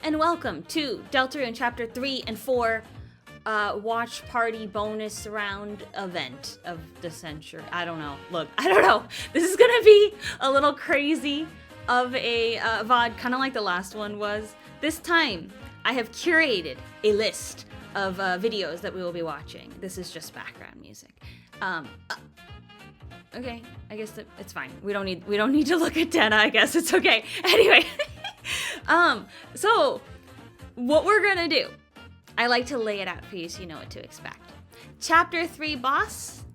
and welcome to Deltarune Chapter 3 and 4 watch party bonus round event of the century. I don't know. Look, I don't know. This is gonna be a little crazy of a VOD, kind of like the last one was. This time, I have curated a list of videos that we will be watching. This is just background music. Okay, I guess it's fine. We don't need to look at Dana. I guess it's okay. Anyway, so what we're gonna do, I like to lay it out for you so you know what to expect. Chapter 3 boss,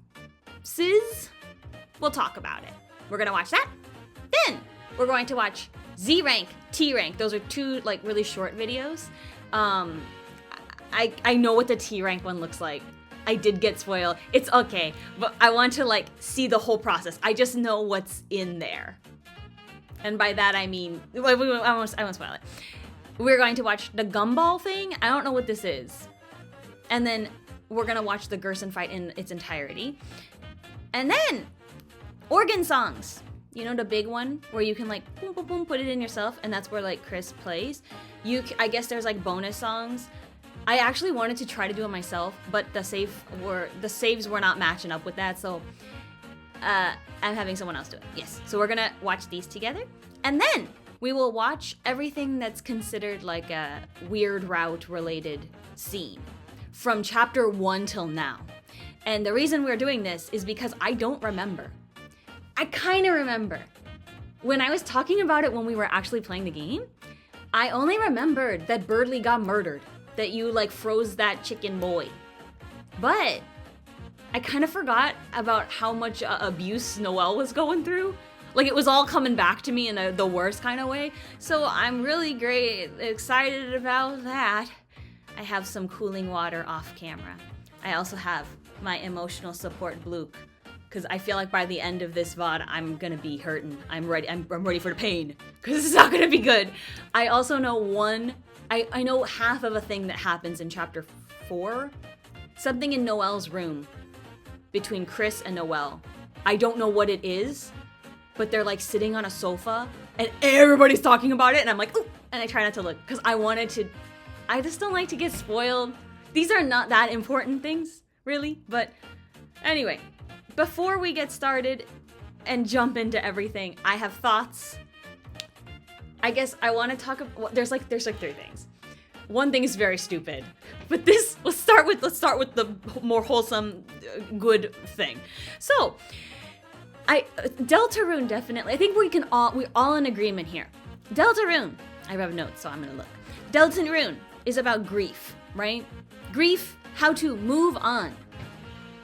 Susie, we'll talk about it. We're gonna watch that. Then we're going to watch Z rank, T rank. Those are two like really short videos. I know what the T rank one looks like. I did get spoiled. It's okay, but I want to like see the whole process. I just know what's in there. And by that I mean, I won't spoil it. We're going to watch the Gumball thing. I don't know what this is. And then we're gonna watch the Gerson fight in its entirety. And then, organ songs. You know the big one where you can like boom, boom, boom, put it in yourself, and that's where like Kris plays. I guess there's like bonus songs. I actually wanted to try to do it myself, but the saves were not matching up with that, so I'm having someone else do it. Yes, so we're gonna watch these together, and then we will watch everything that's considered like a weird route related scene from chapter 1 till now. And the reason we're doing this is because I don't remember. I kind of remember. When I was talking about it when we were actually playing the game, I only remembered that Birdly got murdered. That you like froze that chicken boy. But I kind of forgot about how much abuse Noelle was going through. Like it was all coming back to me in the worst kind of way. So I'm really excited about that. I have some cooling water off camera. I also have my emotional support Bloop. Because I feel like by the end of this VOD, I'm gonna be hurting. I'm ready for the pain. Because this is not gonna be good. I also know I know half of a thing that happens in chapter 4. Something in Noelle's room between Kris and Noelle. I don't know what it is, but they're like sitting on a sofa and everybody's talking about it and I'm like, ooh, and I try not to look because I just don't like to get spoiled. These are not that important things, really, but anyway, before we get started and jump into everything, I have thoughts. I guess I want to talk about, there's like 3 things. One thing is very stupid, but let's start with the more wholesome, good thing. So, Deltarune definitely, I think we're all in agreement here. Deltarune, I have notes, so I'm gonna look. Deltarune is about grief, right? Grief, how to move on.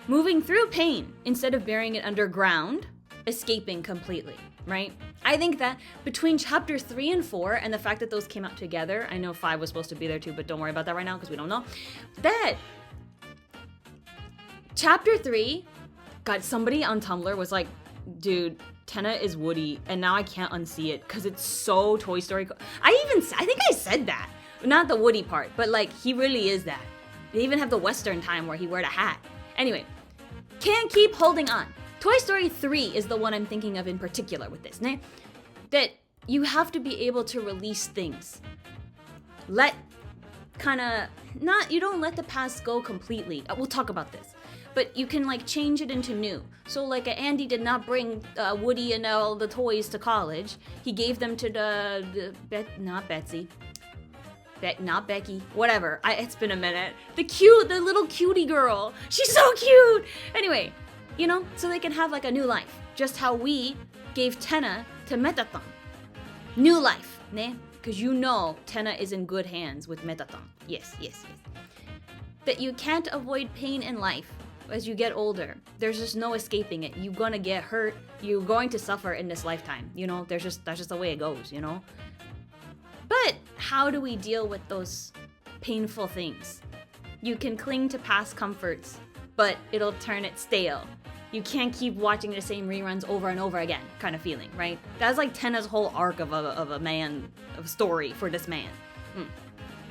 Moving through pain instead of burying it underground, escaping completely, right? I think that between chapter 3 and 4 and the fact that those came out together, I know 5 was supposed to be there too, but don't worry about that right now because we don't know. That chapter 3, God, somebody on Tumblr was like, dude, Tenna is Woody, and now I can't unsee it because it's so Toy Story. I think I said that. Not the Woody part, but like, he really is that. They even have the Western time where he wear a hat. Anyway, can't keep holding on. Toy Story 3 is the one I'm thinking of in particular with this, né? That you have to be able to release things. You don't let the past go completely. We'll talk about this. But you can like change it into new. So like Andy did not bring Woody and all the toys to college. He gave them to not Betsy. Not Becky. Whatever. It's been a minute. The little cutie girl. She's so cute! Anyway. You know, so they can have like a new life. Just how we gave Tenna to Metathon. New life, ne? Because you know Tenna is in good hands with Metathon. Yes. That you can't avoid pain in life as you get older. There's just no escaping it. You're gonna get hurt. You're going to suffer in this lifetime. You know, that's just the way it goes, you know? But how do we deal with those painful things? You can cling to past comforts, but it'll turn it stale. You can't keep watching the same reruns over and over again, kind of feeling, right? That's like Tenna's whole arc of a story for this man.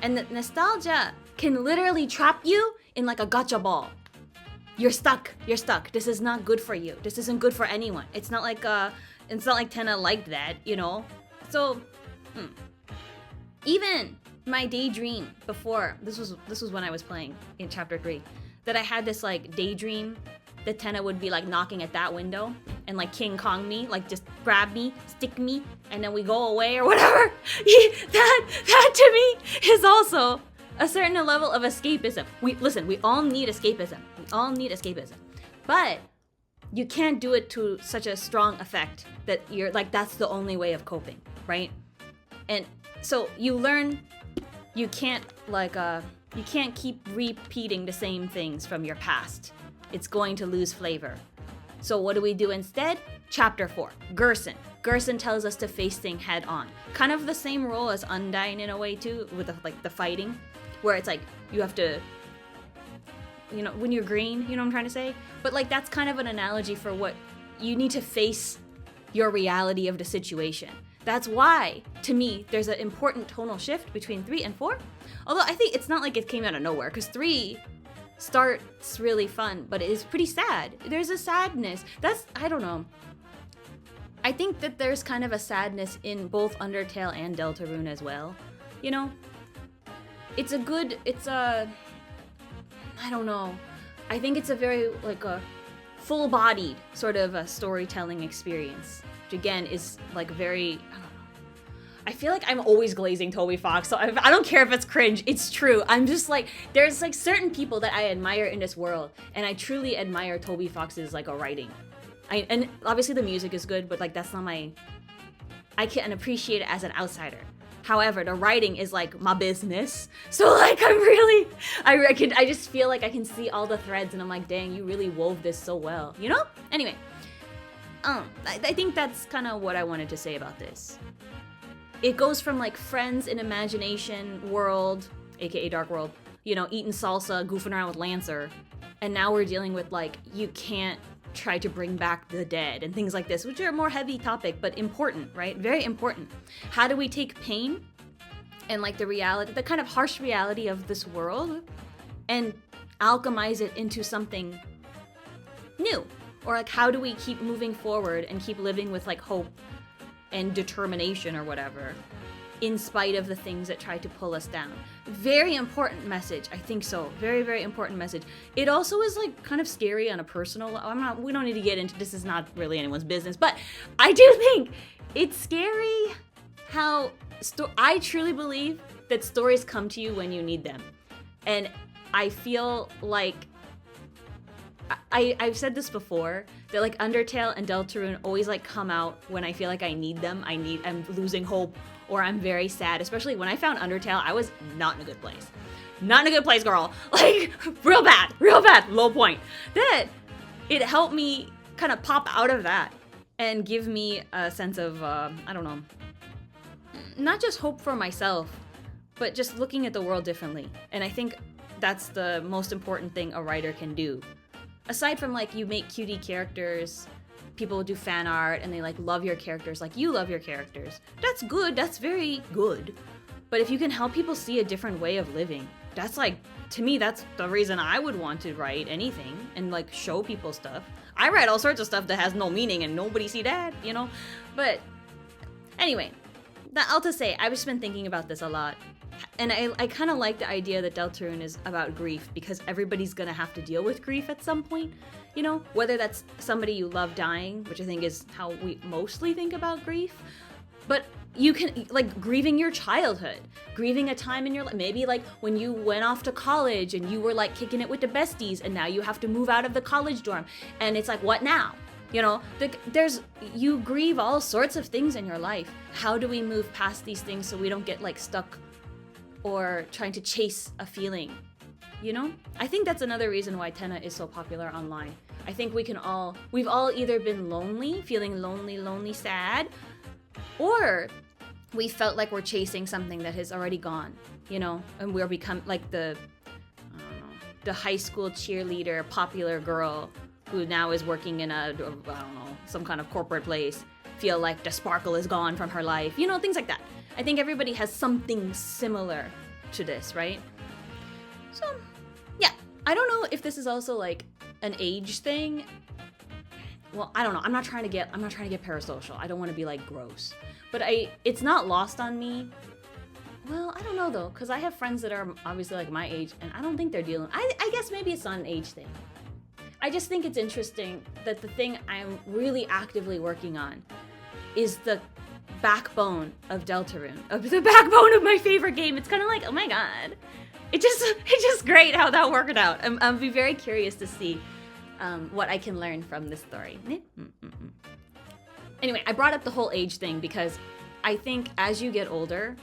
And the nostalgia can literally trap you in like a gotcha ball. You're stuck. This is not good for you. This isn't good for anyone. It's not like Tenna liked that, you know? So, even my daydream before, this was when I was playing in chapter 3, that I had this like daydream that Tenna would be like knocking at that window and like King Kong me, like just grab me, stick me, and then we go away or whatever. that to me is also a certain level of escapism. We all need escapism. We all need escapism. But you can't do it to such a strong effect that you're like, that's the only way of coping, right? And so you learn you can't keep repeating the same things from your past. It's going to lose flavor. So what do we do instead? Chapter 4, Gerson. Gerson tells us to face things head on. Kind of the same role as Undyne in a way too, with the fighting, where it's like you have to, you know, when you're green, you know what I'm trying to say? But like that's kind of an analogy for what you need to face your reality of the situation. That's why, to me, there's an important tonal shift between 3 and 4. Although I think it's not like it came out of nowhere, because 3 starts really fun, but it is pretty sad. There's a sadness. I don't know. I think that there's kind of a sadness in both Undertale and Deltarune as well. You know? I don't know. I think it's a very, like, a full-bodied sort of a storytelling experience. Which, again, is, like, very, I don't know. I feel like I'm always glazing Toby Fox, so I don't care if it's cringe. It's true. I'm just, like, there's, like, certain people that I admire in this world, and I truly admire Toby Fox's, like, a writing. And obviously the music is good, but, like, that's not my... I can appreciate it as an outsider. However, the writing is like my business. So like I just feel like I can see all the threads and I'm like, dang, you really wove this so well, you know? Anyway, I think that's kind of what I wanted to say about this. It goes from like friends in imagination world, aka Dark World, you know, eating salsa, goofing around with Lancer, and now we're dealing with like, you can't try to bring back the dead and things like this, which are a more heavy topic, but important, right? Very important. How do we take pain and like the reality, the kind of harsh reality of this world, and alchemize it into something new? Or like, how do we keep moving forward and keep living with like hope and determination or whatever, in spite of the things that try to pull us down? Very important message. I think so. Very, very important message. It also is like kind of scary on a personal level. We don't need to get into this. Is not really anyone's business, but I do think it's scary how I truly believe that stories come to you when you need them. And I feel like I've said this before, that like Undertale and Deltarune always like come out when I feel like I need them. I'm losing hope, or I'm very sad. Especially when I found Undertale, I was not in a good place. Not in a good place, girl. Like, real bad, low point. That it helped me kind of pop out of that and give me a sense of, I don't know, not just hope for myself, but just looking at the world differently. And I think that's the most important thing a writer can do. Aside from like, you make cutie characters, people do fan art and they like love your characters like you love your characters. That's good, that's very good. But if you can help people see a different way of living, that's like, to me, that's the reason I would want to write anything and like show people stuff. I write all sorts of stuff that has no meaning and nobody see that, you know? But anyway, I'll just say, I've just been thinking about this a lot. And I kind of like the idea that Deltarune is about grief, because everybody's gonna have to deal with grief at some point, you know? Whether that's somebody you love dying, which I think is how we mostly think about grief, but you can, like, grieving your childhood, grieving a time in your life, maybe like when you went off to college and you were like kicking it with the besties and now you have to move out of the college dorm and it's like, what now? You know, you grieve all sorts of things in your life. How do we move past these things so we don't get like stuck or trying to chase a feeling, you know? I think that's another reason why Tenna is so popular online. I think we've all either been lonely, feeling lonely, sad, or we felt like we're chasing something that has already gone, you know? And we're become like the high school cheerleader, popular girl who now is working in some kind of corporate place, feel like the sparkle is gone from her life, you know, things like that. I think everybody has something similar to this, right? So, yeah. I don't know if this is also like an age thing. Well, I don't know. I'm not trying to get parasocial. I don't want to be like gross. But it's not lost on me. Well, I don't know though, because I have friends that are obviously like my age, and I don't think they're dealing. I guess maybe it's not an age thing. I just think it's interesting that the thing I'm really actively working on is the backbone of Deltarune, the backbone of my favorite game. It's kind of like, oh my god, it's just great how that worked out. I'll be very curious to see what I can learn from this story. Anyway, I brought up the whole age thing because I think as you get older,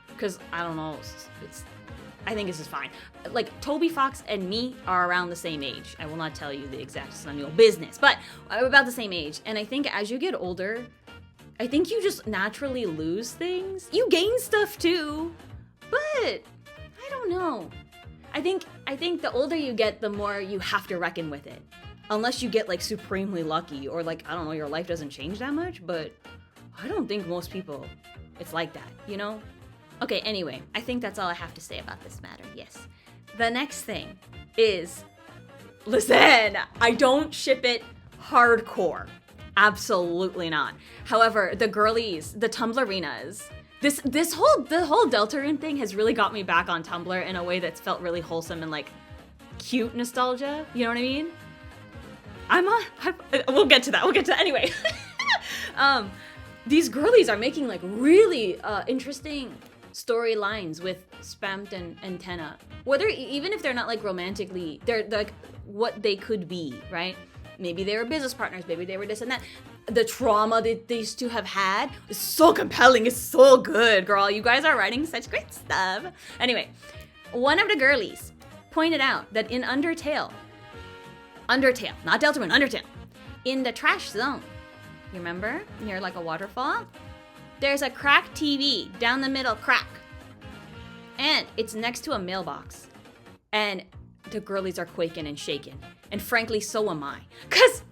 because I don't know, I think this is fine. Like, Toby Fox and me are around the same age. I will not tell you the exact, it's none of your business, but we're about the same age. And I think as you get older, I think you just naturally lose things. You gain stuff too, but I don't know. I think the older you get, the more you have to reckon with it. Unless you get like supremely lucky or like, I don't know, your life doesn't change that much, but I don't think most people, it's like that, you know? Okay, anyway, I think that's all I have to say about this matter, yes. The next thing is, listen, I don't ship it hardcore. Absolutely not. However, the girlies, the Tumblrinas, the whole Deltarune thing has really got me back on Tumblr in a way that's felt really wholesome and like cute nostalgia, you know what I mean? We'll get to that anyway. These girlies are making like really interesting storylines with Spamton and Tenna. Whether, even if they're not like romantically, they're like what they could be, right? Maybe they were business partners, maybe they were this and that. The trauma that these two have had is so compelling, it's so good, girl. You guys are writing such great stuff. Anyway, one of the girlies pointed out that in Undertale, not Deltarune, Undertale, in the trash zone, you remember? Near like a waterfall? There's a cracked TV down the middle crack. And it's next to a mailbox. And the girlies are quaking and shaking. And frankly, so am I. Cause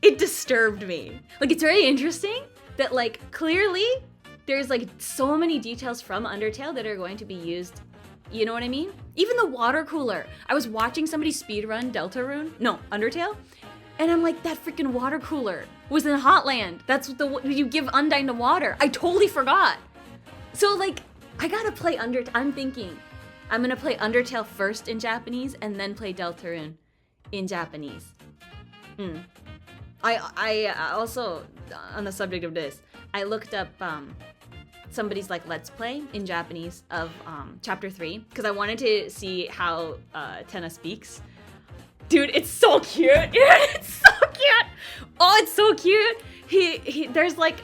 it disturbed me. Like, it's very interesting that like clearly there's like so many details from Undertale that are going to be used. You know what I mean? Even the water cooler. I was watching somebody speedrun Undertale. And I'm like, that freaking water cooler was in Hotland. That's what you give Undyne the water. I totally forgot. So like, I gotta play Undertale. I'm thinking, I'm gonna play Undertale first in Japanese and then play Deltarune in Japanese. I also, on the subject of this, I looked up somebody's like let's play in Japanese of chapter 3 because I wanted to see how Tenna speaks. Dude, it's so cute. It's so cute. Oh, it's so cute. There's like,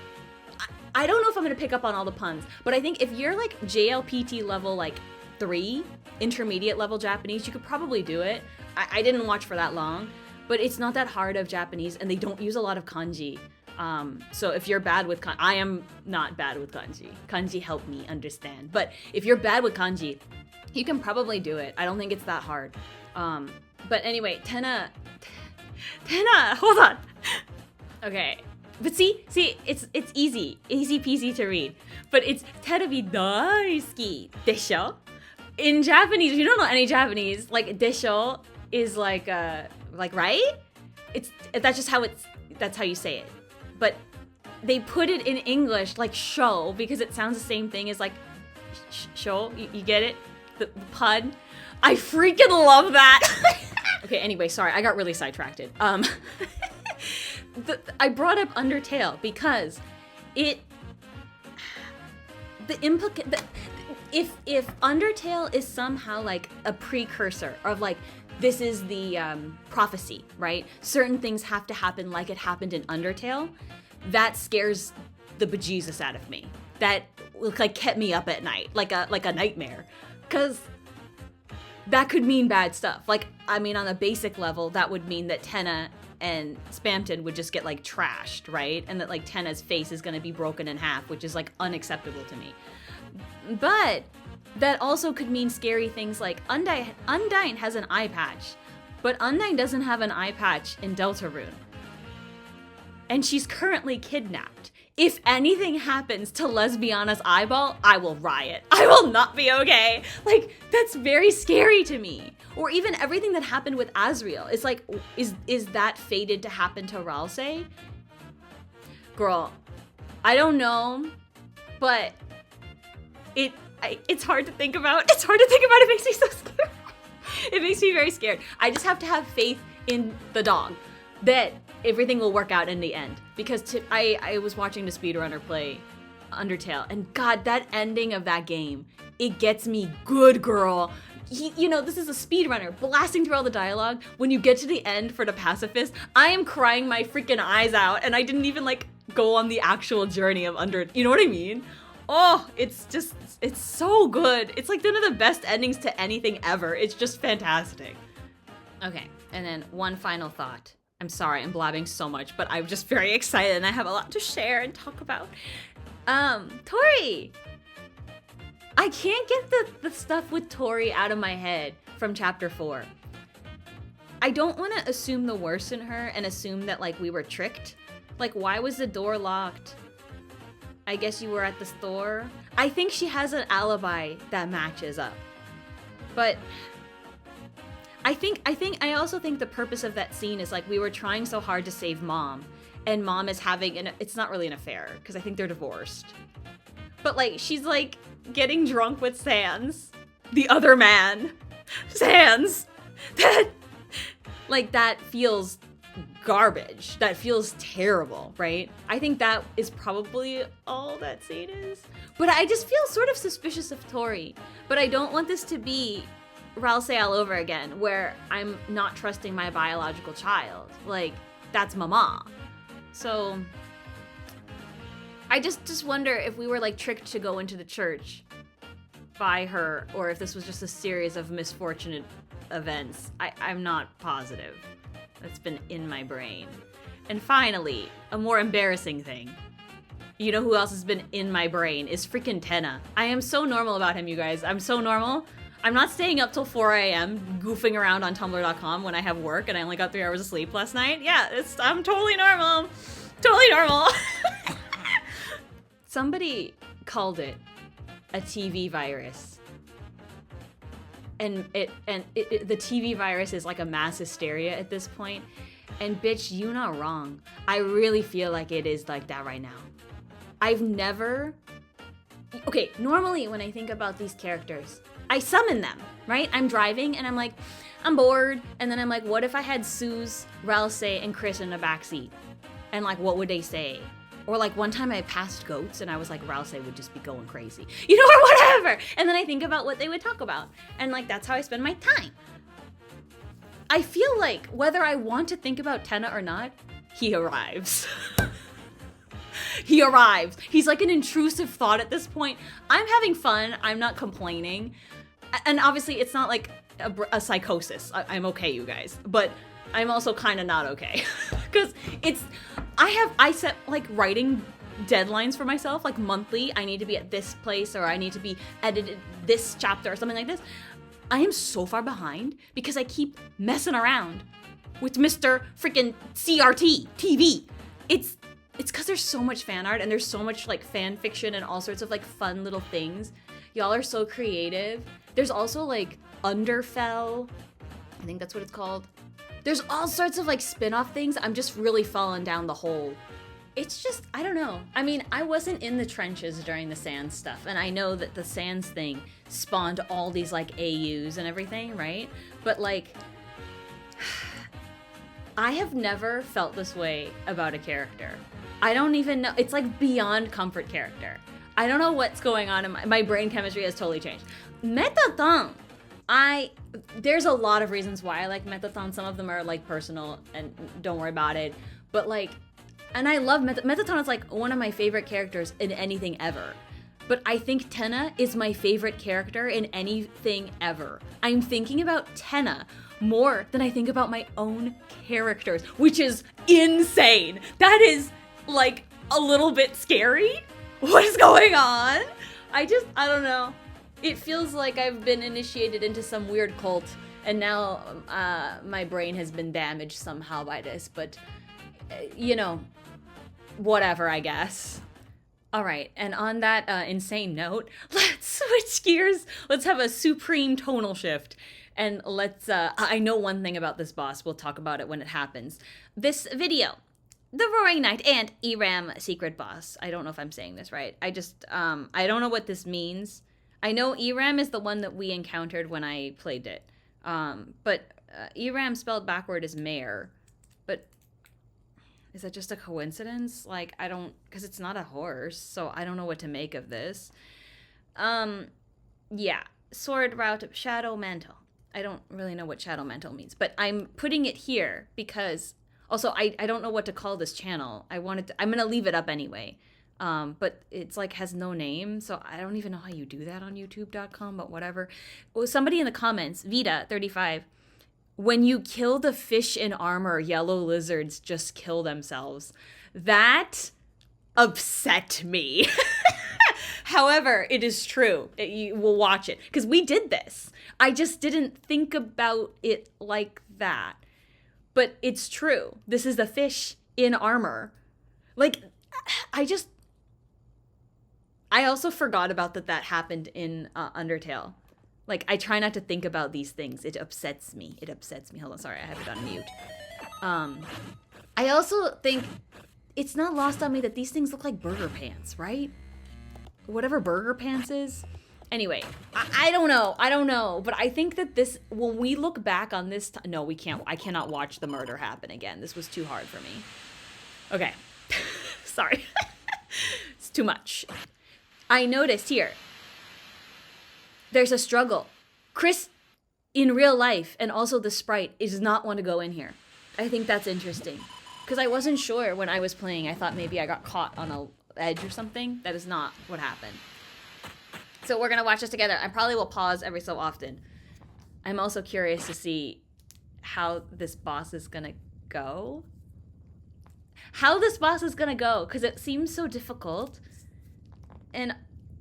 I don't know if I'm gonna pick up on all the puns, but I think if you're like JLPT level like 3, intermediate level Japanese, you could probably do it. I didn't watch for that long, but it's not that hard of Japanese, and they don't use a lot of kanji. So if you're bad with I am not bad with kanji. Kanji help me understand. But if you're bad with kanji, you can probably do it. I don't think it's that hard. But anyway, Tenna, hold on. Okay, but see, it's easy peasy to read. But it's terebi daisuki desho. In Japanese, if you don't know any Japanese, like desho is like right? That's how you say it. But they put it in English like show because it sounds the same thing as like show. You get it? The pun. I freaking love that. Okay, anyway, sorry, I got really sidetracked. I brought up Undertale because if Undertale is somehow like a precursor of like, this is the prophecy, right? Certain things have to happen like it happened in Undertale. That scares the bejesus out of me. That like kept me up at night, like a nightmare, because that could mean bad stuff. Like, I mean, on a basic level, that would mean that Tenna and Spamton would just get like trashed, right? And that like Tenna's face is gonna be broken in half, which is like unacceptable to me. But that also could mean scary things like Undyne has an eye patch, but Undyne doesn't have an eye patch in Deltarune. And she's currently kidnapped. If anything happens to Lesbiana's eyeball, I will riot. I will not be okay. Like, that's very scary to me. Or even everything that happened with Asriel. It's like, is that fated to happen to Ralsei? Girl, I don't know, but It's hard to think about. It's hard to think about. It makes me so scared. It makes me very scared. I just have to have faith in the dog that everything will work out in the end. Because I was watching the speedrunner play Undertale, and God, that ending of that game, it gets me good, girl. This is a speedrunner blasting through all the dialogue. When you get to the end for the pacifist, I am crying my freaking eyes out, and I didn't even go on the actual journey of you know what I mean? Oh, it's so good. It's like one of the best endings to anything ever. It's just fantastic. Okay, and then one final thought. I'm sorry, I'm blabbing so much, but I'm just very excited and I have a lot to share and talk about. Tori! I can't get the stuff with Tori out of my head from chapter 4. I don't want to assume the worst in her and assume that we were tricked. Why was the door locked? I guess you were at the store. I think she has an alibi that matches up. But I also think the purpose of that scene is we were trying so hard to save Mom, and Mom is having it's not really an affair because I think they're divorced. But she's getting drunk with Sans, the other man. Sans. That feels garbage. That feels terrible, right? I think that is probably all that scene is. But I just feel sort of suspicious of Tori. But I don't want this to be Ralsei all over again, where I'm not trusting my biological child. That's Mama. So I just wonder if we were tricked to go into the church by her, or if this was just a series of misfortunate events. I'm not positive. That's been in my brain. And finally, a more embarrassing thing. You know who else has been in my brain is freaking Tenna. I am so normal about him, you guys. I'm so normal. I'm not staying up till 4 a.m. goofing around on Tumblr.com when I have work and I only got 3 hours of sleep last night. Yeah, I'm totally normal. Totally normal. Somebody called it a TV virus. And the TV virus is a mass hysteria at this point. And bitch, you not wrong. I really feel like it is like that right now. I've never... Okay, normally when I think about these characters, I summon them, right? I'm driving and I'm bored. And then I'm what if I had Suze, Ralsei, and Kris in the backseat? And what would they say? Or one time I passed goats and I was Ralsei would just be going crazy. Or whatever. And then I think about what they would talk about. And that's how I spend my time. I feel whether I want to think about Tenna or not, he arrives. He arrives. He's an intrusive thought at this point. I'm having fun. I'm not complaining. And obviously it's not a psychosis. I'm okay, you guys. But I'm also kind of not okay. Because I set writing deadlines for myself, monthly. I need to be at this place, or I need to be edited this chapter or something like this. I am so far behind because I keep messing around with Mr. freaking CRT TV. It's because there's so much fan art and there's so much fan fiction and all sorts of fun little things. Y'all are so creative. There's also Underfell. I think that's what it's called. There's all sorts of spin-off things. I'm just really falling down the hole. It's just, I don't know. I mean, I wasn't in the trenches during the Sans stuff, and I know that the Sans thing spawned all these AUs and everything, right? But I have never felt this way about a character. I don't even know. It's beyond comfort character. I don't know what's going on in my brain chemistry has totally changed. Mettaton. There's a lot of reasons why I like Mettaton. Some of them are personal and don't worry about it. But and I love Mettaton is one of my favorite characters in anything ever. But I think Tenna is my favorite character in anything ever. I'm thinking about Tenna more than I think about my own characters, which is insane. That is a little bit scary. What is going on? I don't know. It feels like I've been initiated into some weird cult, and now my brain has been damaged somehow by this, but, whatever, I guess. All right, and on that insane note, let's switch gears. Let's have a supreme tonal shift, and let's, I know one thing about this boss. We'll talk about it when it happens. This video the Roaring Knight and Eram Secret Boss. I don't know if I'm saying this right. I just, I don't know what this means. I know Eram is the one that we encountered when I played it. But Eram spelled backward is mare. But is that just a coincidence? Like, I don't, because it's not a horse, so I don't know what to make of this. Yeah. Sword Route Shadow Mantle. I don't really know what Shadow Mantle means, but I'm putting it here because also I don't know what to call this channel. I'm going to leave it up anyway. But it's like has no name, so I don't even know how you do that on youtube.com, but whatever. Well, somebody in the comments, Vita35, when you kill the fish in armor, yellow lizards just kill themselves. That upset me. However, it is true. You will watch it because we did this. I just didn't think about it like that. But it's true. This is the fish in armor. Like, I also forgot about that happened in Undertale. Like, I try not to think about these things. It upsets me. Hold on, sorry, I have it on mute. I also think it's not lost on me that these things look like burger pants, right? Whatever burger pants is. Anyway, I don't know. But I think that this, when we look back on this, no, we can't. I cannot watch the murder happen again. This was too hard for me. Okay. Sorry. It's too much. I noticed here, there's a struggle. Kris, in real life, and also the sprite, does not want to go in here. I think that's interesting. Because I wasn't sure when I was playing. I thought maybe I got caught on a edge or something. That is not what happened. So we're going to watch this together. I probably will pause every so often. I'm also curious to see how this boss is going to go. Because it seems so difficult. And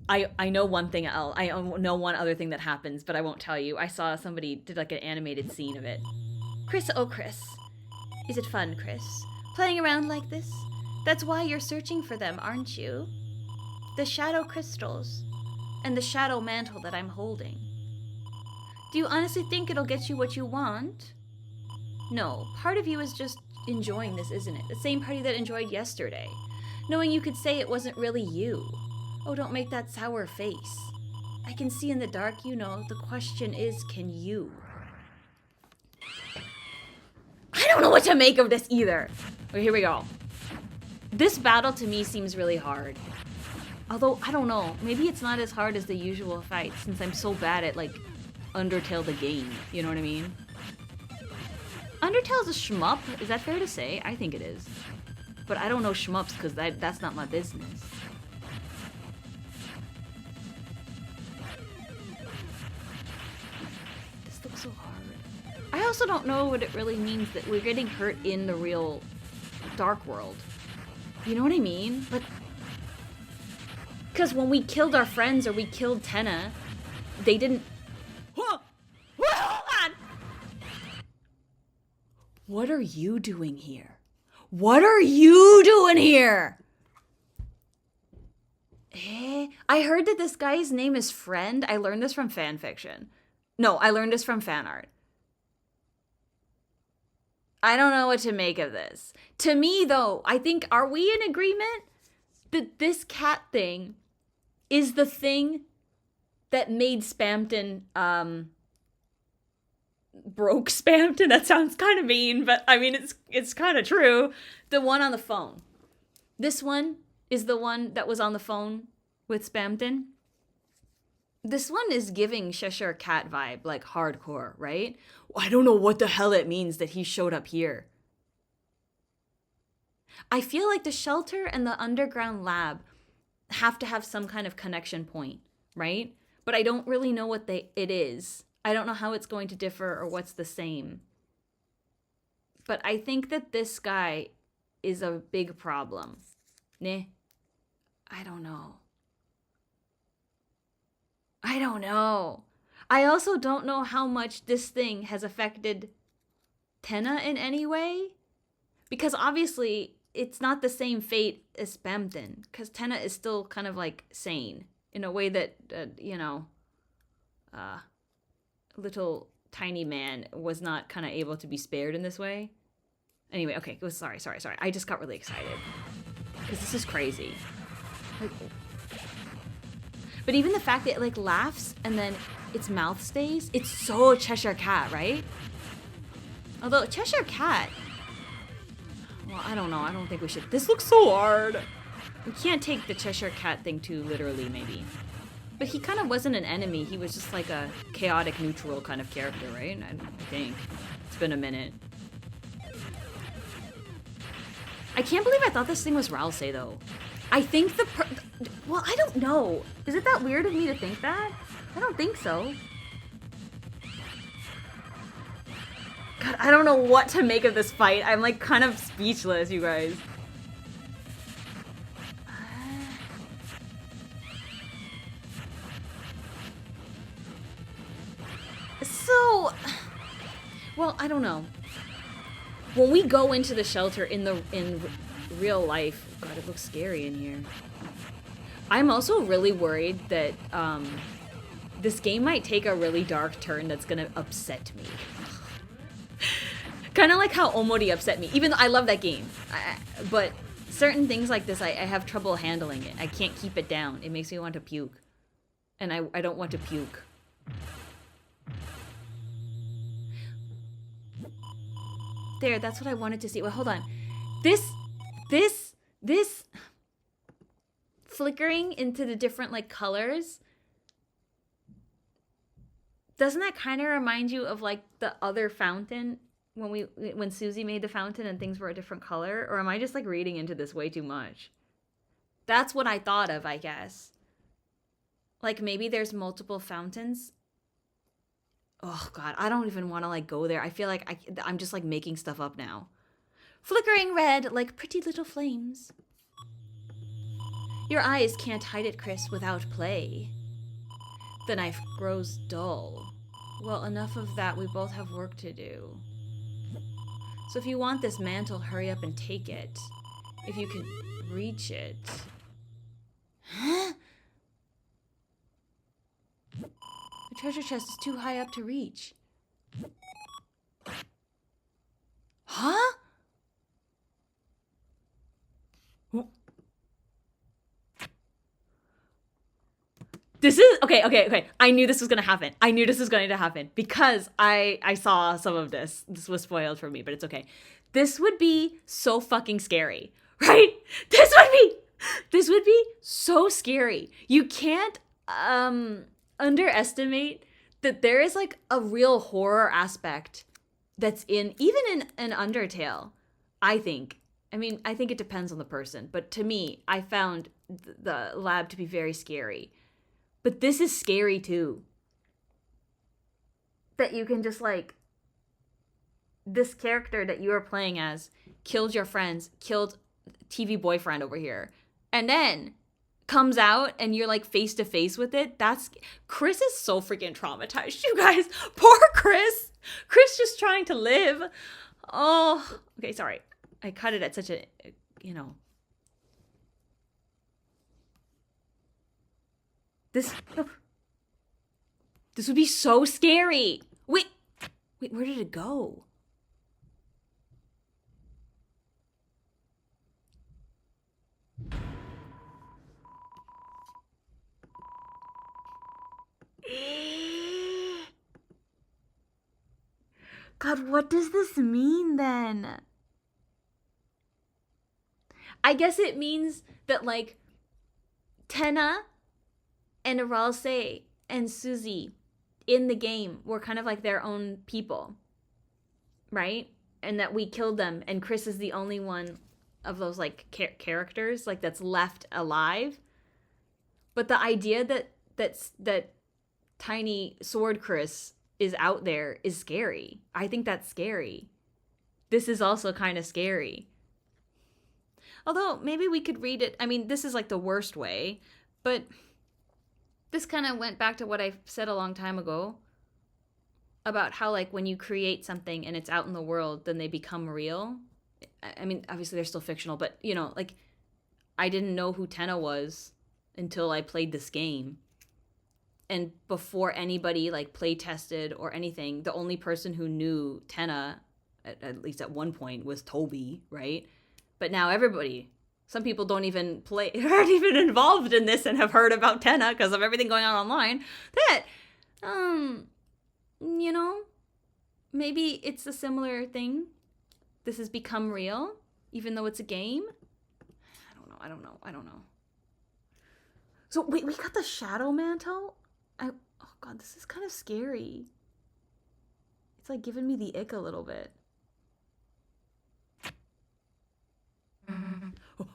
I know one thing else. I know one other thing that happens, but I won't tell you. I saw somebody did like an animated scene of it. Kris, oh Kris. Is it fun, Kris? Playing around like this? That's why you're searching for them, aren't you? The shadow crystals. And the shadow mantle that I'm holding. Do you honestly think it'll get you what you want? No, part of you is just enjoying this, isn't it? The same party that enjoyed yesterday. Knowing you could say it wasn't really you. Oh, don't make that sour face. I can see in the dark, you know. The question is, can you? I don't know what to make of this either. Okay, here we go. This battle to me seems really hard. Although, I don't know. Maybe it's not as hard as the usual fight since I'm so bad at, like, Undertale the game. You know what I mean? Undertale's a shmup. Is that fair to say? I think it is. But I don't know shmups because that's not my business. This looks so hard. I also don't know what it really means that we're getting hurt in the real dark world. You know what I mean? Like, because when we killed our friends or we killed Tenna, they didn't... Hold on! What are you doing here? What are you doing here? I heard that this guy's name is Friend. I learned this from fan fiction. No, I learned this from fan art. I don't know what to make of this. To me, though, I think, are we in agreement that this cat thing is the thing that made Spamton, broke Spamton? That sounds kind of mean, but I mean, it's kind of true. The one on the phone. This one is the one that was on the phone with Spamton. This one is giving Cheshire Cat vibe, like hardcore, right? I don't know what the hell it means that he showed up here. I feel like the shelter and the underground lab have to have some kind of connection point, right? But I don't really know what it is. I don't know how it's going to differ or what's the same. But I think that this guy is a big problem. Nah. I don't know. I also don't know how much this thing has affected Tenna in any way. Because obviously, it's not the same fate as Spamton. Because Tenna is still kind of like sane. In a way that, little tiny man was not kind of able to be spared in this way. Anyway, okay, sorry. I just got really excited. Because this is crazy. Like, but even the fact that it like laughs and then its mouth stays, it's so Cheshire Cat, right? Although Cheshire Cat, well, I don't know. I don't think we should. This looks so hard. We can't take the Cheshire Cat thing too literally, maybe. But he kind of wasn't an enemy. He was just like a chaotic neutral kind of character, right? I think. It's been a minute. I can't believe I thought this thing was Ralsei, though. I think well, I don't know. Is it that weird of me to think that? I don't think so. God, I don't know what to make of this fight. I'm like kind of speechless, you guys. So, well, I don't know. When we go into the shelter in real life, God, it looks scary in here. I'm also really worried that this game might take a really dark turn that's gonna upset me. Kind of like how Omori upset me, even though I love that game. But certain things like this, I have trouble handling it. I can't keep it down. It makes me want to puke. And I don't want to puke. There, that's what I wanted to see. Well, hold on. This flickering into the different like colors, doesn't that kind of remind you of like the other fountain when Susie made the fountain and things were a different color? Or am I just like reading into this way too much? That's what I thought of, I guess. Like maybe there's multiple fountains. Oh God, I don't even want to like go there. I feel like I'm just like making stuff up now. Flickering red like pretty little flames. Your eyes can't hide it, Kris, without play. The knife grows dull. Well, enough of that. We both have work to do. So if you want this mantle, hurry up and take it. If you can reach it. Huh? The treasure chest is too high up to reach. Huh? This is okay. I knew this was gonna happen. I knew this was going to happen because I saw some of this. This was spoiled for me, but it's okay. This would be so fucking scary, right? This would be so scary. You can't underestimate that there is like a real horror aspect that's even in an Undertale, I think. I mean, I think it depends on the person, but to me, I found the lab to be very scary. But this is scary too. That you can just like, this character that you are playing as killed your friends, killed TV boyfriend over here, and then comes out and you're like face to face with it. Kris is so freaking traumatized, you guys. Poor Kris. Kris just trying to live. Oh, okay, sorry. I cut it at such a, This would be so scary. Wait, where did it go? God, what does this mean then? I guess it means that like Tenna and Ralsei and Susie in the game were kind of like their own people, right? And that we killed them, and Kris is the only one of those like characters like that's left alive. But the idea that tiny sword Kris is out there is scary. I think that's scary. This is also kind of scary. Although maybe we could read it. I mean, this is like the worst way, but this kind of went back to what I said a long time ago about how like when you create something and it's out in the world, then they become real. I mean, obviously they're still fictional, but like I didn't know who Tenna was until I played this game. And before anybody like play tested or anything, the only person who knew Tenna at least at one point, was Toby, right? But now everybody, some people don't even aren't even involved in this and have heard about Tenna because of everything going on online. That, you know, maybe it's a similar thing. This has become real, even though it's a game. I don't know. So wait, we got the shadow mantle? Oh god, this is kind of scary. It's like giving me the ick a little bit.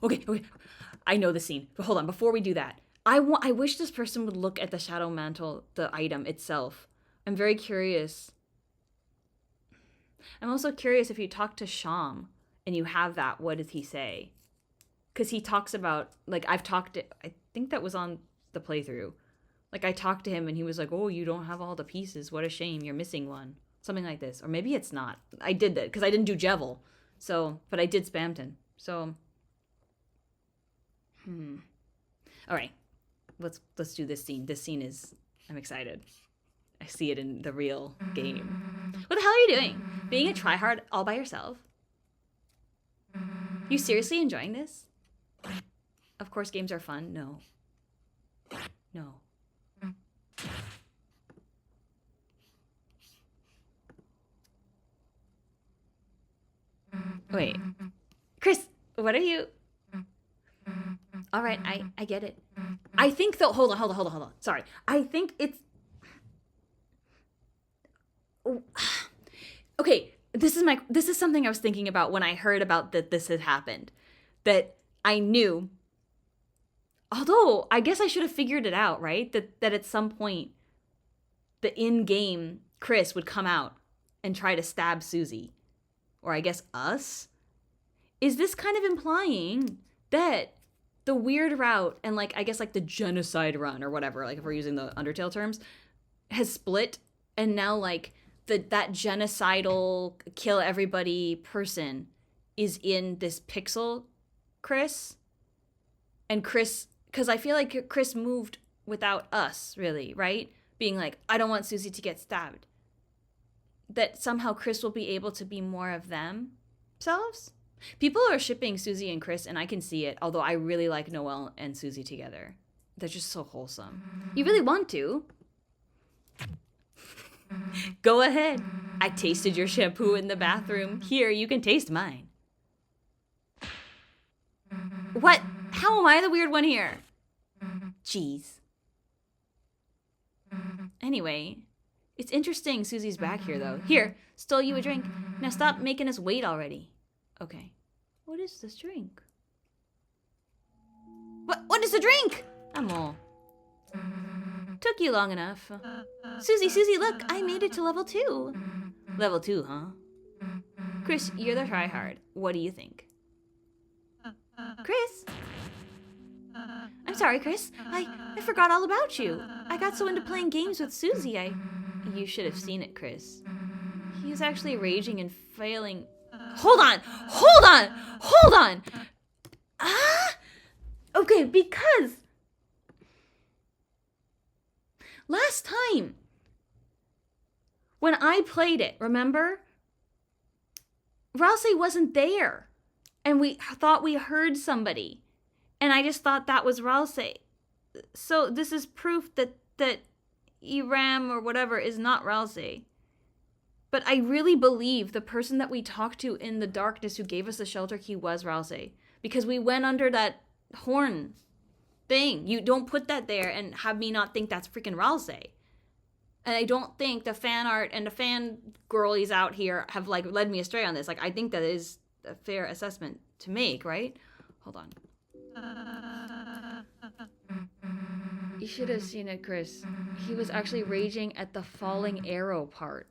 Okay. I know the scene. But hold on, before we do that, I wish this person would look at the shadow mantle, the item itself. I'm very curious. I'm also curious if you talk to Sham and you have that, what does he say? Because he talks about, like, I think that was on the playthrough. Like, I talked to him and he was like, oh, you don't have all the pieces. What a shame. You're missing one. Something like this. Or maybe it's not. I did that because I didn't do Jevil. So, but I did Spamton. So, all right. Let's do this scene. This scene is, I'm excited. I see it in the real game. What the hell are you doing? Being a tryhard all by yourself? You seriously enjoying this? Of course games are fun. No. Wait. Kris, what are you? All right, I get it. I think though, hold on. Sorry. I think it's okay, this is something I was thinking about when I heard about that this had happened. That I knew, although I guess I should have figured it out, right? That at some point the in-game Kris would come out and try to stab Susie. Or I guess us? Is this kind of implying that the weird route and like I guess like the genocide run or whatever, like if we're using the Undertale terms, has split and now like that genocidal kill everybody person is in this pixel Kris? And Kris, because I feel like Kris moved without us, really, right? Being like, I don't want Susie to get stabbed. That somehow Kris will be able to be more of themselves? People are shipping Susie and Kris, and I can see it, although I really like Noelle and Susie together. They're just so wholesome. You really want to? Go ahead. I tasted your shampoo in the bathroom. Here, you can taste mine. What? How am I the weird one here? Jeez. Anyway, it's interesting Susie's back here, though. Here, stole you a drink. Now stop making us wait already. Okay. What is this drink? What is the drink? I'm all. Took you long enough. Susie, look, I made it to level 2. Level 2, huh? Kris, you're the tryhard. What do you think? Kris? I'm sorry, Kris. I forgot all about you. I got so into playing games with Susie, You should have seen it, Kris. He was actually raging and failing. Hold on! Okay, because last time when I played it, remember? Ralsei wasn't there. And we thought we heard somebody. And I just thought that was Ralsei. So this is proof that Iram or whatever is not Ralsei. But I really believe the person that we talked to in the darkness who gave us the shelter key was Ralsei. Because we went under that horn thing. You don't put that there and have me not think that's freaking Ralsei. And I don't think the fan art and the fan girlies out here have like led me astray on this. Like I think that is a fair assessment to make, right? Hold on. You should have seen it, Kris. He was actually raging at the falling arrow part.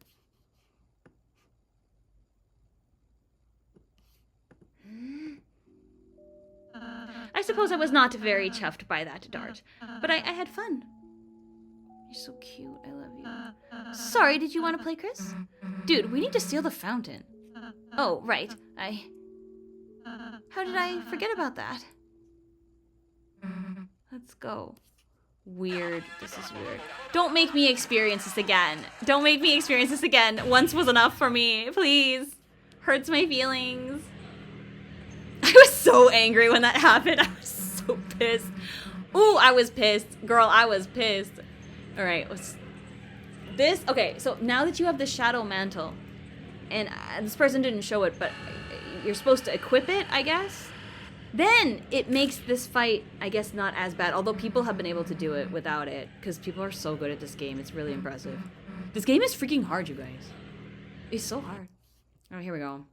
I suppose I was not very chuffed by that dart, but I had fun. You're so cute. I love you. Sorry, did you want to play, Kris? Dude, we need to steal the fountain. Oh, right. How did I forget about that? Let's go. Weird. This is weird. Don't make me experience this again. Don't make me experience this again. Once was enough for me. Please. Hurts my feelings. I was so angry when that happened. I was so pissed. Ooh, I was pissed. Girl, I was pissed. All right, okay, so now that you have the shadow mantle, and this person didn't show it, but you're supposed to equip it, I guess? Then it makes this fight, I guess, not as bad. Although people have been able to do it without it, because people are so good at this game. It's really impressive. This game is freaking hard, you guys. It's so hard. Oh, here we go.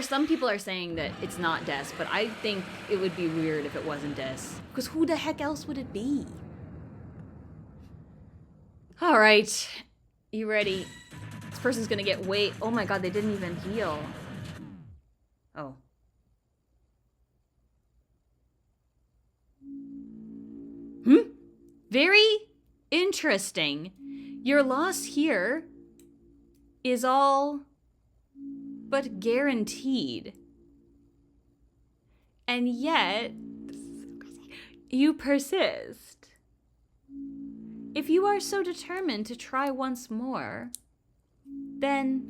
Some people are saying that it's not Des, but I think it would be weird if it wasn't Des. Because who the heck else would it be? All right. You ready? This person's gonna get weight. Oh my god, they didn't even heal. Oh. Very interesting. Your loss here is all but guaranteed. And yet, you persist. If you are so determined to try once more, then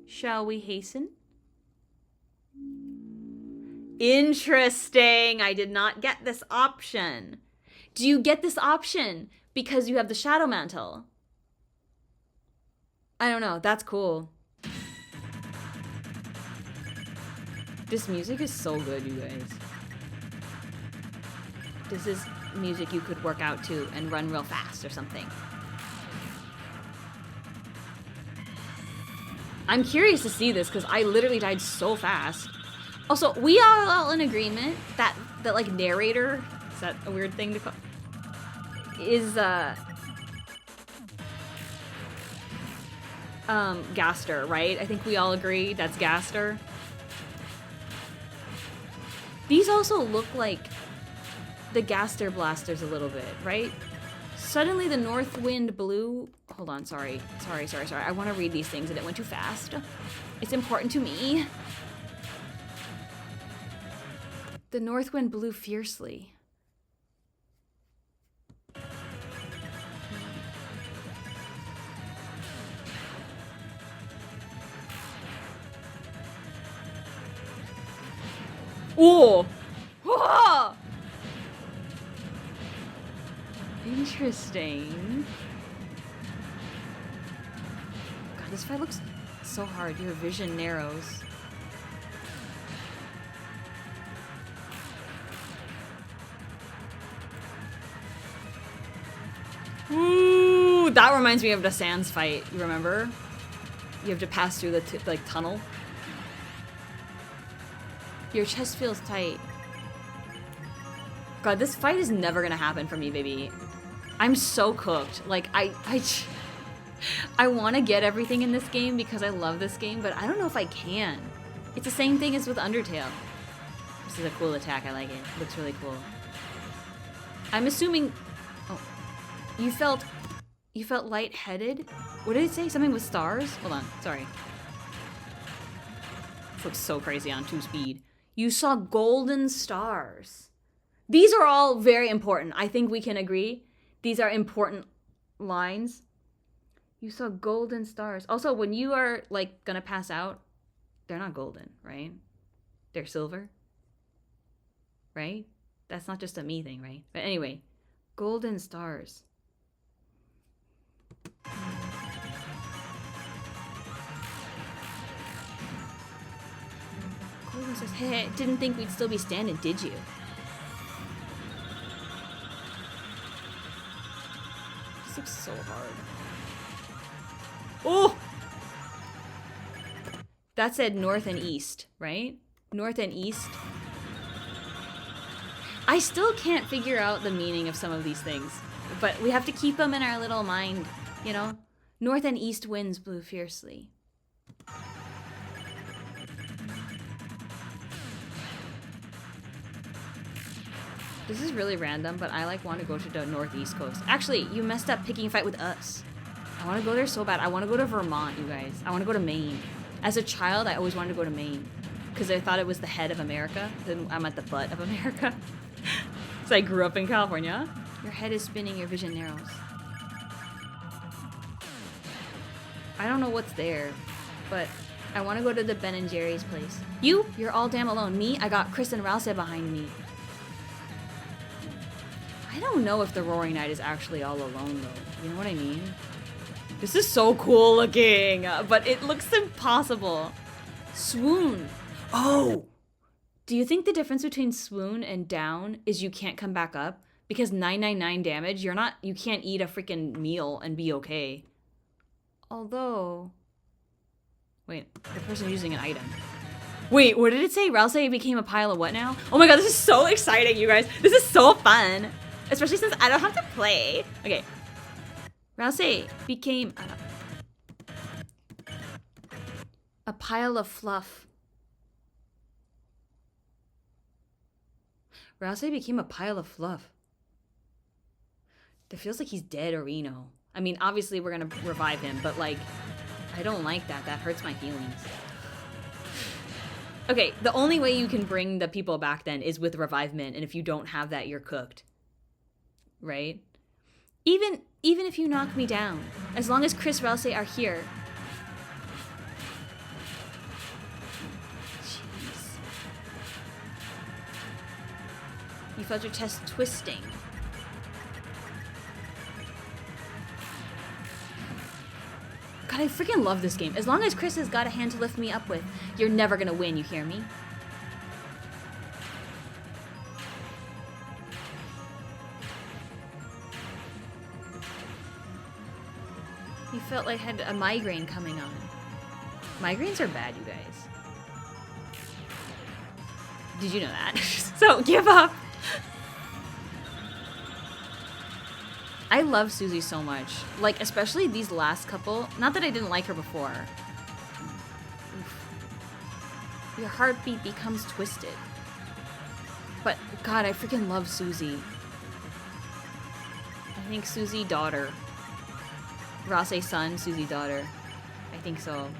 shall we hasten? Interesting. I did not get this option. Do you get this option because you have the shadow mantle? I don't know. That's cool. This music is so good, you guys. This is music you could work out to and run real fast or something. I'm curious to see this because I literally died so fast. Also, we are all in agreement that like narrator, is that a weird thing to call? Is Gaster, right? I think we all agree that's Gaster. These also look like the Gaster blasters a little bit, right? Suddenly the north wind blew. Hold on, sorry. I want to read these things and it went too fast. It's important to me. The north wind blew fiercely. Oh! Whoa! Interesting. God, this fight looks so hard. Your vision narrows. Ooh, that reminds me of the Sans fight. You remember? You have to pass through the tunnel. Your chest feels tight. God, this fight is never gonna happen for me, baby. I'm so cooked. Like, I want to get everything in this game because I love this game, but I don't know if I can. It's the same thing as with Undertale. This is a cool attack. I like it. It looks really cool. I'm assuming... Oh. You felt lightheaded? What did it say? Something with stars? Hold on. Sorry. This looks so crazy on 2 speed. You saw golden stars. These are all very important. I think we can agree. These are important lines. You saw golden stars. Also, when you are, like, gonna pass out, they're not golden, right? They're silver. Right? That's not just a me thing, right? But anyway, golden stars. Golden stars. Hey, didn't think we'd still be standing, did you? This looks so hard. Oh! That said north and east, right? North and east. I still can't figure out the meaning of some of these things, but we have to keep them in our little mind, you know? North and east winds blew fiercely. This is really random, but I want to go to the northeast coast. Actually, you messed up picking a fight with us. I want to go there so bad. I want to go to Vermont, you guys. I want to go to Maine. As a child, I always wanted to go to Maine because I thought it was the head of America. Then I'm at the butt of America. So I grew up in California. Your head is spinning, your vision narrows. I don't know what's there. but I want to go to the Ben and Jerry's place. You're all damn alone. Me, I got Kris and Rouse behind me. I don't know if the Roaring Knight is actually all alone though. You know what I mean? This is so cool looking, but it looks impossible. Swoon. Oh! Do you think the difference between swoon and down is you can't come back up? Because 999 damage, you can't eat a freaking meal and be okay. Although... Wait, the person using an item. Wait, what did it say? Rouse became a pile of what now? Oh my god, this is so exciting, you guys. This is so fun. Especially since I don't have to play. Okay. Rouse became a pile of fluff. Rouse became a pile of fluff. It feels like he's dead or Reno. I mean, obviously we're gonna revive him, but like, I don't like that. That hurts my feelings. Okay, the only way you can bring the people back then is with revivement, and if you don't have that, you're cooked. Right? Even if you knock me down, as long as Kris, Rouse are here. Jeez. You felt your chest twisting. God, I freaking love this game. As long as Kris has got a hand to lift me up with, you're never gonna win, you hear me? You felt like I had a migraine coming on. Migraines are bad, you guys. Did you know that? So, give up! I love Susie so much. Like, especially these last couple. Not that I didn't like her before. Oof. Your heartbeat becomes twisted. But, God, I freaking love Susie. I think Susie daughter. Rouse son, Susie daughter. I think so.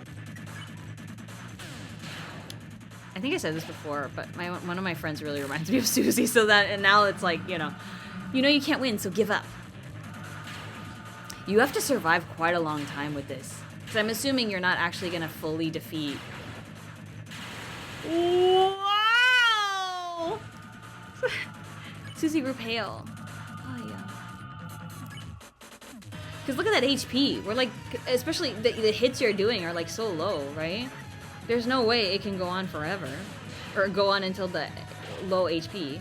I think I said this before, but one of my friends really reminds me of Susie, so that, and now it's like, you know you can't win, so give up. You have to survive quite a long time with this. Because I'm assuming you're not actually going to fully defeat. Wow! Susie grew pale. Oh, yeah. Because look at that HP. We're like, especially the hits you're doing are like so low, right? There's no way it can go on forever. Or go on until the low HP.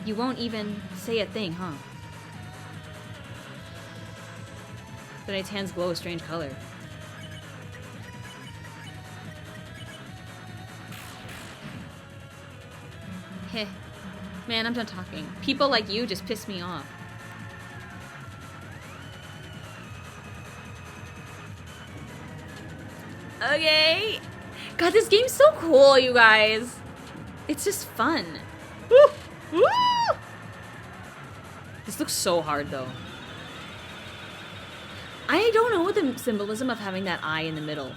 You won't even say a thing, huh? The knight's hands glow a strange color. Heh. Man, I'm done talking. People like you just piss me off. Okay. God, this game's so cool, you guys. It's just fun. Woo! Woo! This looks so hard, though. I don't know what the symbolism of having that eye in the middle.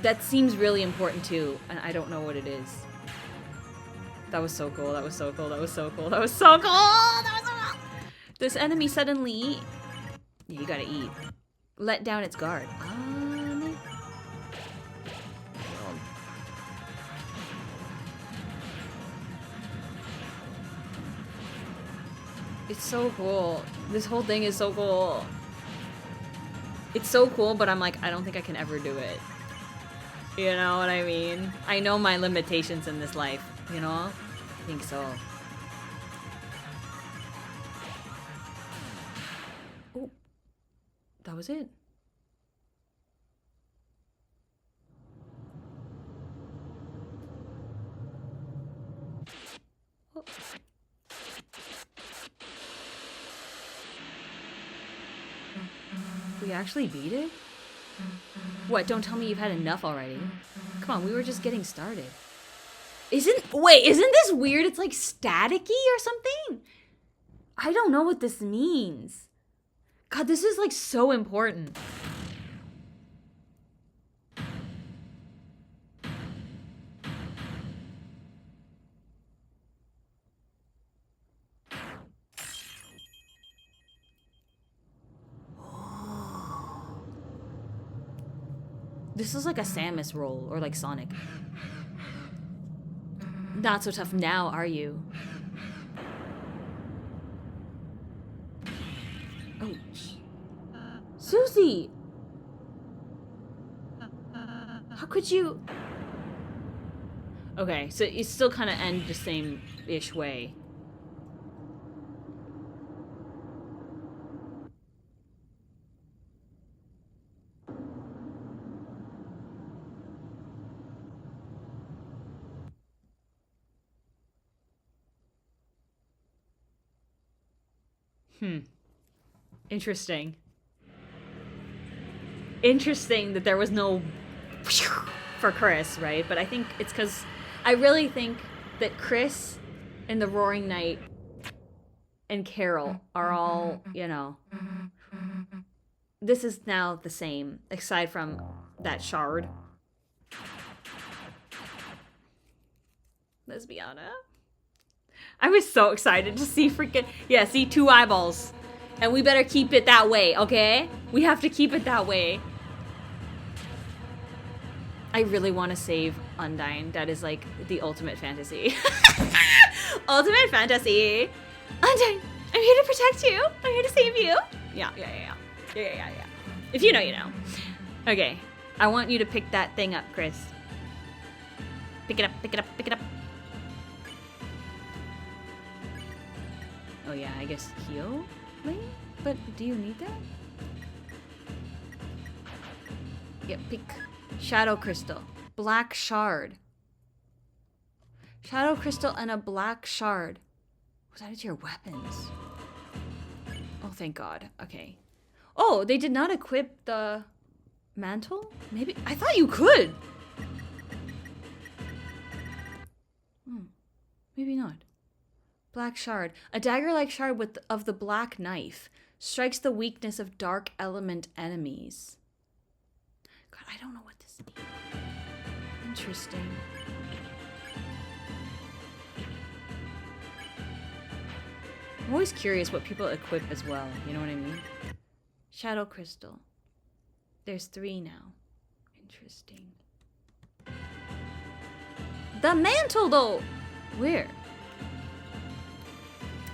That seems really important too, and I don't know what it is. That was so cool, that was so cool, that was so cool, that was so cool, that was so cool! This enemy suddenly... Yeah, you gotta eat. Let down its guard. It's so cool. This whole thing is so cool. It's so cool, but I'm like, I don't think I can ever do it. You know what I mean? I know my limitations in this life, you know? I think so. Oh, that was it. Oh. We actually beat it? What, don't tell me you've had enough already. Come on, we were just getting started. Wait, isn't this weird? It's like staticky or something? I don't know what this means. God, this is like so important. This is like a Samus roll, or like Sonic. Not so tough now, are you? Oh. Susie! How could you... Okay, so you still kind of end the same-ish way. Interesting. Interesting that there was no for Kris, right? But I think it's because I really think that Kris and the Roaring Knight and Carol are all, you know, this is now the same, aside from that shard. Lesbiana. I was so excited to see freaking, yeah, see 2 eyeballs. And we better keep it that way, okay? We have to keep it that way. I really want to save Undyne. That is like the ultimate fantasy. Ultimate fantasy. Undyne, I'm here to protect you. I'm here to save you. Yeah. If you know, you know. Okay, I want you to pick that thing up, Kris. Pick it up, pick it up, pick it up. Oh yeah, I guess heal? Wait, but do you need that? Yeah, pick Shadow Crystal. Black Shard. Shadow Crystal and a Black Shard. Was added to your weapons. Oh, thank God. Okay. Oh, they did not equip the mantle? Maybe? I thought you could! Maybe not. Black Shard. A dagger-like shard of the black knife. Strikes the weakness of dark element enemies. God, I don't know what this means. Interesting. I'm always curious what people equip as well. You know what I mean? Shadow Crystal. There's 3 now. Interesting. The mantle, though! Where?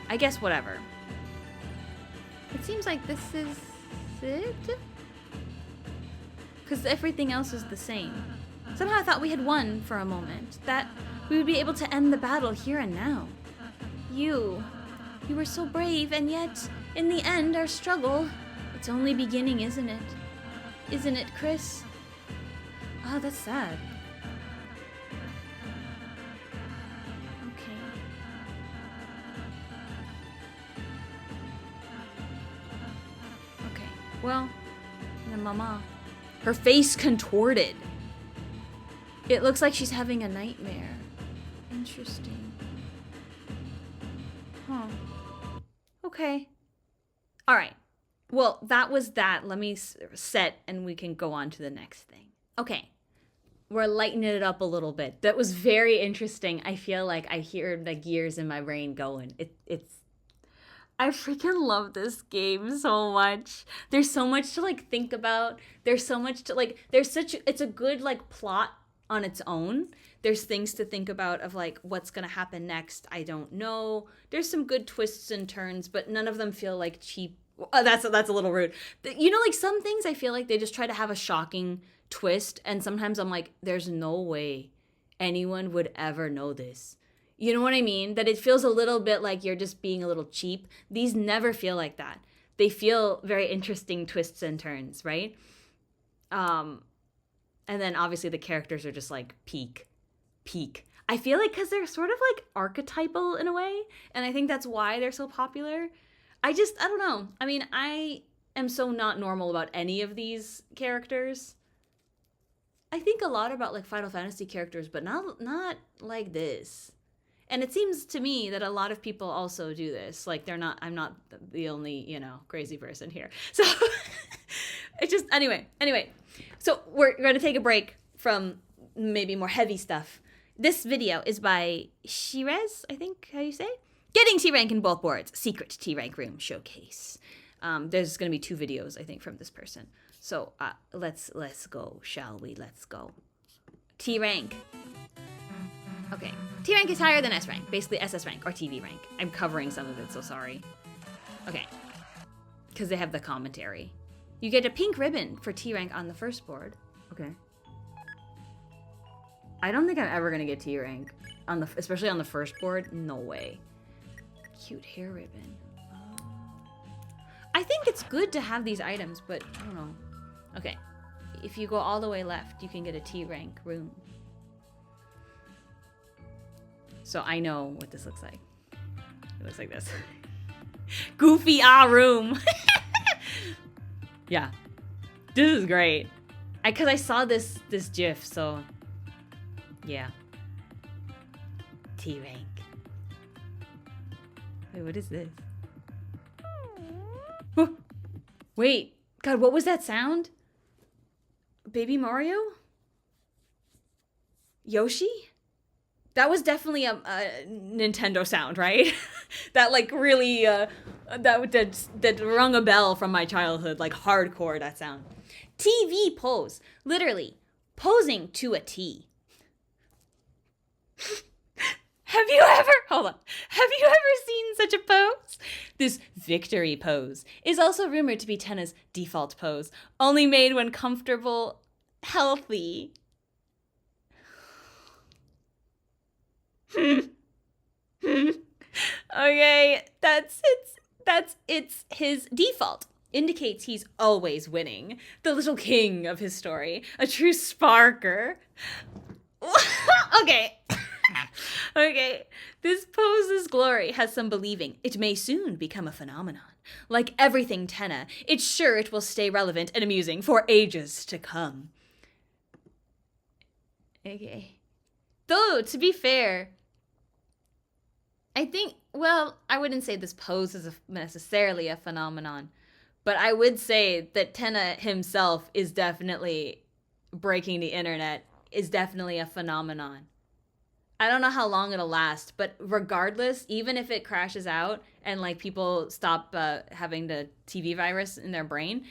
I guess whatever. It seems like this is it? Because everything else is the same. Somehow I thought we had won for a moment. That we would be able to end the battle here and now. You were so brave, and yet, in the end, our struggle, it's only beginning, isn't it? Isn't it, Kris? Oh, that's sad. Well, the mama. Her face contorted. It looks like she's having a nightmare. Interesting. Huh. Okay. All right. Well, that was that. Let me set and we can go on to the next thing. Okay. We're lightening it up a little bit. That was very interesting. I feel like I hear the gears in my brain going. I freaking love this game so much. There's so much to like think about. There's so much to like, it's a good like plot on its own. There's things to think about of like what's going to happen next. I don't know. There's some good twists and turns, but none of them feel like cheap. Oh, that's a little rude. You know, like some things I feel like they just try to have a shocking twist. And sometimes I'm like, there's no way anyone would ever know this. You know what I mean? That it feels a little bit like you're just being a little cheap. These never feel like that. They feel very interesting twists and turns, right? And then obviously the characters are just like peak. I feel like because they're sort of like archetypal in a way. And I think that's why they're so popular. I don't know. I mean, I am so not normal about any of these characters. I think a lot about like Final Fantasy characters, but not like this. And it seems to me that a lot of people also do this. Like I'm not the only, you know, crazy person here. So it's just, anyway. So we're going to take a break from maybe more heavy stuff. This video is by Shirez, I think how you say? Getting T-Rank in both boards. Secret T-Rank Room Showcase. There's going to be 2 videos, I think, from this person. So let's go, shall we? Let's go. T rank. Okay. T rank is higher than S rank, basically SS rank or TV rank. I'm covering some of it, so sorry. Okay. Because they have the commentary. You get a pink ribbon for T rank on the first board. Okay. I don't think I'm ever gonna get T rank on the, especially on the first board. No way. Cute hair ribbon. I think it's good to have these items, but I don't know. Okay. If you go all the way left, you can get a T rank room. So I know what this looks like. It looks like this. Goofy room. Yeah. This is great. Cause I saw this GIF, so yeah. T rank. Wait, what is this? Wait, God, what was that sound? Baby Mario? Yoshi? That was definitely a Nintendo sound, right? That like really, that rung a bell from my childhood, like hardcore, that sound. TV pose, literally, posing to a T. Have you ever seen such a pose? This victory pose is also rumored to be Tenna's default pose, only made when comfortable, healthy. Okay, it's his default. Indicates he's always winning. The little king of his story. A true sparker. Okay. Okay. This pose's glory has some believing. It may soon become a phenomenon. Like everything Tenna, it's sure it will stay relevant and amusing for ages to come. Okay. Though, to be fair, I think, well, I wouldn't say this pose is necessarily a phenomenon, but I would say that Tenna himself is definitely breaking the internet, is definitely a phenomenon. I don't know how long it'll last, but regardless, even if it crashes out and like people stop having the TV virus in their brain,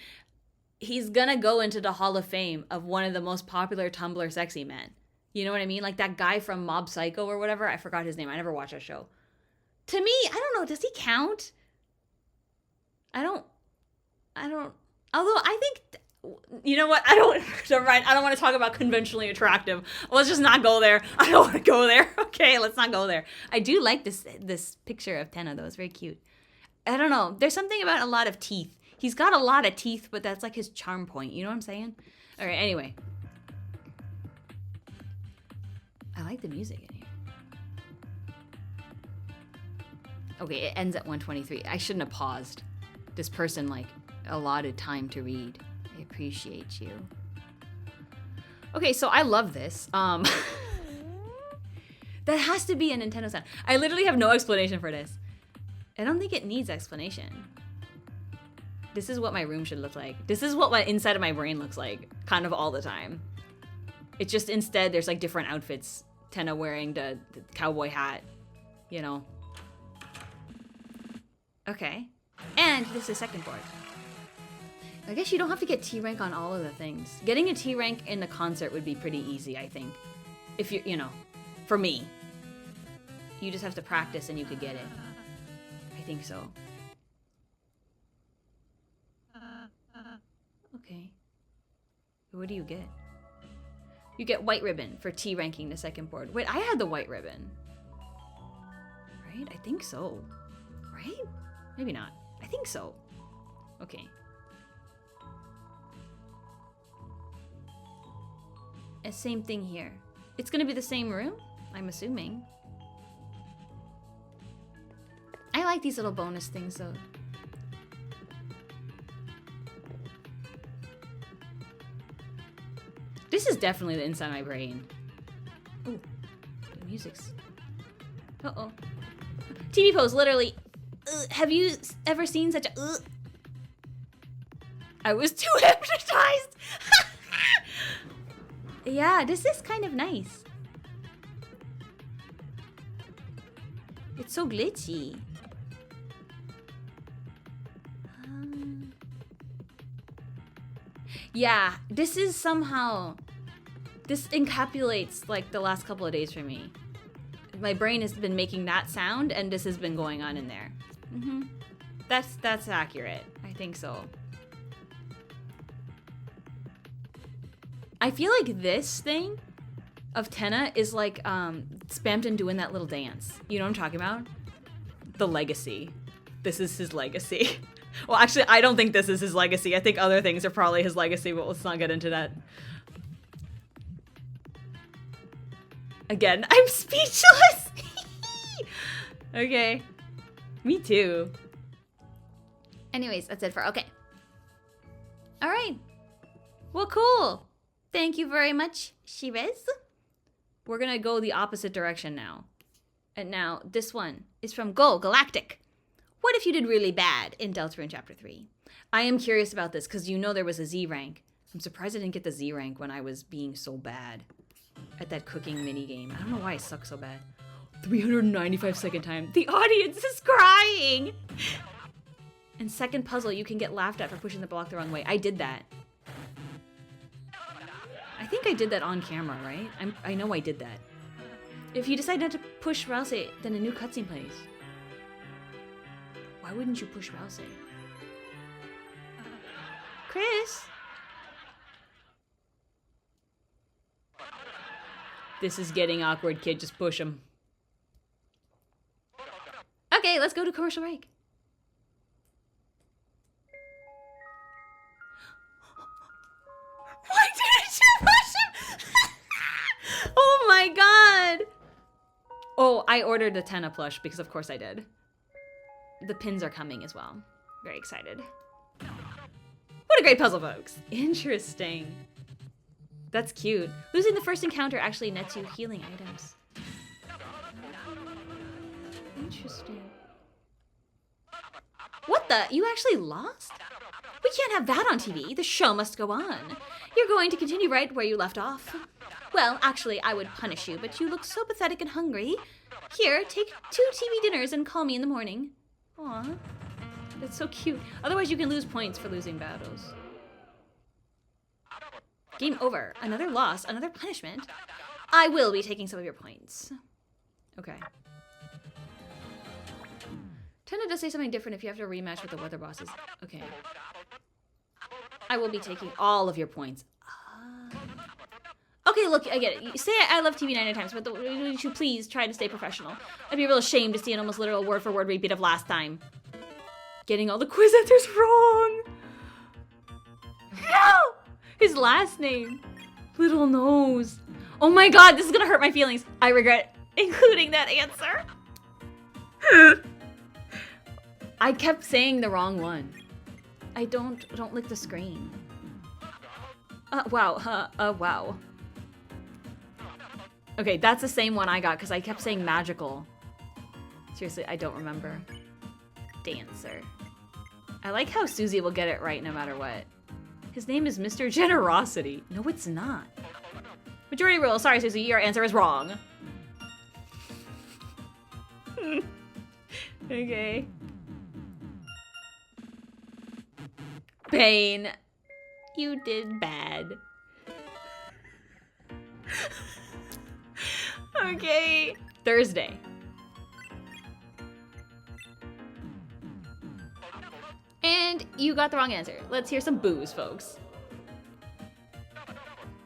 he's gonna go into the Hall of Fame of one of the most popular Tumblr sexy men. You know what I mean? Like that guy from Mob Psycho or whatever. I forgot his name. I never watched that show. To me, I don't know. Does he count? I don't. Although I think, you know what? I don't want to talk about conventionally attractive. Let's just not go there. I don't want to go there. Okay, let's not go there. I do like this picture of Tenna though. It's very cute. I don't know. There's something about a lot of teeth. He's got a lot of teeth, but that's like his charm point. You know what I'm saying? All right. Anyway, I like the music in here. Okay, it ends at 123. I shouldn't have paused. This person, like, allotted time to read. I appreciate you. Okay, so I love this. That has to be a Nintendo sound. I literally have no explanation for this. I don't think it needs explanation. This is what my room should look like. This is what my inside of my brain looks like, kind of all the time. It's just instead there's like different outfits. Tenna wearing the cowboy hat, you know. Okay. And this is second board. I guess you don't have to get T rank on all of the things. Getting a T rank in the concert would be pretty easy, I think. If you know, for me. You just have to practice and you could get it. I think so. Okay. What do you get? You get white ribbon for T ranking the second board. Wait, I had the white ribbon. Right? I think so. Right? Maybe not. I think so. Okay. And same thing here. It's gonna be the same room, I'm assuming. I like these little bonus things though. This is definitely the inside of my brain. Ooh, the music's... Uh-oh. TV pose, literally. Have you ever seen such a... I was too hypnotized! Yeah, this is kind of nice. It's so glitchy. Yeah, this is somehow... This encapsulates, like, the last couple of days for me. My brain has been making that sound, and this has been going on in there. Mm-hmm. That's accurate. I think so. I feel like this thing of Tenna is like Spamton doing that little dance. You know what I'm talking about? The legacy. This is his legacy. Well, actually, I don't think this is his legacy. I think other things are probably his legacy, but let's not get into that. Again, I'm speechless. Okay. Me too. Anyways, that's it for, okay. All right. Well, cool. Thank you very much, Shibes. We're gonna go the opposite direction now. And now, this one is from Go Galactic. What if you did really bad in Deltarune Chapter 3? I am curious about this, because you know there was a Z rank. I'm surprised I didn't get the Z rank when I was being so bad at that cooking minigame. I don't know why I suck so bad. 395 second time. The audience is crying! And second puzzle, you can get laughed at for pushing the block the wrong way. I did that. I think I did that on camera, right? I know I did that. If you decide not to push Rouse, then a new cutscene plays. Why wouldn't you push Rouse? Kris? This is getting awkward, kid. Just push him. Okay, let's go to commercial break. Why didn't you push him? Oh my god! Oh, I ordered the Tenna plush because of course I did. The pins are coming as well. Very excited. What a great puzzle, folks. Interesting. That's cute. Losing the first encounter actually nets you healing items. Interesting. What the? You actually lost? We can't have that on TV. The show must go on. You're going to continue right where you left off. Well, actually, I would punish you, but you look so pathetic and hungry. Here, take 2 TV dinners and call me in the morning. Aw, that's so cute. Otherwise, you can lose points for losing battles. Game over. Another loss, another punishment. I will be taking some of your points. Okay. Tenna does say something different if you have to rematch with the weather bosses. Okay. I will be taking all of your points. Okay, look, I get it. You say I love TV 90 times, but would you please try to stay professional? I'd be real ashamed to see an almost literal word-for-word repeat of last time. Getting all the quiz answers wrong. No! His last name. Little nose. Oh my god, this is gonna hurt my feelings. I regret including that answer. I kept saying the wrong one. I don't lick the screen. Wow. Wow. Okay, that's the same one I got because I kept saying magical. Seriously, I don't remember. Dancer. I like how Susie will get it right no matter what. His name is Mr. Generosity. No, it's not. Majority rule. Sorry, Susie, your answer is wrong. Okay. Pain. You did bad. Okay. Thursday. And you got the wrong answer. Let's hear some boos, folks.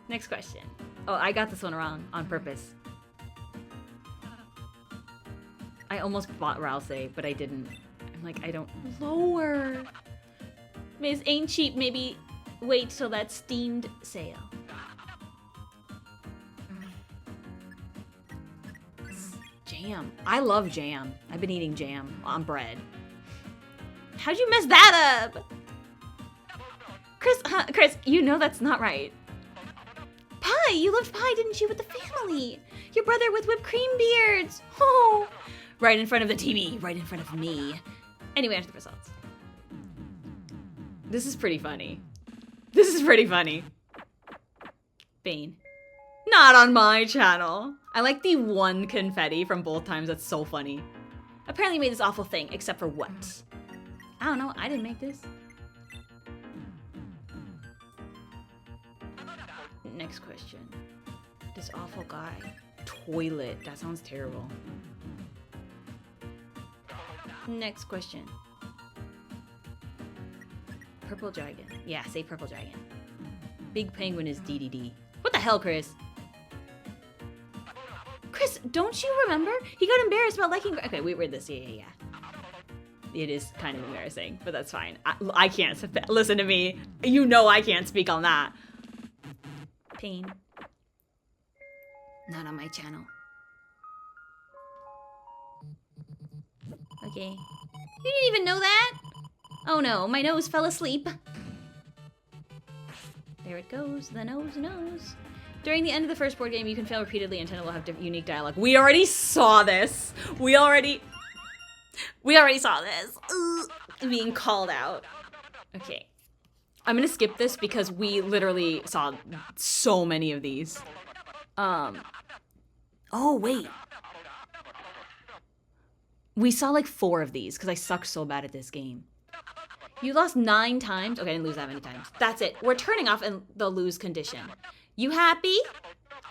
Next question. Oh, I got this one wrong on purpose. I almost bought Rouse, but I didn't. I'm like, I don't. Lower. Miss ain't cheap. Maybe wait till that steamed sale. Jam. I love jam. I've been eating jam on bread. How'd you mess that up? Kris, you know that's not right. Pie, you loved pie, didn't you, with the family? Your brother with whipped cream beards. Oh, right in front of the TV, right in front of me. Anyway, after the results. This is pretty funny. This is pretty funny. Bane. Not on my channel. I like the one confetti from both times. That's so funny. Apparently you made this awful thing, except for what? I don't know. I didn't make this. Next question. This awful guy. Toilet. That sounds terrible. Next question. Purple dragon. Yeah, say purple dragon. Big penguin is DDD. What the hell, Kris? Kris, don't you remember? He got embarrassed about liking... Okay, we read this. Yeah. It is kind of embarrassing, but that's fine. I can't... Listen to me. You know I can't speak on that. Pain. Not on my channel. Okay. You didn't even know that? Oh no, my nose fell asleep. There it goes, the nose knows. During the end of the first board game, you can fail repeatedly and Nintendo will have unique dialogue. We already saw this. We already saw this. Ugh, being called out. Okay. I'm gonna skip this because we literally saw so many of these. Oh, wait. We saw like 4 of these because I sucked so bad at this game. You lost 9 times? Okay, I didn't lose that many times. That's it. We're turning off in the lose condition. You happy?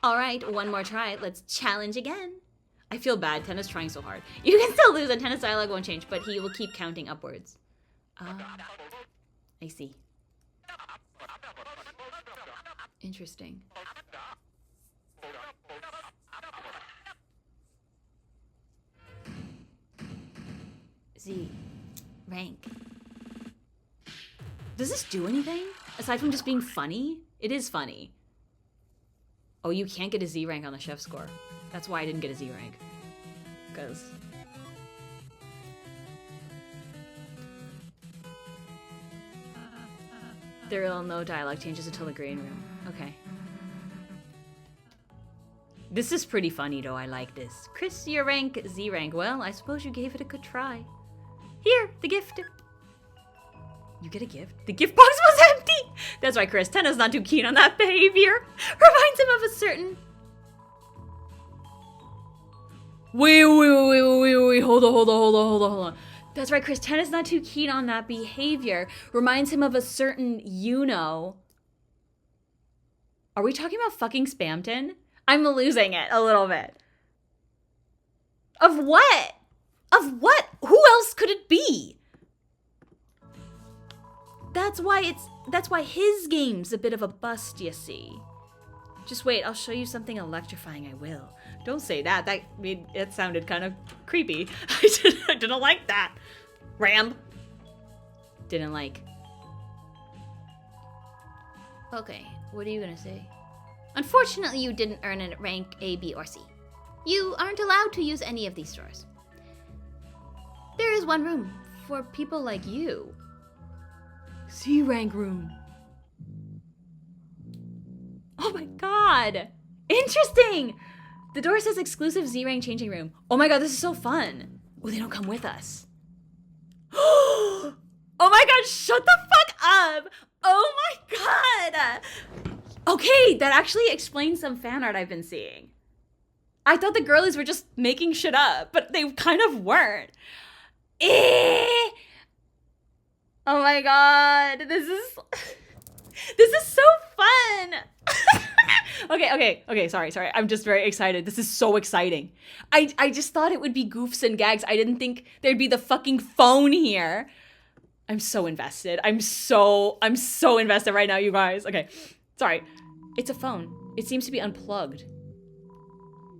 All right, one more try. Let's challenge again. I feel bad. Tenna's trying so hard. You can still lose and Tenna's dialogue won't change, but he will keep counting upwards. I see. Interesting. Z. Rank. Does this do anything? Aside from just being funny? It is funny. Oh, you can't get a Z rank on the chef score. That's why I didn't get a Z rank. Because... there will no dialogue changes until the green room. Okay. This is pretty funny though, I like this. Kris, your rank, Z rank. Well, I suppose you gave it a good try. Here, the gift. You get a gift? The gift box was empty! That's right, Kris. Tenna's not too keen on that behavior. Reminds him of a certain... Wait. Hold on. That's right, Kris. Tenna's not too keen on that behavior. Reminds him of a certain you-know. Are we talking about fucking Spamton? I'm losing it a little bit. Of what? Of what? Who else could it be? That's why his game's a bit of a bust, you see. Just wait, I'll show you something electrifying, I will. Don't say that. It sounded kind of creepy. I didn't like that. Ram. Didn't like. Okay, what are you gonna say? Unfortunately, you didn't earn a rank A, B, or C. You aren't allowed to use any of these stores. There is one room for people like you. C rank room. Oh my god! Interesting! The door says exclusive Z rank changing room. Oh my god, this is so fun. Oh, they don't come with us. Oh my god, shut the fuck up! Oh my god! Okay, that actually explains some fan art I've been seeing. I thought the girlies were just making shit up, but they kind of weren't. Oh my god, this is so fun. Okay, sorry. I'm just very excited. This is so exciting. I just thought it would be goofs and gags. I didn't think there'd be the fucking phone here. I'm so invested. I'm so invested right now, you guys. Okay, sorry. It's a phone. It seems to be unplugged.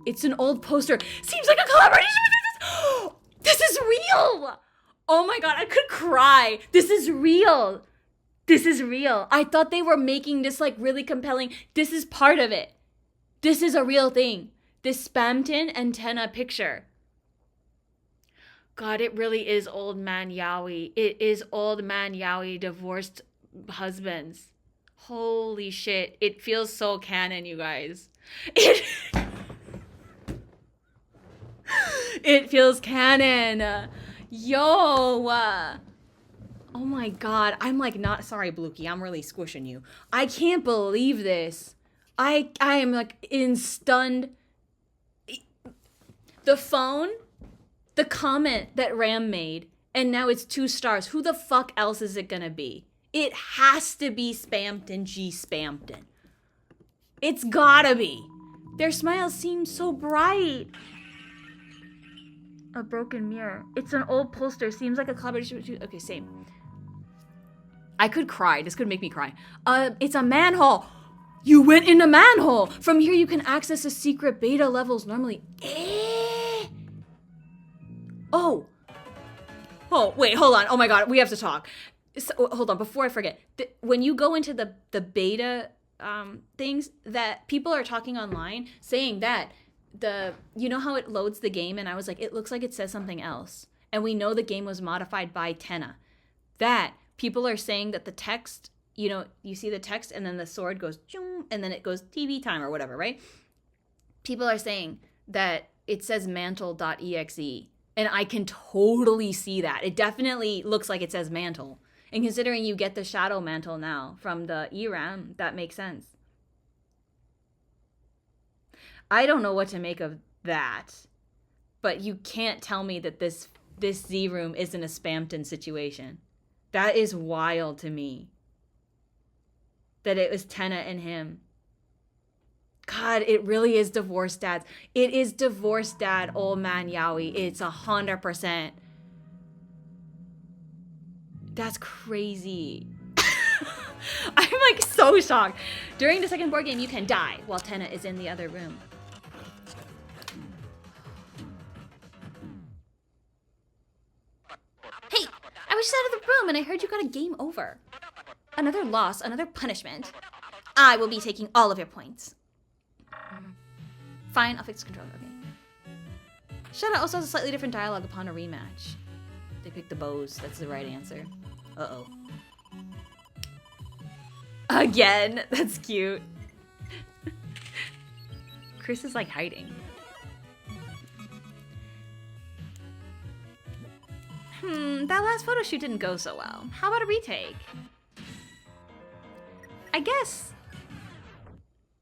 It's an old poster. Seems like a collaboration with this. This is real. Oh my god, I could cry. This is real. This is real. I thought they were making this like really compelling. This is part of it. This is a real thing. This Spamton and Tenna picture. God, it really is old man Yowie. It is old man Yowie divorced husbands. Holy shit. It feels so canon, you guys. It feels canon. Yo. Oh my god. I'm like not sorry, Blukey. I'm really squishing you. I can't believe this. I am like in stunned. The phone, the comment that Ram made, and now it's 2 stars. Who the fuck else is it gonna be? It has to be Spamton G. Spamton. It's gotta be. Their smiles seem so bright. A broken mirror. It's an old poster. Seems like a collaboration between... Okay, same. I could cry. This could make me cry. It's a manhole. You went in a manhole. From here, you can access the secret beta levels normally. Oh. Oh, wait, hold on. Oh my god, we have to talk. So, hold on, before I forget. When you go into the beta things, that people are talking online saying that you know how it loads the game, and I was like, it looks like it says something else. And we know the game was modified by Tenna. That people are saying that the text, you know, you see the text and then the sword goes, and then it goes TV time or whatever, right? People are saying that it says mantle.exe. And I can totally see that. It definitely looks like it says mantle. And considering you get the shadow mantle now from the ERAM, that makes sense. I don't know what to make of that. But you can't tell me that this Z room isn't a Spamton situation. That is wild to me. That it was Tenna and him. God, it really is divorced dads. It is divorced dad, old man Yowie. It's 100%. That's crazy. I'm like so shocked. During the second board game, you can die while Tenna is in the other room. Hey, I was just out of the room and I heard you got a game over. Another loss, another punishment. I will be taking all of your points. Fine, I'll fix the controller, okay. Shadow also has a slightly different dialogue upon a rematch. They picked the bows, that's the right answer. Uh-oh. Again, that's cute. Kris is like hiding. That last photo shoot didn't go so well. How about a retake? I guess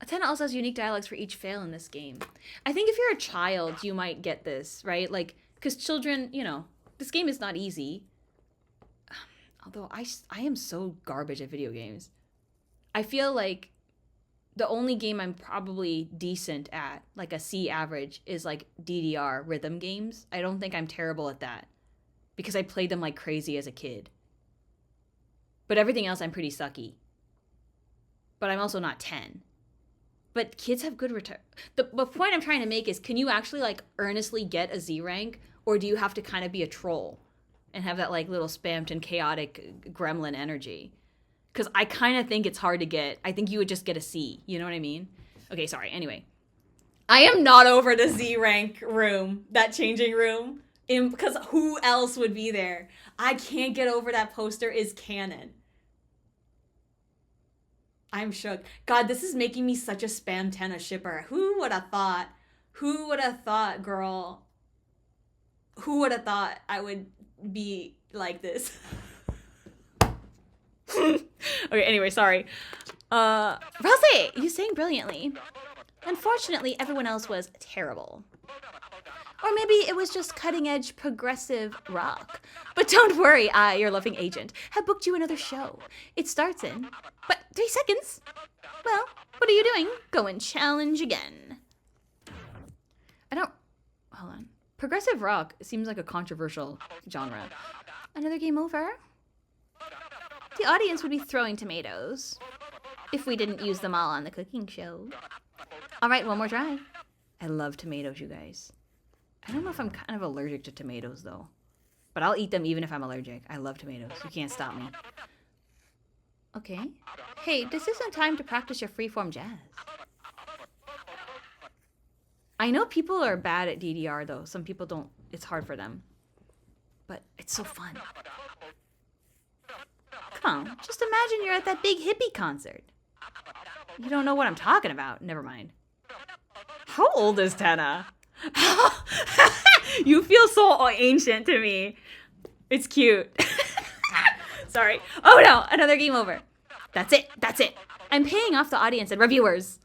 Tenna also has unique dialogues for each fail in this game. I think if you're a child, you might get this, right? Like, because children, you know, this game is not easy. Although I am so garbage at video games. I feel like the only game I'm probably decent at, like a C average, is like DDR rhythm games. I don't think I'm terrible at that because I played them like crazy as a kid. But everything else I'm pretty sucky. But I'm also not 10. But kids have good return. The point I'm trying to make is, can you actually like earnestly get a Z rank, or do you have to kind of be a troll and have that like little spammed and chaotic gremlin energy? Because I kind of think it's hard to get. I think you would just get a C. You know what I mean? Okay, sorry. Anyway, I am not over the Z rank room, that changing room, because who else would be there? I can't get over that poster is canon. I'm shook. God, this is making me such a Spam Tenna shipper. Who would have thought? Who would have thought, girl? Who would have thought I would be like this? Okay, anyway, sorry. Rosé, you sang brilliantly. Unfortunately, everyone else was terrible. Or maybe it was just cutting-edge progressive rock. But don't worry, I, your loving agent, have booked you another show. It starts in, but 3 seconds. Well, what are you doing? Go and challenge again. Hold on. Progressive rock seems like a controversial genre. Another game over? The audience would be throwing tomatoes if we didn't use them all on the cooking show. All right, one more try. I love tomatoes, you guys. I don't know if I'm kind of allergic to tomatoes, though. But I'll eat them even if I'm allergic. I love tomatoes. You can't stop me. Okay. Hey, this isn't time to practice your freeform jazz. I know people are bad at DDR, though. Some people don't. It's hard for them. But it's so fun. Come on. Just imagine you're at that big hippie concert. You don't know what I'm talking about. Never mind. How old is Tenna? You feel so ancient to me. It's cute. Sorry. Oh no, another game over. That's it. That's it. I'm paying off the audience and reviewers.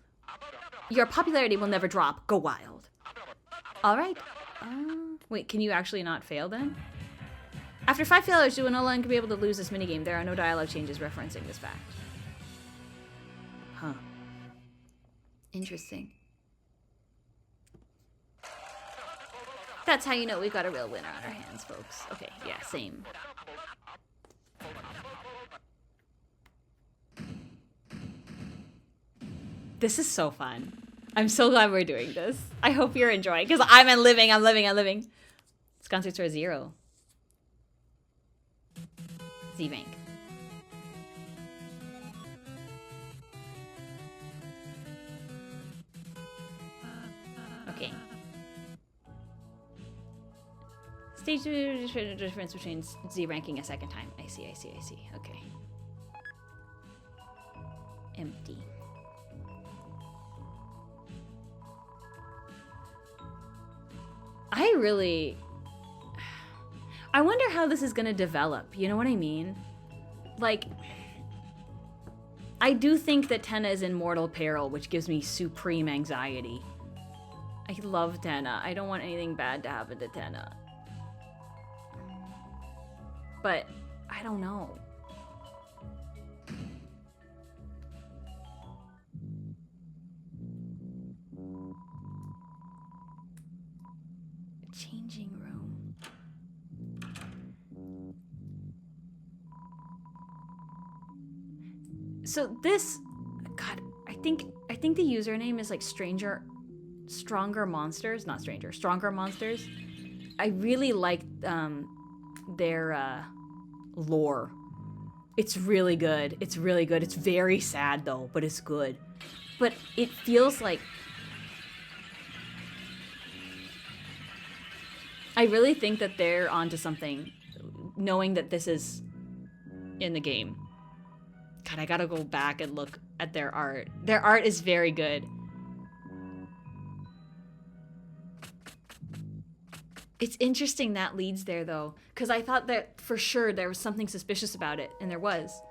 Your popularity will never drop. Go wild. All right. Wait, can you actually not fail then? After 5 failures, you will no longer be able to lose this minigame. There are no dialogue changes referencing this fact. Huh. Interesting. That's how you know we've got a real winner on our hands, folks. Okay, yeah, same. This is so fun. I'm so glad we're doing this. I hope you're enjoying, because I'm living. It's gone to a 0. Z-Bank. Okay. Stage difference between Z ranking a second time. I see. Okay. Empty. I wonder how this is gonna develop, you know what I mean? Like, I do think that Tenna is in mortal peril, which gives me supreme anxiety. I love Tenna. I don't want anything bad to happen to Tenna. But, I don't know. Changing room. So this, God, I think the username is like Stronger Monsters. I really like their lore. It's really good. It's very sad though, but it's good. But it feels like I really think that they're onto something, knowing that this is in the game. God, I gotta go back and look at their art. Their art is very good. It's interesting that leads there, though, because I thought that for sure there was something suspicious about it, and there was.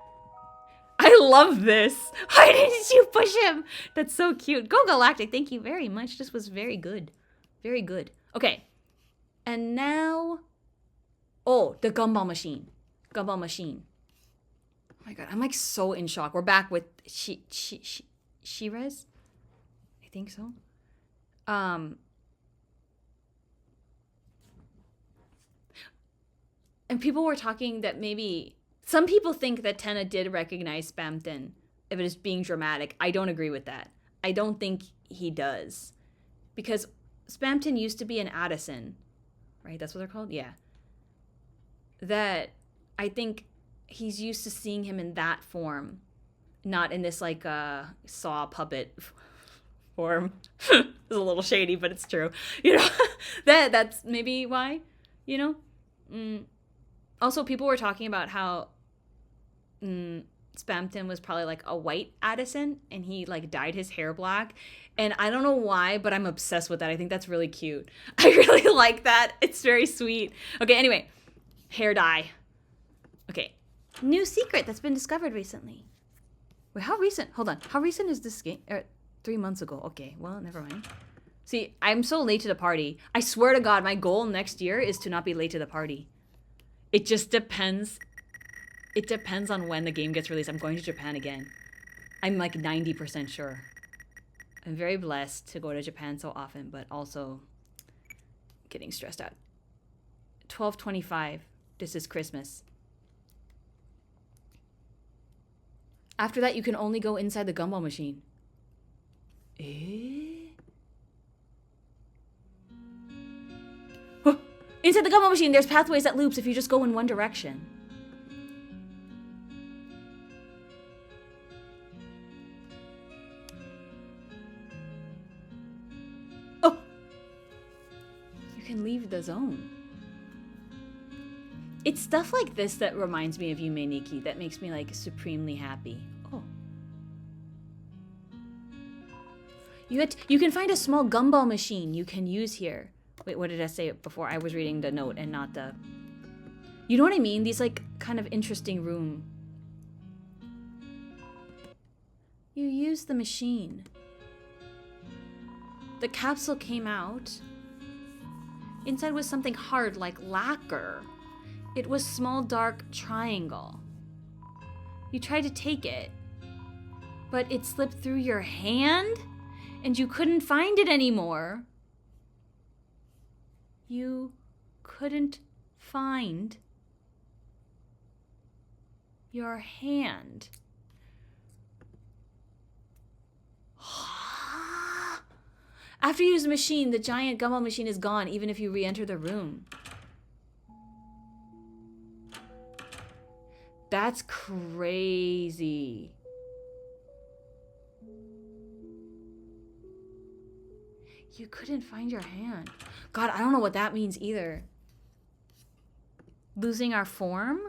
I love this! Why didn't you push him? That's so cute. Go Galactic, thank you very much. This was very good. Very good. Okay. And now... Oh, the Gumball machine. Gumball machine. Oh my god, I'm like so in shock. We're back with Shirez? I think so. And people were talking that maybe... Some people think that Tenna did recognize Spamton if it is being dramatic. I don't agree with that. I don't think he does. Because Spamton used to be an Addison. Right? That's what they're called? Yeah. That I think he's used to seeing him in that form. Not in this, like, saw puppet form. It's a little shady, but it's true. You know? That's maybe why. You know? Also, people were talking about how Spamton was probably like a white Addison, and he like dyed his hair black. And I don't know why, but I'm obsessed with that. I think that's really cute. I really like that. It's very sweet. Okay, anyway. Hair dye. Okay. New secret that's been discovered recently. Wait, how recent? Hold on. How recent is this game? 3 months ago. Okay, well, never mind. See, I'm so late to the party. I swear to God, my goal next year is to not be late to the party. It just depends. It depends on when the game gets released. I'm going to Japan again. I'm like 90% sure. I'm very blessed to go to Japan so often, but also getting stressed out. 12/25. This is Christmas. After that, you can only go inside the Gumball machine. Inside the Gumball machine, there's pathways that loops if you just go in one direction. Oh! You can leave the zone. It's stuff like this that reminds me of Yume Nikki, that makes me, like, supremely happy. Oh. You can find a small Gumball machine you can use here. Wait, what did I say before? I was reading the note and not the... You know what I mean? These, like, kind of interesting room. You use the machine. The capsule came out. Inside was something hard, like lacquer. It was small, dark triangle. You tried to take it, but it slipped through your hand? and you couldn't find it anymore. You couldn't find your hand. After you use the machine, the giant Gumball machine is gone, even if you re-enter the room. That's crazy. You couldn't find your hand. God, I don't know what that means either. Losing our form?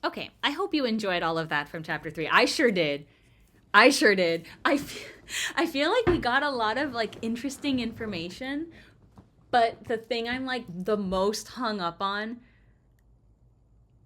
Okay, I hope you enjoyed all of that from chapter 3. I sure did. I sure did. I feel like we got a lot of like interesting information, but the thing I'm like the most hung up on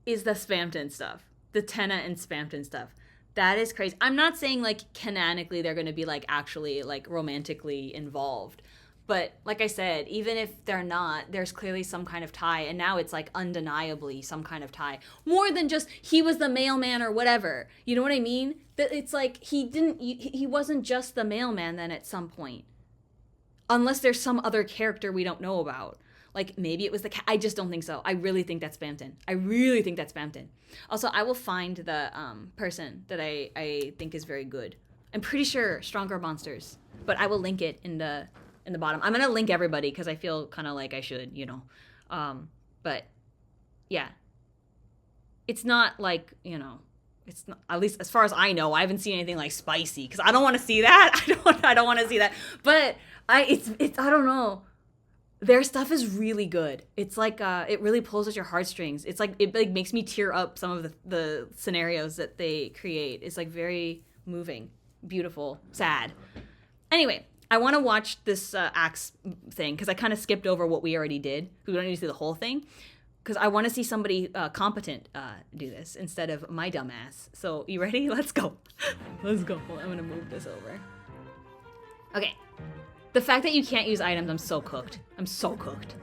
is the Spamton stuff. The Tenna and Spamton stuff. That is crazy. I'm not saying like canonically they're going to be like actually like romantically involved. But like I said, even if they're not, there's clearly some kind of tie. And now it's like undeniably some kind of tie. More than just he was the mailman or whatever. You know what I mean? That it's like he wasn't just the mailman then at some point. Unless there's some other character we don't know about. Like maybe it was the cat. I just don't think so. I really think that's Spamton. I really think that's Spamton. Also, I will find the person that I think is very good. I'm pretty sure Stronger Monsters. But I will link it in the bottom. I'm gonna link everybody because I feel kind of like I should, you know. But yeah, it's not like, you know, it's not, at least as far as I know, I haven't seen anything like spicy because I don't want to see that. I don't want to see that. But it's I don't know. Their stuff is really good. It's like it really pulls at your heartstrings. It's like it like makes me tear up some of the scenarios that they create. It's like very moving, beautiful, sad. Anyway. I want to watch this axe thing because I kind of skipped over what we already did. We don't need to see the whole thing because I want to see somebody competent do this instead of my dumbass. So you ready? Let's go. Let's go. I'm going to move this over. Okay. The fact that you can't use items, I'm so cooked. I'm so cooked.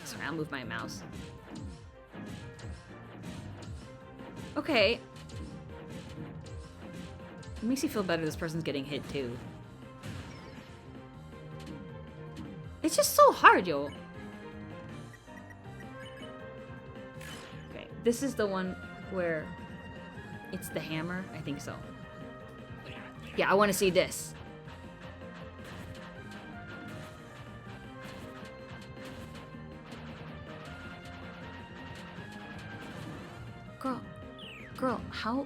Sorry, I'll move my mouse. Okay. It makes you feel better this person's getting hit too. It's just so hard, yo. Okay, this is the one where it's the hammer. I think so. Yeah, I want to see this. Girl, how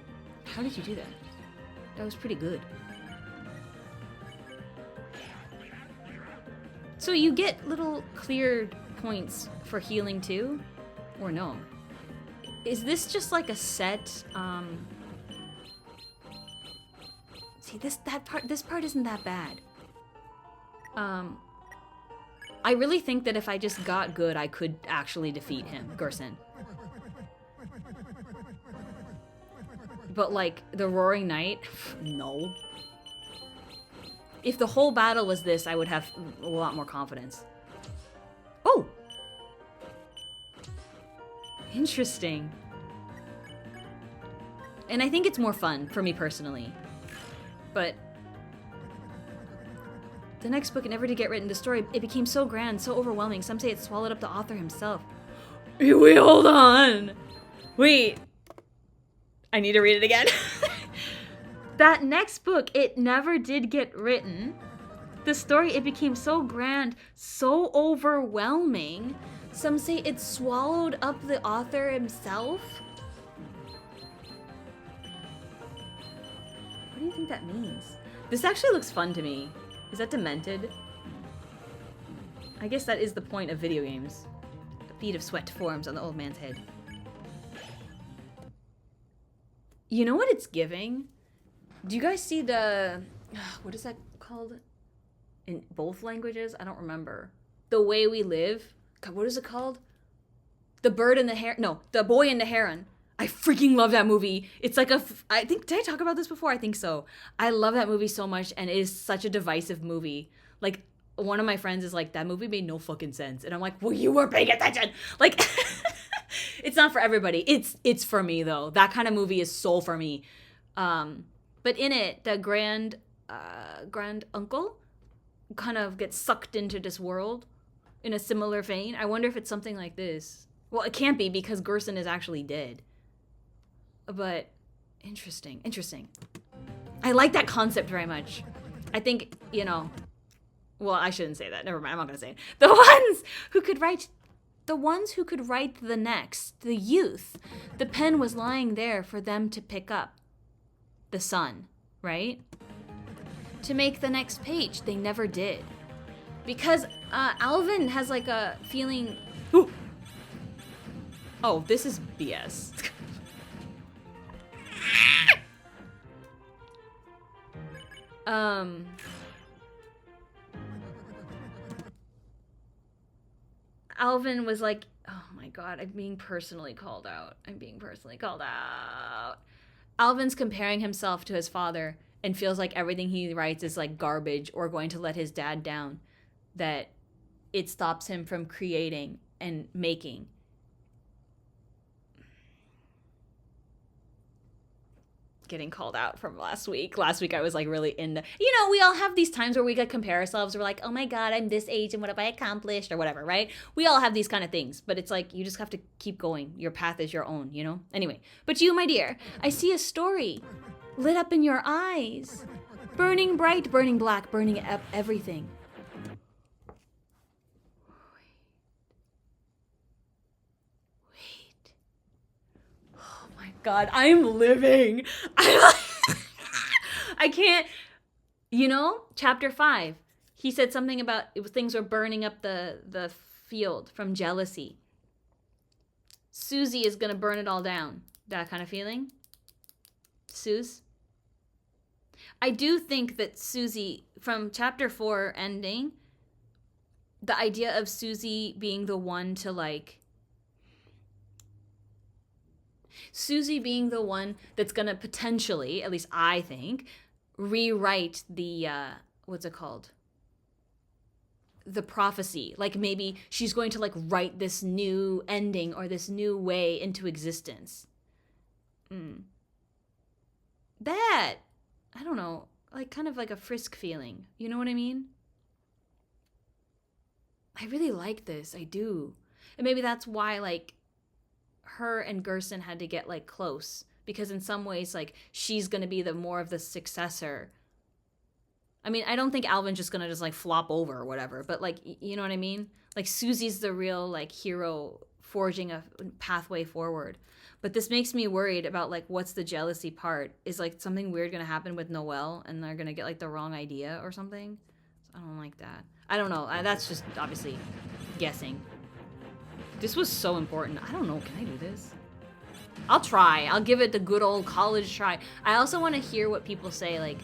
did you do that? That was pretty good. So you get little cleared points for healing too? Or no? Is this just like a set, See, this part isn't that bad. I really think that if I just got good, I could actually defeat him, Gerson. But, like, the Roaring Knight? No. If the whole battle was this, I would have a lot more confidence. Oh! Interesting. And I think it's more fun, for me personally. But the next book never did get written. The story, it became so grand, so overwhelming. Some say it swallowed up the author himself. Wait, hold on! Wait. I need to read it again. That next book, it never did get written. The story, it became so grand, so overwhelming. Some say it swallowed up the author himself. What do you think that means? This actually looks fun to me. Is that demented? I guess that is the point of video games. A bead of sweat forms on the old man's head. You know what it's giving? Do you guys see the... What is that called? In both languages? I don't remember. The Way We Live? God, what is it called? The Bird and the Heron... No, The Boy and the Heron. I freaking love that movie. It's like a... I think... Did I talk about this before? I think so. I love that movie so much, and it is such a divisive movie. Like, one of my friends is like, that movie made no fucking sense. And I'm like, well, you were paying attention! Like... It's not for everybody. It's for me, though. That kind of movie is so for me. But in it, the grand uncle kind of gets sucked into this world in a similar vein. I wonder if it's something like this. Well, it can't be because Gerson is actually dead. But interesting. I like that concept very much. I think, well, I shouldn't say that. Never mind. I'm not going to say it. The ones who could write the next, the youth, the pen was lying there for them to pick up. The sun, right? To make the next page, they never did. Because Alvin has like a feeling... Ooh. Oh, this is BS. Alvin was like, oh my god, I'm being personally called out. Alvin's comparing himself to his father and feels like everything he writes is like garbage or going to let his dad down. That it stops him from creating and making. Getting called out from last week. Last week I was like really into, we all have these times where we could compare ourselves. We're like, oh my god, I'm this age and what have I accomplished or whatever, right? We all have these kind of things, but it's like you just have to keep going. Your path is your own, Anyway, but you, my dear, I see a story lit up in your eyes. Burning bright, burning black, burning up everything. Wait. Oh my god, I'm living. I can't, chapter 5. He said something about things were burning up the field from jealousy. Susie is going to burn it all down. That kind of feeling? Suze? I do think that Susie, from chapter 4 ending, the idea of Susie being the one to Susie being the one that's going to potentially, at least I think, rewrite the, what's it called? The prophecy. Like maybe she's going to write this new ending or this new way into existence. That, I don't know, kind of like a Frisk feeling. You know what I mean? I really like this. I do. And maybe that's why, her and Gerson had to get, close. Because in some ways, she's going to be the more of the successor. I mean, I don't think Alvin's just going to just, flop over or whatever. But, you know what I mean? Susie's the real, hero forging a pathway forward. But this makes me worried about, what's the jealousy part? Is, something weird going to happen with Noelle and they're going to get, the wrong idea or something? So I don't like that. I don't know. That's just, obviously, guessing. This was so important. I don't know. Can I do this? I'll try. I'll give it the good old college try. I also want to hear what people say,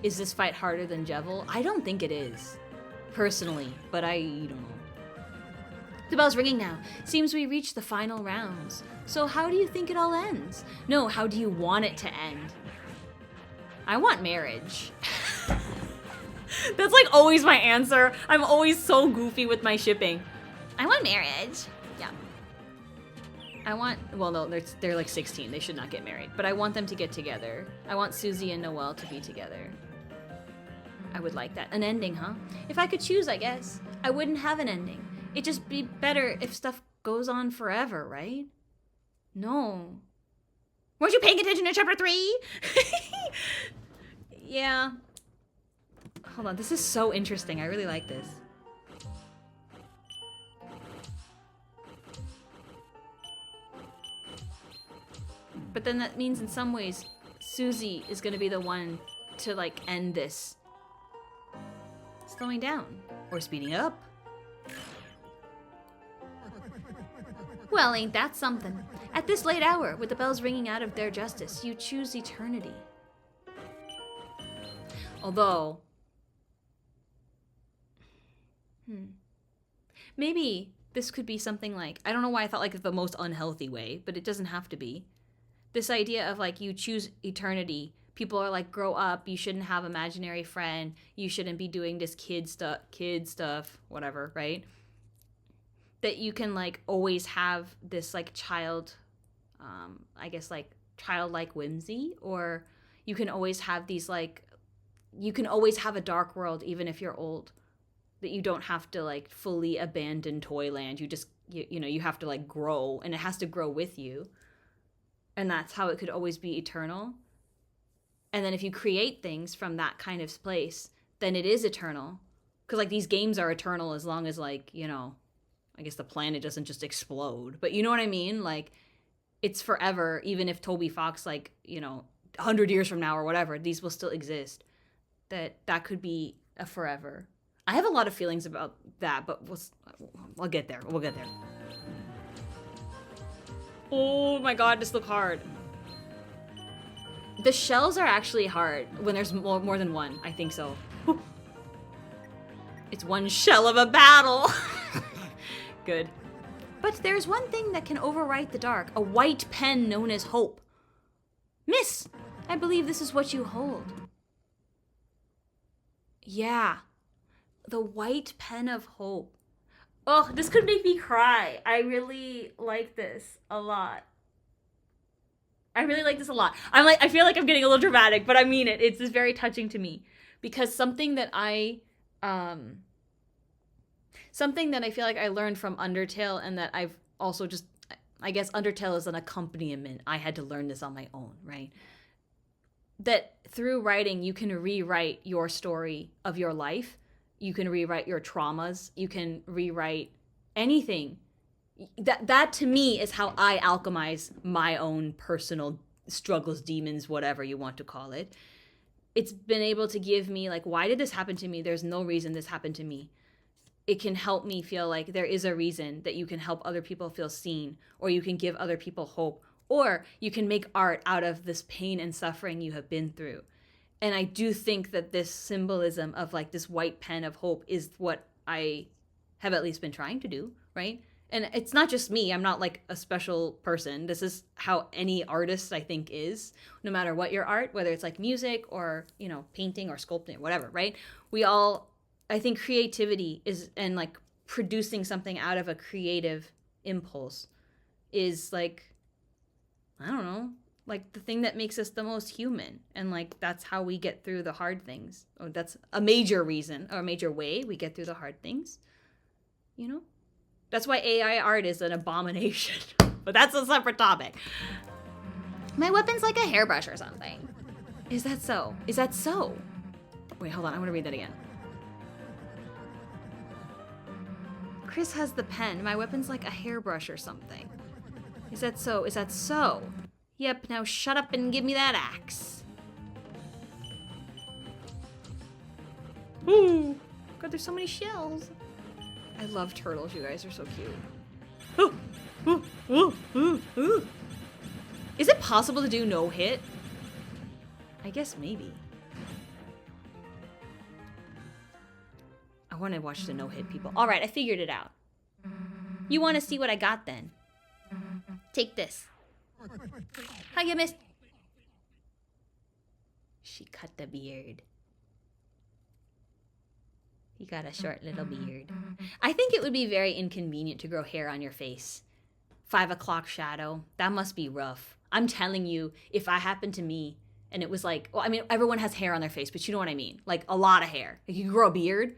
is this fight harder than Jevil? I don't think it is, personally, but I don't know. The bell's ringing now. Seems we reached the final rounds. So how do you think it all ends? No, how do you want it to end? I want marriage. That's always my answer. I'm always so goofy with my shipping. I want marriage. Yeah. I want, well, no, they're 16. They should not get married. But I want them to get together. I want Susie and Noelle to be together. I would like that. An ending, huh? If I could choose, I guess. I wouldn't have an ending. It'd just be better if stuff goes on forever, right? No. Weren't you paying attention to chapter 3? Yeah. Hold on, this is so interesting. I really like this. But then that means in some ways, Susie is going to be the one to, end this. Slowing down. Or speeding up. Well, ain't that something? At this late hour, with the bells ringing out of their justice, you choose eternity. Although... maybe this could be something I don't know why I thought the most unhealthy way, but it doesn't have to be. This idea of you choose eternity. People are grow up, you shouldn't have imaginary friend, you shouldn't be doing this kid stuff, whatever, right? That you can always have this child, I guess childlike whimsy, or you can always have these, like, you can always have a dark world even if you're old. That you don't have to, like, fully abandon Toyland. You just, you know, you have to, like, grow, and it has to grow with you. And that's how it could always be eternal. And then if you create things from that kind of place, then it is eternal. Because, like, these games are eternal as long as, like, you know, I guess the planet doesn't just explode. But you know what I mean? Like, it's forever, even if Toby Fox, like, you know, 100 years from now or whatever, these will still exist. That could be a forever. I have a lot of feelings about that, but I'll get there. We'll get there. Oh my god, this looks hard. The shells are actually hard when there's more than one. I think so. It's one shell of a battle. Good. But there's one thing that can overwrite the dark. A white pen known as hope. Miss, I believe this is what you hold. Yeah. The white pen of hope. Oh, this could make me cry. I really like this a lot. I really like this a lot. I feel like I'm getting a little dramatic, but I mean it. It's just very touching to me. Because something that I feel like I learned from Undertale, and that I've also just, I guess Undertale is an accompaniment. I had to learn this on my own, right? That through writing, you can rewrite your story of your life. You can rewrite your traumas. You can rewrite anything. That to me is how I alchemize my own personal struggles, demons, whatever you want to call it. It's been able to give me, like, why did this happen to me? There's no reason this happened to me. It can help me feel like there is a reason, that you can help other people feel seen, or you can give other people hope, or you can make art out of this pain and suffering you have been through. And I do think that this symbolism of, like, this white pen of hope is what I have at least been trying to do, right? And it's not just me. I'm not, like, a special person. This is how any artist, I think, is. No matter what your art, whether it's, like, music or, you know, painting or sculpting or whatever, right? We all, I think creativity is, and, like, producing something out of a creative impulse is, like, I don't know, like, the thing that makes us the most human. And, like, that's how we get through the hard things. Or that's a major reason, or a major way we get through the hard things. You know? That's why AI art is an abomination. But that's a separate topic. My weapon's like a hairbrush or something. Is that so? Is that so? Wait, hold on. I want to read that again. Kris has the pen. My weapon's like a hairbrush or something. Is that so? Is that so? Yep, now shut up and give me that axe. Ooh. God, there's so many shells. I love turtles, you guys are so cute. Ooh, ooh, ooh, ooh, ooh. Is it possible to do no hit? I guess maybe. I want to watch the no hit people. All right, I figured it out. You want to see what I got then? Take this. How you missed? She cut the beard. He got a short little beard. I think it would be very inconvenient to grow hair on your face. 5 o'clock shadow. That must be rough. I'm telling you, if I happened to me and it was like, well, I mean, everyone has hair on their face, but you know what I mean? Like, a lot of hair. Like, you grow a beard,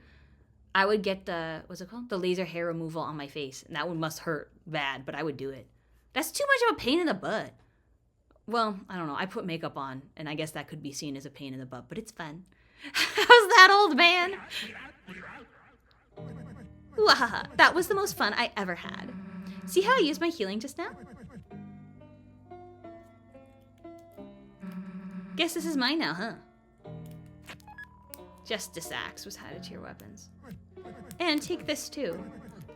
I would get the, what's it called? The laser hair removal on my face. And that one must hurt bad, but I would do it. That's too much of a pain in the butt. Well, I don't know. I put makeup on, and I guess that could be seen as a pain in the butt, but it's fun. How's that, old man? Wahaha, that was the most fun I ever had. See how I used my healing just now? Guess this is mine now, huh? Justice Axe was added to your weapons. And take this too.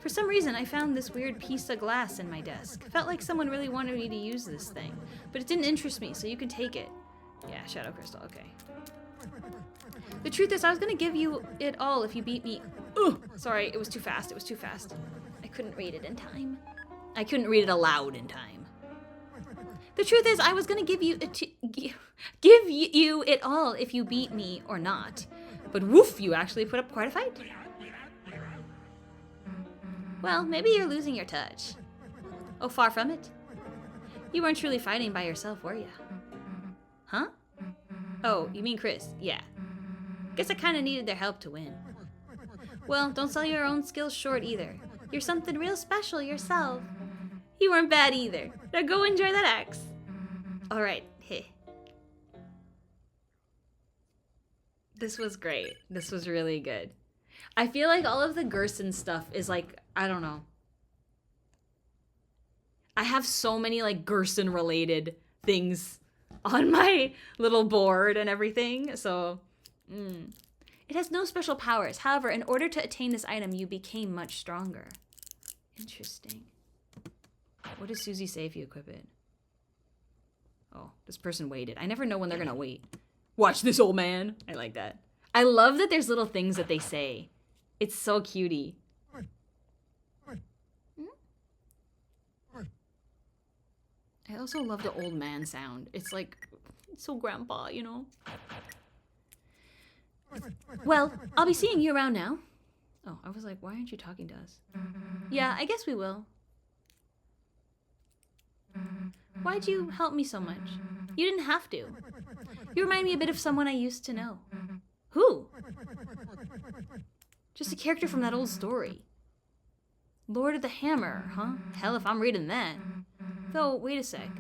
For some reason, I found this weird piece of glass in my desk. Felt like someone really wanted me to use this thing, but it didn't interest me, so you can take it. Yeah, Shadow Crystal, okay. The truth is, I was gonna give you it all if you beat me. Ugh! Sorry, it was too fast, it was too fast. I couldn't read it in time. I couldn't read it aloud in time. The truth is, I was gonna give you it all if you beat me or not. But woof, you actually put up quite a fight. Well, maybe you're losing your touch. Oh, far from it. You weren't truly fighting by yourself, were you? Huh? Oh, you mean Kris? Yeah. Guess I kinda needed their help to win. Well, don't sell your own skills short either. You're something real special yourself. You weren't bad either. Now go enjoy that axe. Alright, heh. This was great. This was really good. I feel like all of the Gerson stuff is like, I don't know. I have so many like Gerson related things on my little board and everything, so... It has no special powers. However, in order to attain this item, you became much stronger. Interesting. What does Susie say if you equip it? Oh, this person waited. I never know when they're gonna wait. Watch this, old man. I like that. I love that there's little things that they say. It's so cutie. I also love the old man sound. It's like, it's so grandpa, you know? Well, I'll be seeing you around now. Oh, I was like, why aren't you talking to us? Yeah, I guess we will. Why'd you help me so much? You didn't have to. You remind me a bit of someone I used to know. Who? Just a character from that old story. Lord of the Hammer, huh? Hell if I'm reading that. Though, wait a sec.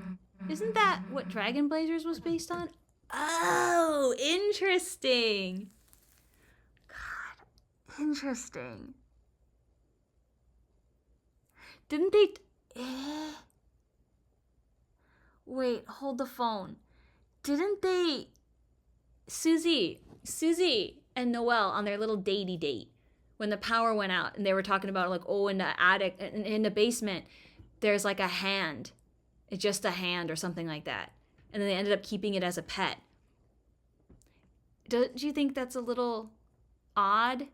Isn't that what Dragon Blazers was based on? Oh, interesting. God, interesting. Didn't they... Wait, hold the phone. Didn't they... Susie and Noelle on their little datey date, when the power went out and they were talking about like, oh, in the attic, in the basement, there's like a hand. It's just a hand or something like that. And then they ended up keeping it as a pet. Do you think that's a little odd?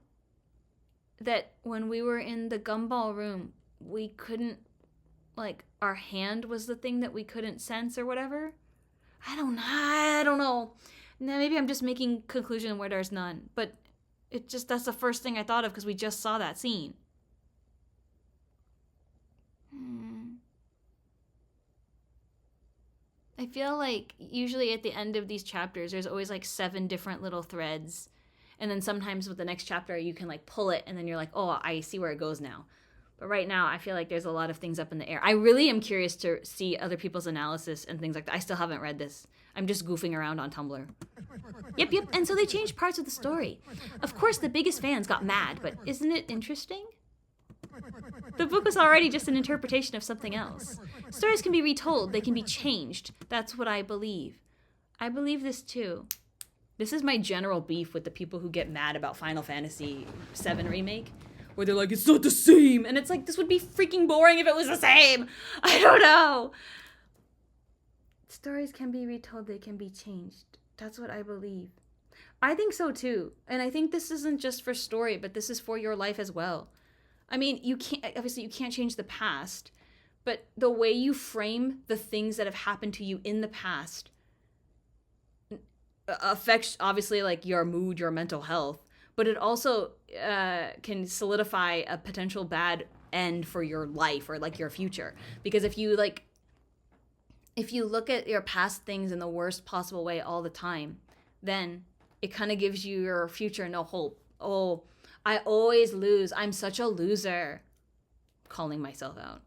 That when we were in the Gumball room, we couldn't, like, our hand was the thing that we couldn't sense or whatever? I don't know. Now, maybe I'm just making conclusion where there's none. But it just, that's the first thing I thought of because we just saw that scene. I feel like usually at the end of these chapters, there's always like 7 different little threads. And then sometimes with the next chapter, you can like pull it and then you're like, oh, I see where it goes now. But right now, I feel like there's a lot of things up in the air. I really am curious to see other people's analysis and things like that. I still haven't read this. I'm just goofing around on Tumblr. Yep. And so they changed parts of the story. Of course, the biggest fans got mad, but isn't it interesting? The book was already just an interpretation of something else. Stories can be retold. They can be changed. That's what I believe. I believe this too. This is my general beef with the people who get mad about Final Fantasy VII Remake. Where they're like, it's not the same. And it's like, this would be freaking boring if it was the same. I don't know. Stories can be retold. They can be changed. That's what I believe. I think so too. And I think this isn't just for story, but this is for your life as well. I mean, you can't change the past, but the way you frame the things that have happened to you in the past affects, obviously, like your mood, your mental health, but it also can solidify a potential bad end for your life or like your future. Because if you look at your past things in the worst possible way all the time, then it kind of gives you your future no hope. Oh, I always lose. I'm such a loser. Calling myself out.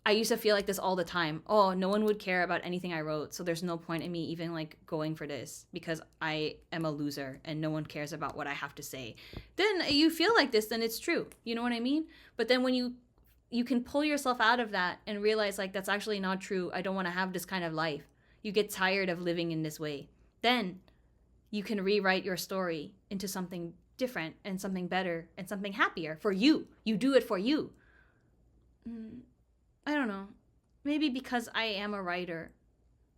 I used to feel like this all the time. Oh, no one would care about anything I wrote, so there's no point in me even like going for this because I am a loser and no one cares about what I have to say. Then you feel like this, then it's true. You know what I mean? But then when you can pull yourself out of that and realize like that's actually not true. I don't want to have this kind of life. You get tired of living in this way. Then you can rewrite your story into something different and something better and something happier for you. You do it for you. I don't know. Maybe because I am a writer,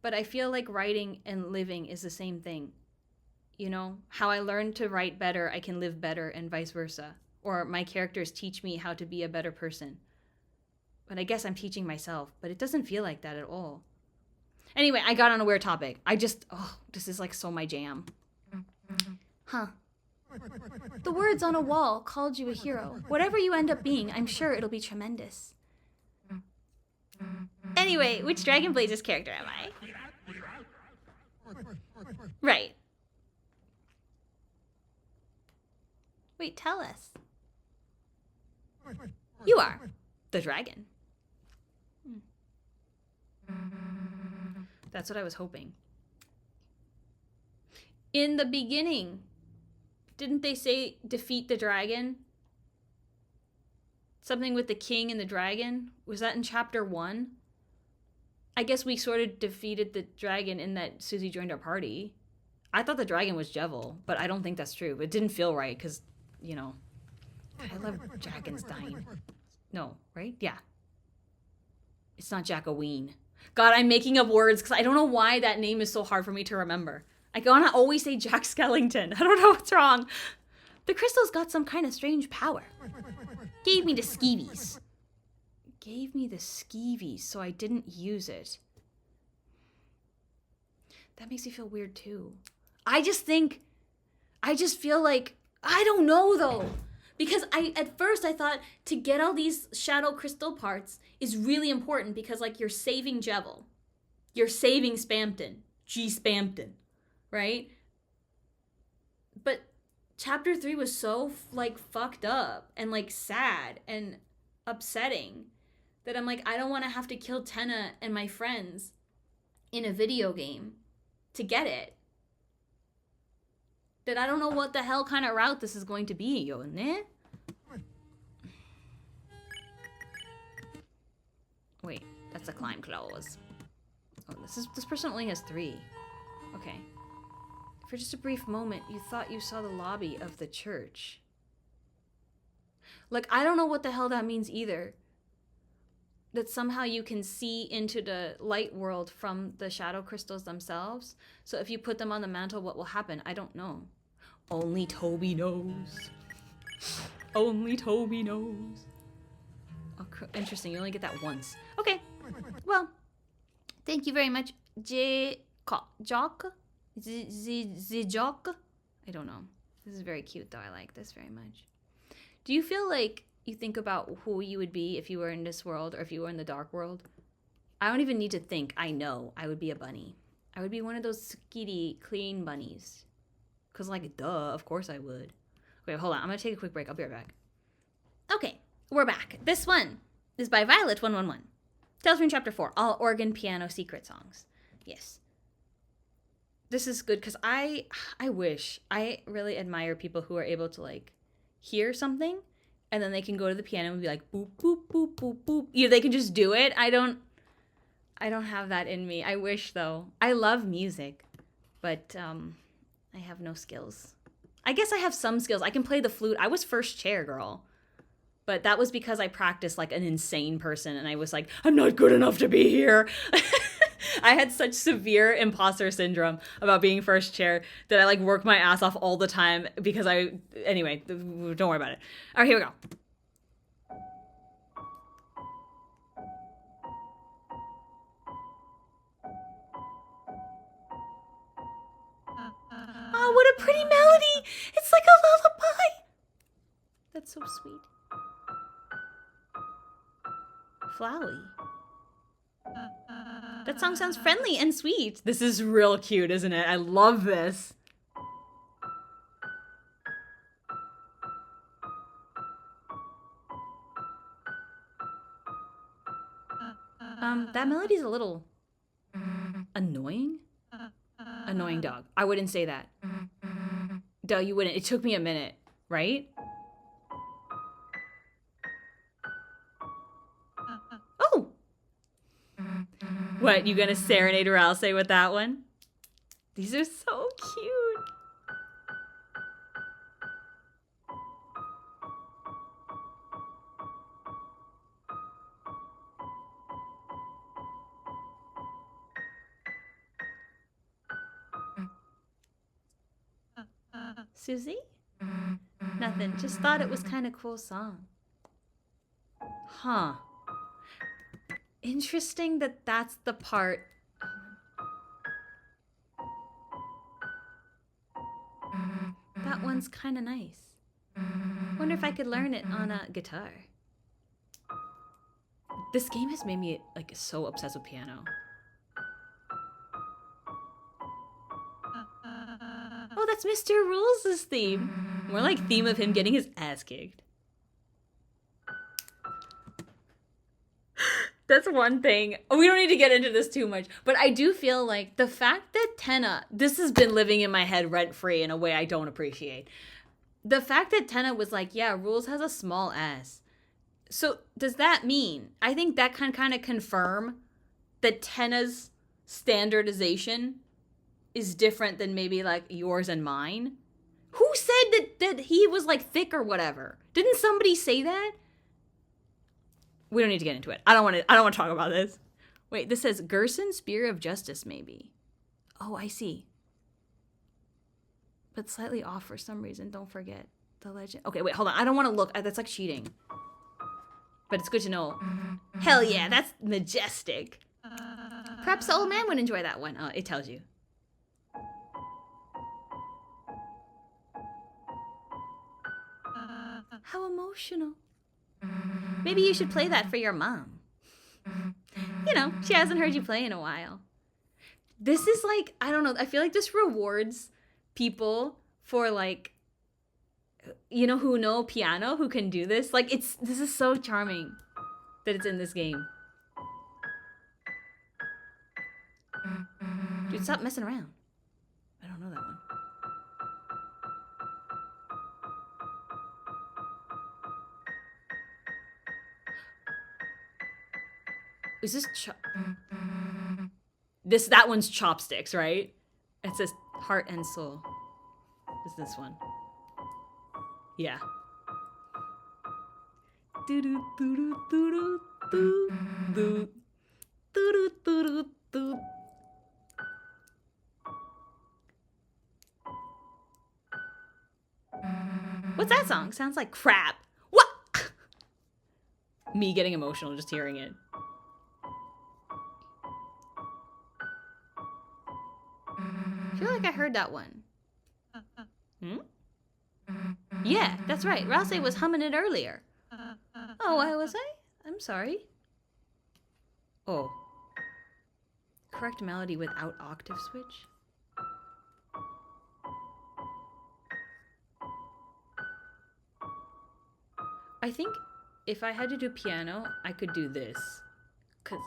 but I feel like writing and living is the same thing. You know, how I learned to write better, I can live better and vice versa. Or my characters teach me how to be a better person. But I guess I'm teaching myself, but it doesn't feel like that at all. Anyway, I got on a weird topic. This is like so my jam. Huh. The words on a wall called you a hero. Whatever you end up being, I'm sure it'll be tremendous. Anyway, which Dragon Blazers character am I? Right. Wait, tell us. You are the dragon. That's what I was hoping. In the beginning, didn't they say defeat the dragon? Something with the king and the dragon? Was that in chapter 1? I guess we sort of defeated the dragon in that Susie joined our party. I thought the dragon was Jevil, but I don't think that's true. It didn't feel right because, you know, I love dragons dying. No, right? Yeah. It's not Jackoween. God, I'm making up words because I don't know why that name is so hard for me to remember. I want to always say Jack Skellington. I don't know what's wrong. The crystal's got some kind of strange power. Gave me the skeevies. Gave me the skeevies, so I didn't use it. That makes me feel weird too. I just feel like, I don't know though. Because at first I thought to get all these shadow crystal parts is really important because like you're saving Jevil. You're saving Spampton. G Spampton. Right? But chapter 3 was so like fucked up and like sad and upsetting that I'm like, I don't want to have to kill Tenna and my friends in a video game to get it. That I don't know what the hell kind of route this is going to be, yo, ne? Wait, that's a climb clause. Oh, this person only has 3. Okay. For just a brief moment, you thought you saw the lobby of the church. Like, I don't know what the hell that means either. That somehow you can see into the light world from the shadow crystals themselves. So if you put them on the mantle, what will happen? I don't know. Only Toby knows. Only Toby knows. Oh, interesting. You only get that once. Okay. Well, thank you very much, Jock? Jock? I don't know. This is very cute, though. I like this very much. Do you feel like you think about who you would be if you were in this world or if you were in the dark world? I don't even need to think. I know I would be a bunny. I would be one of those skitty, clean bunnies. Because, like, duh, of course I would. Okay, hold on. I'm going to take a quick break. I'll be right back. Okay, we're back. This one is by Violet111. Deltarune Chapter 4, All Organ Piano Secret Songs. Yes. This is good because I really admire people who are able to, like, hear something and then they can go to the piano and be like, boop, boop, boop, boop, boop. You know, they can just do it. I don't have that in me. I wish, though. I love music, but I have no skills. I guess I have some skills. I can play the flute. I was first chair, girl. But that was because I practiced like an insane person and I was like, I'm not good enough to be here. I had such severe imposter syndrome about being first chair that I like worked my ass off all the time because anyway, don't worry about it. All right, here we go. Oh, what a pretty melody. It's like a lullaby. That's so sweet. Flowey. That song sounds friendly and sweet. This is real cute, isn't it? I love this. That melody's a little annoying. Annoying dog. I wouldn't say that. Duh, you wouldn't. It took me a minute, right? Oh! What, you gonna serenade Ralse with that one? These are so cute. Susie? Nothing. Just thought it was kind of cool song. Huh. Interesting that that's the part. That one's kind of nice. Wonder if I could learn it on a guitar. This game has made me like so obsessed with piano. Oh, that's Mr. Rules' theme. More like theme of him getting his ass kicked. That's one thing. We don't need to get into this too much, but I do feel like the fact that Tenna, this has been living in my head rent-free in a way I don't appreciate. The fact that Tenna was like, yeah, Rules has a small ass. So does that mean, I think that can kind of confirm that Tenna's standardization is different than maybe like yours and mine? Who said that he was like thick or whatever? Didn't somebody say that? We don't need to get into it. I don't want to talk about this. Wait, this says Gerson Spear of Justice maybe. Oh, I see. But slightly off for some reason. Don't forget the legend. Okay, wait, hold on. I don't want to look. That's like cheating. But it's good to know. Hell yeah, that's majestic. Perhaps the old man would enjoy that one. It tells you. How emotional. Maybe you should play that for your mom. You know, she hasn't heard you play in a while. This is like, I don't know, I feel like this rewards people for like, you know, who know piano, who can do this. Like, this is so charming that it's in this game. Dude, stop messing around. I don't know that one. Is this that one's chopsticks, right? It says heart and soul. Is this one? Yeah. Do do do do do do do do do. What's that song? Sounds like crap. What? Me getting emotional just hearing it. I feel like I heard that one. Hmm? Yeah, that's right. Rouse was humming it earlier. Oh, why was I? I'm sorry. Oh. Correct melody without octave switch? I think if I had to do piano, I could do this. 'Cause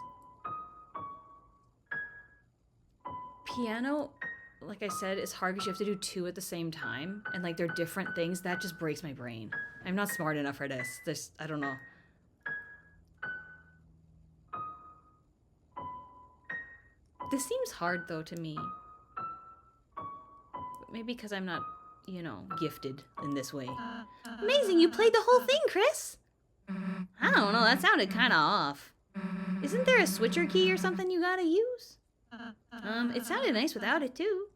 piano, like I said, is hard because you have to do two at the same time. And like they're different things. That just breaks my brain. I'm not smart enough for this. I don't know. This seems hard though to me. But maybe because I'm not, you know, gifted in this way. Amazing, you played the whole thing, Kris! I don't know, that sounded kinda off. Isn't there a switcher key or something you gotta use? It sounded nice without it too.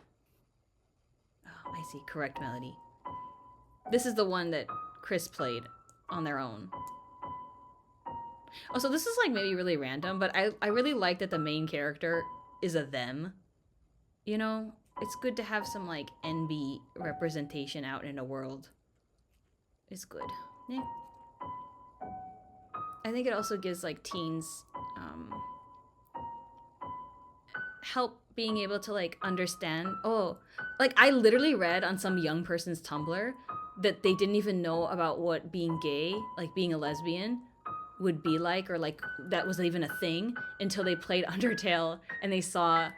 Oh, I see, correct melody. This is the one that Kris played on their own. Oh, so this is like maybe really random, but I really like that the main character is a them. You know, it's good to have some like NB representation out in the world. It's good. Yeah. I think it also gives like teens help being able to like understand. Oh, like I literally read on some young person's Tumblr that they didn't even know about what being gay, like being a lesbian, would be like, or like that was even a thing until they played Undertale and they saw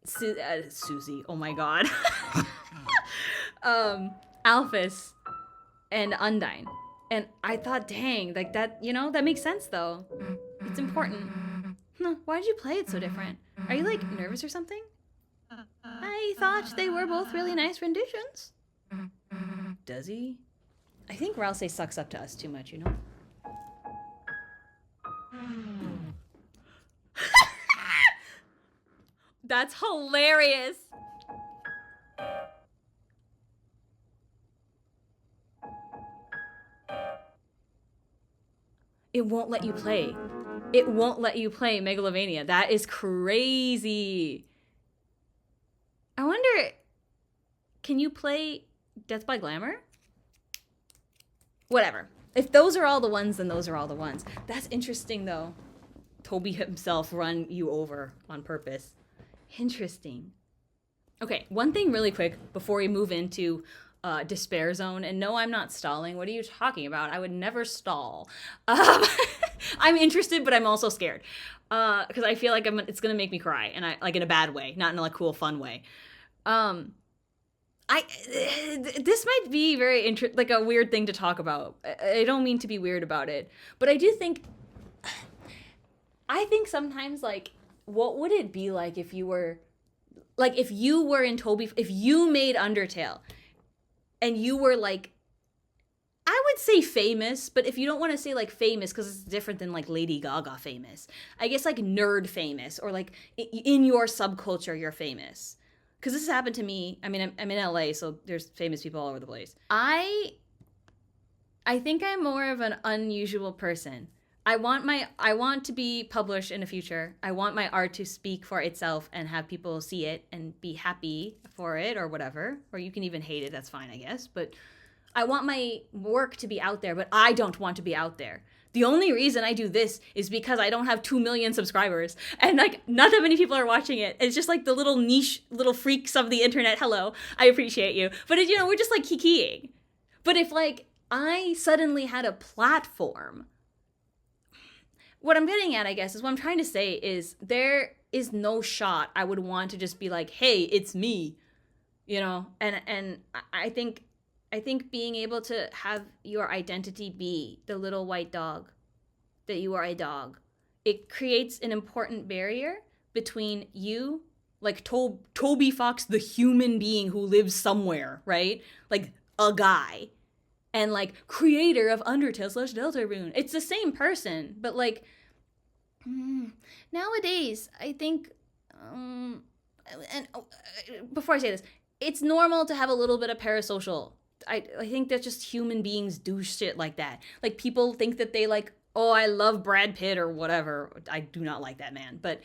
Susie. Oh my god. Alphys and Undyne. And I thought, dang, like that, you know, that makes sense though. It's important. Huh, why did you play it so different? Are you like nervous or something? I thought they were both really nice renditions. Does he? I think Rouse sucks up to us too much, you know? That's hilarious. It won't let you play. It won't let you play Megalovania. That is crazy. I wonder, can you play Death by Glamour? Whatever. If those are all the ones, then those are all the ones. That's interesting, though. Toby himself run you over on purpose. Interesting. Okay, one thing really quick before we move into despair zone. And no, I'm not stalling. What are you talking about? I would never stall. I'm interested, but I'm also scared because I feel like it's gonna make me cry, and I like in a bad way, not in a like cool, fun way. This might be very like a weird thing to talk about. I don't mean to be weird about it, but I do think. I think sometimes like, what would it be like if you were, like if you were in if you made Undertale, and you were like, I would say famous, but if you don't want to say like famous because it's different than like Lady Gaga famous, I guess like nerd famous, or like in your subculture you're famous. Because this has happened to me. I mean, I'm in LA, so there's famous people all over the place. I think I'm more of an unusual person. I want to be published in the future. I want my art to speak for itself and have people see it and be happy for it or whatever. Or you can even hate it, that's fine, I guess. But I want my work to be out there, but I don't want to be out there. The only reason I do this is because I don't have 2 million subscribers, and like not that many people are watching it. It's just like the little niche little freaks of the internet. Hello, I appreciate you. But we're just like kikiing. But if like I suddenly had a platform, what I'm getting at, I guess, is what I'm trying to say is there is no shot I would want to just be like, hey, it's me, and I think being able to have your identity be the little white dog, that you are a dog, it creates an important barrier between you, like Toby Fox, the human being who lives somewhere, right? Like a guy, and like creator of Undertale / Deltarune. It's the same person, but like nowadays, I think, before I say this, it's normal to have a little bit of parasocial. I think that just human beings do shit like that. Like people think that they like, oh, I love Brad Pitt or whatever. I do not like that man, but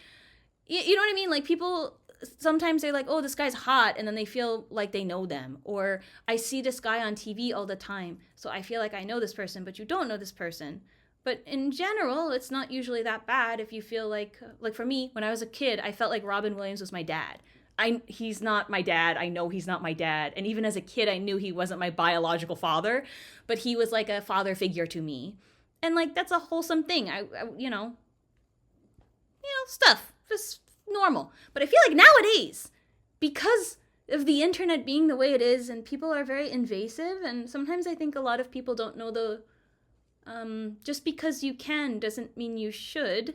you know what I mean? Like people sometimes they're like, oh, this guy's hot, and then they feel like they know them. Or I see this guy on TV all the time, so I feel like I know this person, but you don't know this person. But in general, it's not usually that bad if you feel like for me, when I was a kid, I felt like Robin Williams was my dad. He's not my dad. I know he's not my dad. And even as a kid, I knew he wasn't my biological father, but he was like a father figure to me. And like, that's a wholesome thing. I stuff, just normal. But I feel like nowadays, because of the internet being the way it is, and people are very invasive, and sometimes I think a lot of people don't know just because you can doesn't mean you should.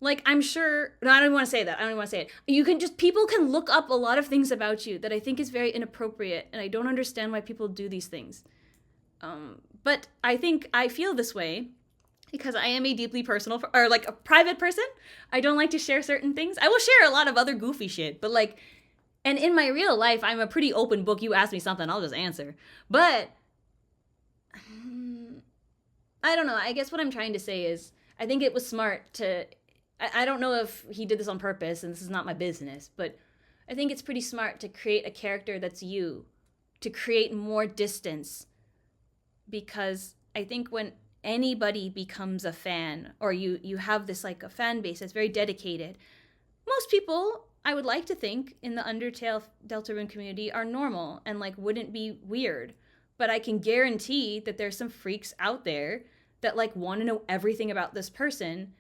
Like, I'm sure, no, I don't want to say that. I don't even want to say it. People can look up a lot of things about you that I think is very inappropriate, and I don't understand why people do these things. But I think I feel this way because I am a deeply personal, or like a private person. I don't like to share certain things. I will share a lot of other goofy shit, but like, and in my real life, I'm a pretty open book. You ask me something, I'll just answer. But I don't know. I guess what I'm trying to say is I think it was smart to, I don't know if he did this on purpose, and this is not my business, but I think it's pretty smart to create a character that's you, to create more distance, because I think when anybody becomes a fan, or you have this like a fan base that's very dedicated, most people, I would like to think, in the Undertale Deltarune community are normal and like wouldn't be weird. But I can guarantee that there's some freaks out there that like want to know everything about this person,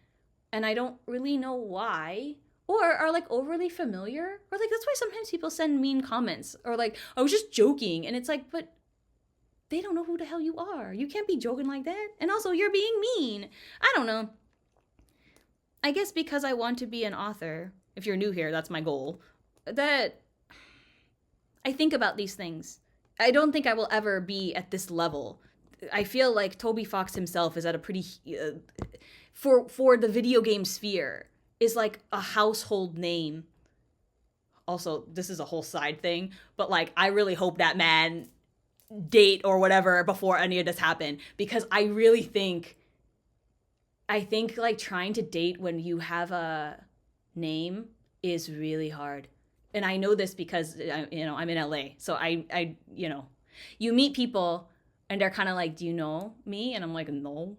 and I don't really know why, or are like overly familiar, or like that's why sometimes people send mean comments, or like, I was just joking, and it's like, but they don't know who the hell you are. You can't be joking like that. And also, you're being mean. I don't know. I guess because I want to be an author, if you're new here, that's my goal, that I think about these things. I don't think I will ever be at this level. I feel like Toby Fox himself is at a pretty, for the video game sphere, is like a household name. Also, this is a whole side thing, but like, I really hope that man date or whatever before any of this happened, because I really think, like trying to date when you have a name is really hard. And I know this because, I'm in LA. So I you meet people and they're kind of like, do you know me? And I'm like, no.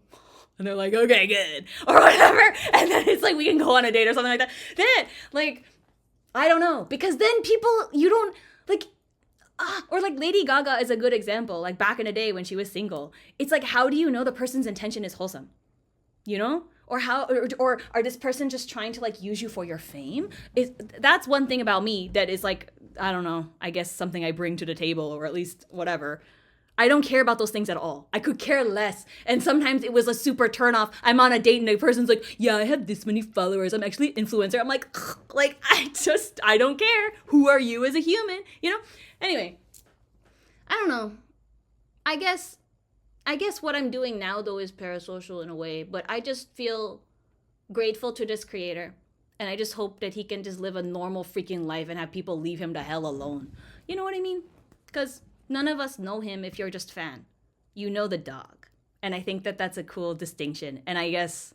And they're like, okay, good. Or whatever. And then it's like, we can go on a date or something like that. Then, like, I don't know. Because then people, you don't, like, Or like Lady Gaga is a good example. Like back in the day when she was single, it's like, how do you know the person's intention is wholesome? You know? Or are this person just trying to like use you for your fame? That's one thing about me that is like, I don't know, I guess something I bring to the table, or at least whatever. I don't care about those things at all. I could care less. And sometimes it was a super turnoff. I'm on a date and the person's like, yeah, I have this many followers. I'm actually an influencer. I'm like, I don't care. Who are you as a human? You know? Anyway, I don't know. I guess what I'm doing now, though, is parasocial in a way. But I just feel grateful to this creator. And I just hope that he can just live a normal freaking life and have people leave him to hell alone. You know what I mean? Because none of us know him if you're just fan. You know the dog. And I think that that's a cool distinction. And I guess,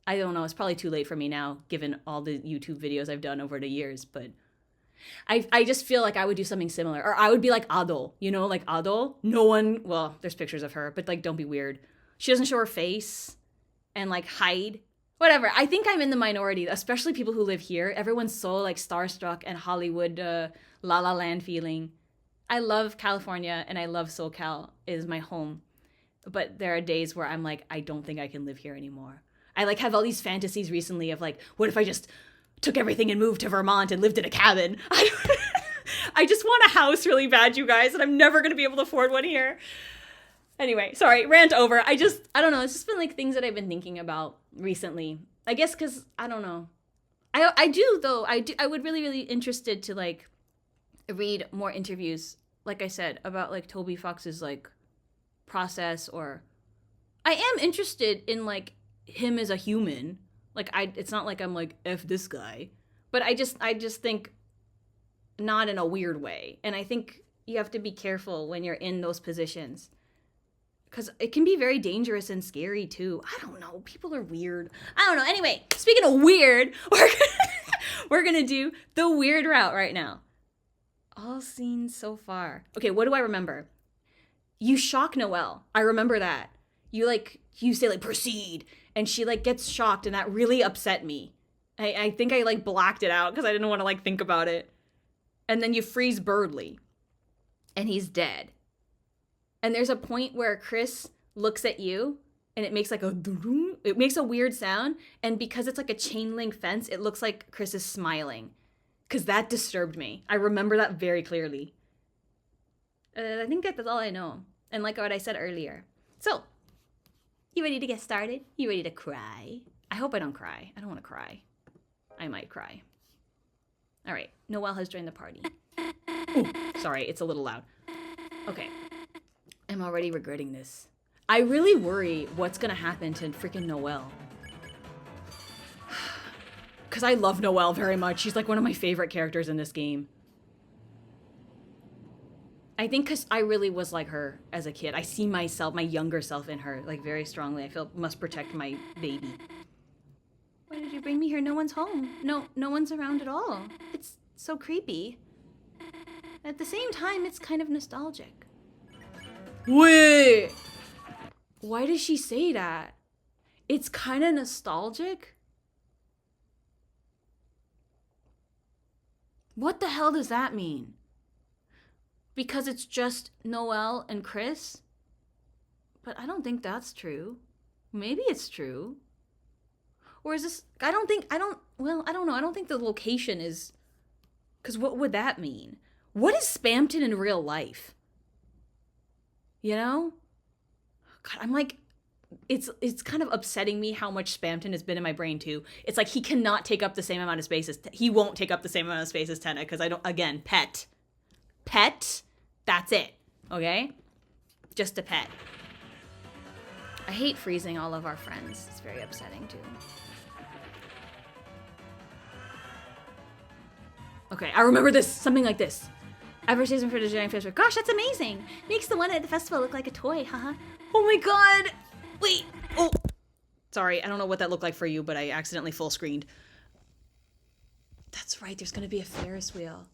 I don't know, it's probably too late for me now, given all the YouTube videos I've done over the years. But I just feel like I would do something similar. Or I would be like Ado. You know, like Ado. No one, well, there's pictures of her, but like, don't be weird. She doesn't show her face and like hide. Whatever. I think I'm in the minority, especially people who live here. Everyone's so like starstruck and Hollywood La La Land feeling. I love California and I love SoCal. It is my home. But there are days where I'm like, I don't think I can live here anymore. I like have all these fantasies recently of like, what if I just took everything and moved to Vermont and lived in a cabin? I just want a house really bad, you guys, and I'm never going to be able to afford one here. Anyway, sorry, rant over. I don't know. It's just been like things that I've been thinking about recently. I guess because, I don't know. I would really interested to like read more interviews, like I said, about like Toby Fox's like process, or I am interested in like him as a human. Like it's not like I'm like F this guy, but I just think not in a weird way. And I think you have to be careful when you're in those positions, because it can be very dangerous and scary too. I don't know. People are weird. I don't know. Anyway, speaking of weird, we're gonna do the weird route right now. All seen so far. Okay, what do I remember? You shock Noelle. I remember that. You say like, proceed. And she like gets shocked, and that really upset me. I think I like blacked it out because I didn't want to like think about it. And then you freeze Birdly. And he's dead. And there's a point where Kris looks at you and it makes like it makes a weird sound. And because it's like a chain link fence, it looks like Kris is smiling. Because that disturbed me. I remember that very clearly. I think that's all I know. And like what I said earlier. So, you ready to get started? You ready to cry? I hope I don't cry. I don't want to cry. I might cry. All right. Noelle has joined the party. Ooh, sorry, it's a little loud. Okay. I'm already regretting this. I really worry what's going to happen to freaking Noelle. Because I love Noelle very much. She's like one of my favorite characters in this game. I think because I really was like her as a kid. I see myself, my younger self in her, like very strongly. I feel must protect my baby. Why did you bring me here? No one's home. No one's around at all. It's so creepy. At the same time, it's kind of nostalgic. Wait! Why does she say that? It's kind of nostalgic? What the hell does that mean? Because it's just Noelle and Kris? But I don't think that's true. Maybe it's true. Or is this... I don't know. I don't think the location is... Because what would that mean? What is Spamton in real life? You know? God, I'm like... It's kind of upsetting me how much Spamton has been in my brain too. It's like he cannot take up the same amount of space as... He won't take up the same amount of space as Tenna because I don't... Again, pet. Pet? That's it. Okay? Just a pet. I hate freezing all of our friends. It's very upsetting too. Okay, I remember this. Something like this. Advertisement for the giant fish. Gosh, that's amazing. Makes the one at the festival look like a toy, haha. Oh my god. Wait. Oh. Sorry, I don't know what that looked like for you, but I accidentally full screened. That's right, there's gonna be a Ferris wheel.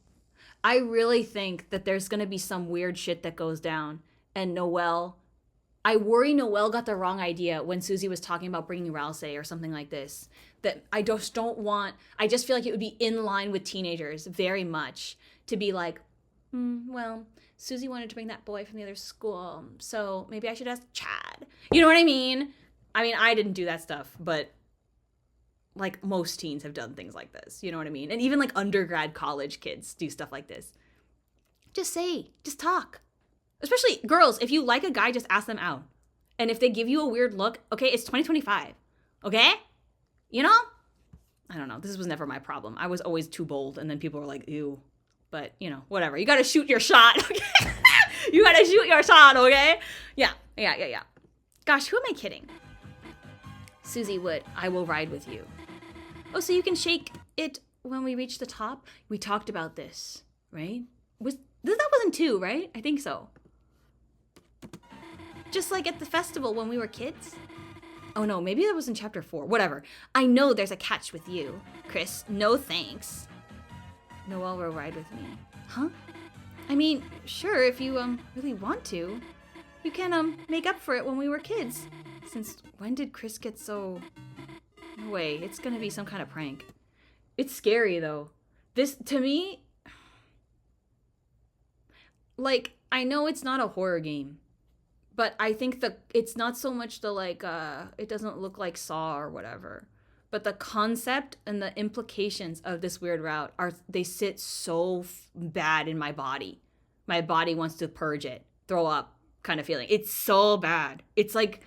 I really think that there's gonna be some weird shit that goes down. And Noelle, I worry Noelle got the wrong idea when Susie was talking about bringing Ralsei or something like this. That I just don't want, I just feel like it would be in line with teenagers very much to be like, Well, Susie wanted to bring that boy from the other school, so maybe I should ask Chad. You know what I mean? I mean, I didn't do that stuff, but like most teens have done things like this. You know what I mean? And even like undergrad college kids do stuff like this. Just talk. Especially girls, if you like a guy, just ask them out. And if they give you a weird look, okay, it's 2025. Okay? You know? I don't know. This was never my problem. I was always too bold, and then people were like, ew. But, you know, whatever. You gotta shoot your shot, okay? You gotta shoot your shot, okay? Yeah. Gosh, who am I kidding? Susie would, I will ride with you. Oh, so you can shake it when we reach the top? We talked about this, right? That wasn't 2, right? I think so. Just like at the festival when we were kids? Oh no, maybe that was in chapter 4. Whatever. I know there's a catch with you. Kris, no thanks. Noelle will ride with me. Huh? I mean, sure, if you, really want to. You can, make up for it when we were kids. Since when did Kris get so... No way, it's gonna be some kind of prank. It's scary, though. This, to me... Like, I know it's not a horror game. But I think it's not so much the, like, it doesn't look like Saw or whatever. But the concept and the implications of this weird route they sit so bad in my body. My body wants to purge it, throw up kind of feeling. It's so bad. It's like,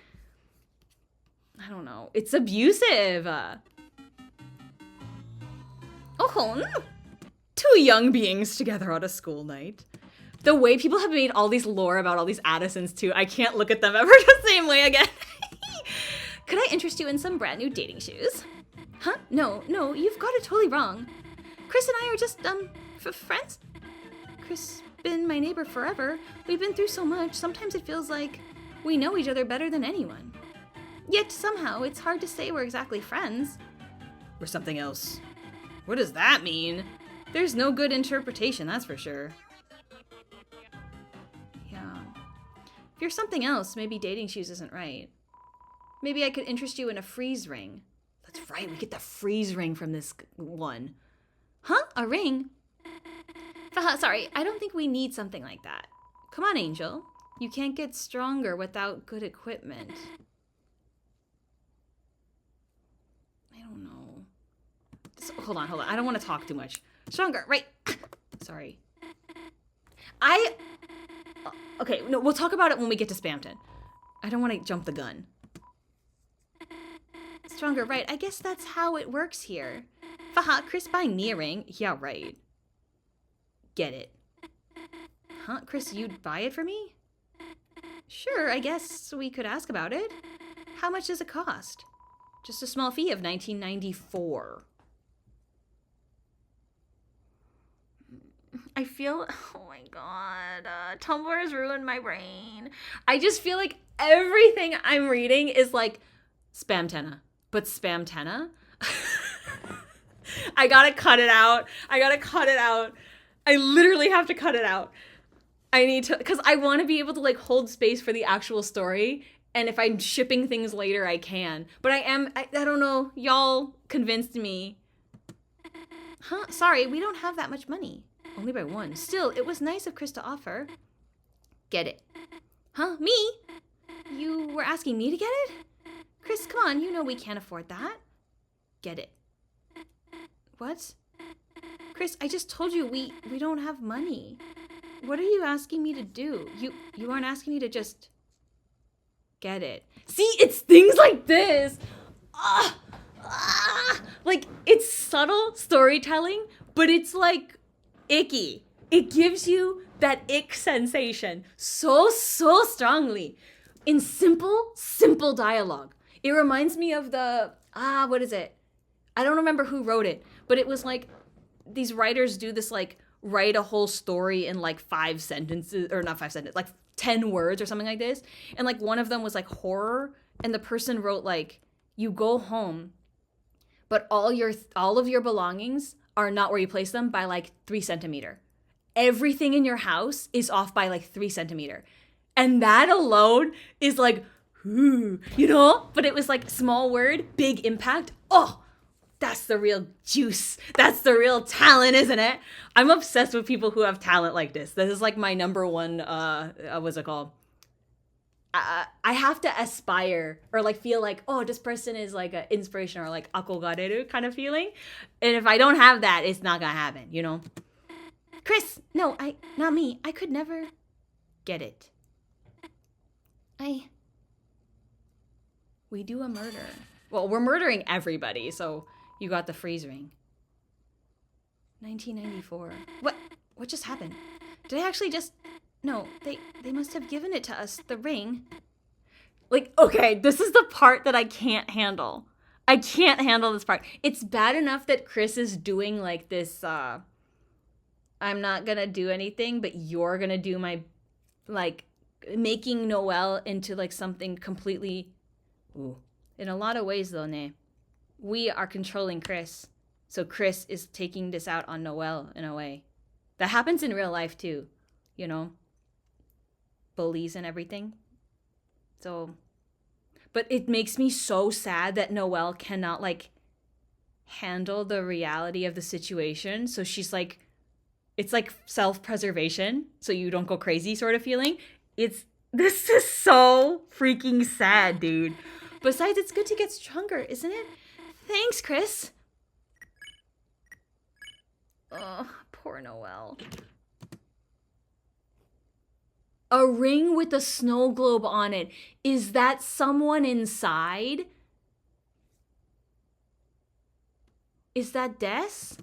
I don't know. It's abusive. Oh, no. 2 young beings together on a school night. The way people have made all these lore about all these Addisons too, I can't look at them ever the same way again. Could I interest you in some brand new dating shoes? Huh? No, you've got it totally wrong. Kris and I are just, friends. Kris been my neighbor forever. We've been through so much, sometimes it feels like we know each other better than anyone. Yet somehow, it's hard to say we're exactly friends. We're something else. What does that mean? There's no good interpretation, that's for sure. Yeah. If you're something else, maybe dating shoes isn't right. Maybe I could interest you in a freeze ring. That's right, we get the freeze ring from this one. Huh? A ring? Sorry, I don't think we need something like that. Come on, Angel. You can't get stronger without good equipment. I don't know. Hold on. I don't want to talk too much. Stronger, right? Sorry. Okay, no, we'll talk about it when we get to Spamton. I don't want to jump the gun. Stronger, right? I guess that's how it works here. Kris buying me a ring? Yeah, right. Get it. Huh, Kris, you'd buy it for me? Sure, I guess we could ask about it. How much does it cost? Just a small fee of $19.94. I feel, oh my god, Tumblr has ruined my brain. I just feel like everything I'm reading is like Spamtenna. But Spamtenna? I gotta cut it out. I literally have to cut it out. I need to, because I want to be able to like hold space for the actual story. And if I'm shipping things later, I can. But I don't know. Y'all convinced me. Huh? Sorry, we don't have that much money. Only by 1. Still, it was nice of Kris to offer. Get it. Huh? Me? You were asking me to get it? Kris, come on. You know we can't afford that. Get it. What? Kris, I just told you we don't have money. What are you asking me to do? You aren't asking me to just get it. See, it's things like this. Like, it's subtle storytelling, but it's like icky. It gives you that ick sensation so strongly in simple dialogue. It reminds me of the, what is it? I don't remember who wrote it, but it was like, these writers do this, like, write a whole story in, like, 5 sentences, or not 5 sentences, like 10 words or something like this. And, like, one of them was, like, horror, and the person wrote, like, you go home, but all of your belongings are not where you place them by, like, 3 centimeter. Everything in your house is off by, like, 3 centimeter. And that alone is, like, you know? But it was, like, small word, big impact. Oh! That's the real juice. That's the real talent, isn't it? I'm obsessed with people who have talent like this. This is like my number one, what's it called? I have to aspire or like feel like, oh, this person is like an inspiration or like akogareru kind of feeling. And if I don't have that, it's not gonna happen, you know? Kris, no, not me. I could never get it. We do a murder. Well, we're murdering everybody, so you got the freeze ring. 1994. What just happened? Did I actually just... No, they must have given it to us, the ring. Like, okay, this is the part that I can't handle. I can't handle this part. It's bad enough that Kris is doing like this, I'm not gonna do anything, but you're gonna do my, like, making Noelle into like something completely... Ooh. In a lot of ways, though, ne, we are controlling Kris. So Kris is taking this out on Noelle in a way. That happens in real life, too. You know? Bullies and everything. So... But it makes me so sad that Noelle cannot, like, handle the reality of the situation. So she's like... It's like self-preservation, so you don't go crazy sort of feeling. This is so freaking sad, dude. Besides, it's good to get stronger, isn't it? Thanks, Kris. Oh, poor Noelle. A ring with a snow globe on it. Is that someone inside? Is that Des?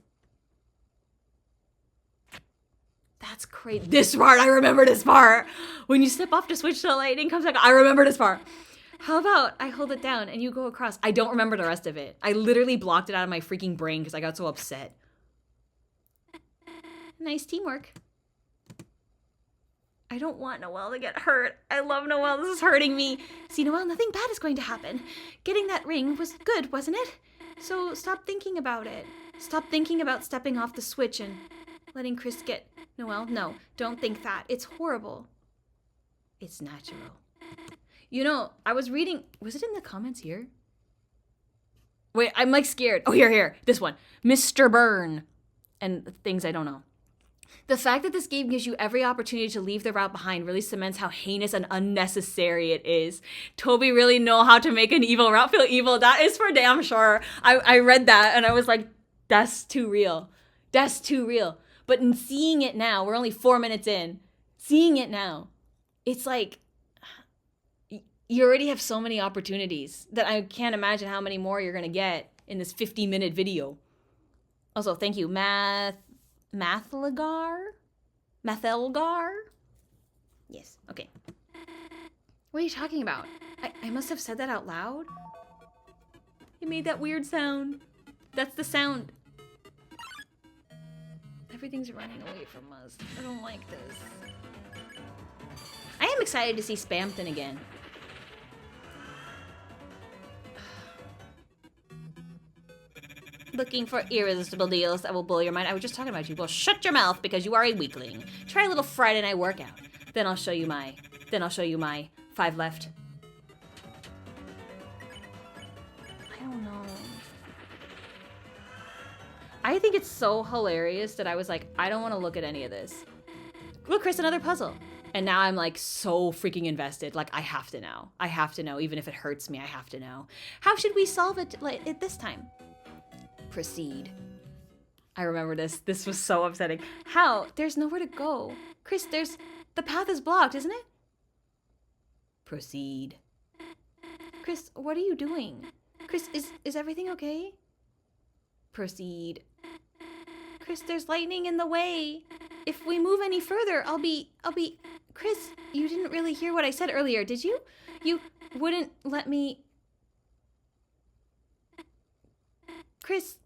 That's crazy. This part, I remember this part. When you step off to switch to lightning comes back, I remember this part. How about I hold it down and you go across? I don't remember the rest of it. I literally blocked it out of my freaking brain because I got so upset. Nice teamwork. I don't want Noelle to get hurt. I love Noelle. This is hurting me. See, Noelle, nothing bad is going to happen. Getting that ring was good, wasn't it? So stop thinking about it. Stop thinking about stepping off the switch and letting Kris get... Noelle, no, don't think that. It's horrible. It's natural. You know, I was reading... Was it in the comments here? Wait, I'm like scared. Oh, here. This one. Mr. Burn. And things I don't know. The fact that this game gives you every opportunity to leave the route behind really cements how heinous and unnecessary it is. Toby really know how to make an evil route feel evil. That is for damn sure. I read that and I was like, that's too real. That's too real. But in seeing it now, we're only 4 minutes in. Seeing it now, it's like... You already have so many opportunities that I can't imagine how many more you're going to get in this 50-minute video. Also, thank you, Mathelgar? Yes, okay. What are you talking about? I must have said that out loud? You made that weird sound. That's the sound. Everything's running away from us. I don't like this. I am excited to see Spampton again. Looking for irresistible deals that will blow your mind. I was just talking about you. Well, shut your mouth because you are a weakling. Try a little Friday night workout. Then I'll show you my 5 left. I don't know. I think it's so hilarious that I was like, I don't want to look at any of this. Look, Kris, another puzzle. And now I'm like so freaking invested. Like, I have to know. I have to know. Even if it hurts me, I have to know. How should we solve it this time? Proceed. I remember this. This was so upsetting. How? There's nowhere to go. Kris, the path is blocked, isn't it? Proceed. Kris, what are you doing? Kris, is everything okay? Proceed. Kris, there's lightning in the way. If we move any further, I'll be... Kris, you didn't really hear what I said earlier, did you? You wouldn't let me... Kris.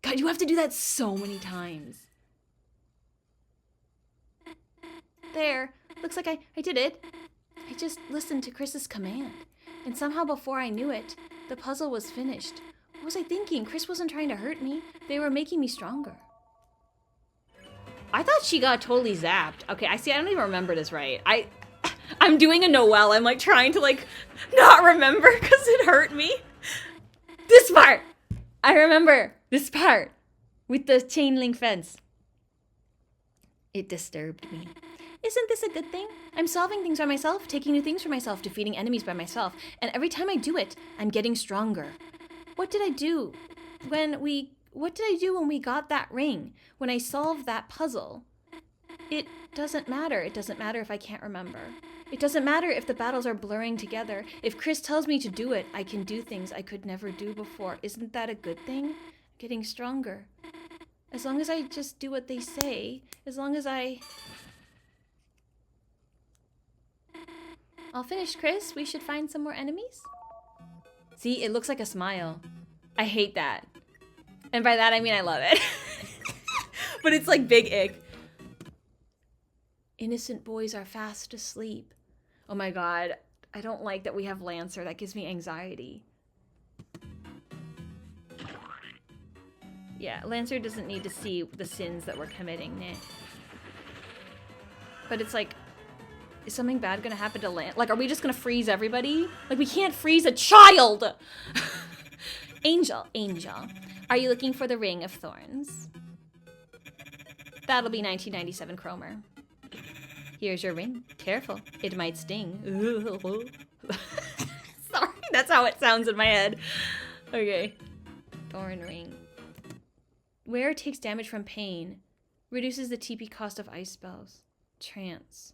God, you have to do that so many times. There. Looks like I did it. I just listened to Kris's command. And somehow before I knew it, the puzzle was finished. What was I thinking? Kris wasn't trying to hurt me. They were making me stronger. I thought she got totally zapped. Okay, I don't even remember this right. I'm doing a Noelle. I'm like trying to like not remember because it hurt me. This part! I remember this part with the chain link fence. It disturbed me. Isn't this a good thing? I'm solving things by myself, taking new things for myself, defeating enemies by myself, and every time I do it, I'm getting stronger. What did I do when we got that ring? When I solved that puzzle? It doesn't matter. It doesn't matter if I can't remember. It doesn't matter if the battles are blurring together. If Kris tells me to do it, I can do things I could never do before. Isn't that a good thing? Getting stronger. As long as I just do what they say, as long as I... All finished, Kris. We should find some more enemies. See, it looks like a smile. I hate that. And by that, I mean I love it. But it's like big ick. Innocent boys are fast asleep. Oh my god. I don't like that we have Lancer. That gives me anxiety. Yeah, Lancer doesn't need to see the sins that we're committing. Nah. But it's like, is something bad gonna happen to Lancer? Like, are we just gonna freeze everybody? Like, we can't freeze a child! Angel, are you looking for the Ring of Thorns? That'll be 1997 Cromer. Here's your ring. Careful, it might sting. Sorry, that's how it sounds in my head. Okay. Thorn ring. Wearer takes damage from pain. Reduces the TP cost of ice spells. Trance.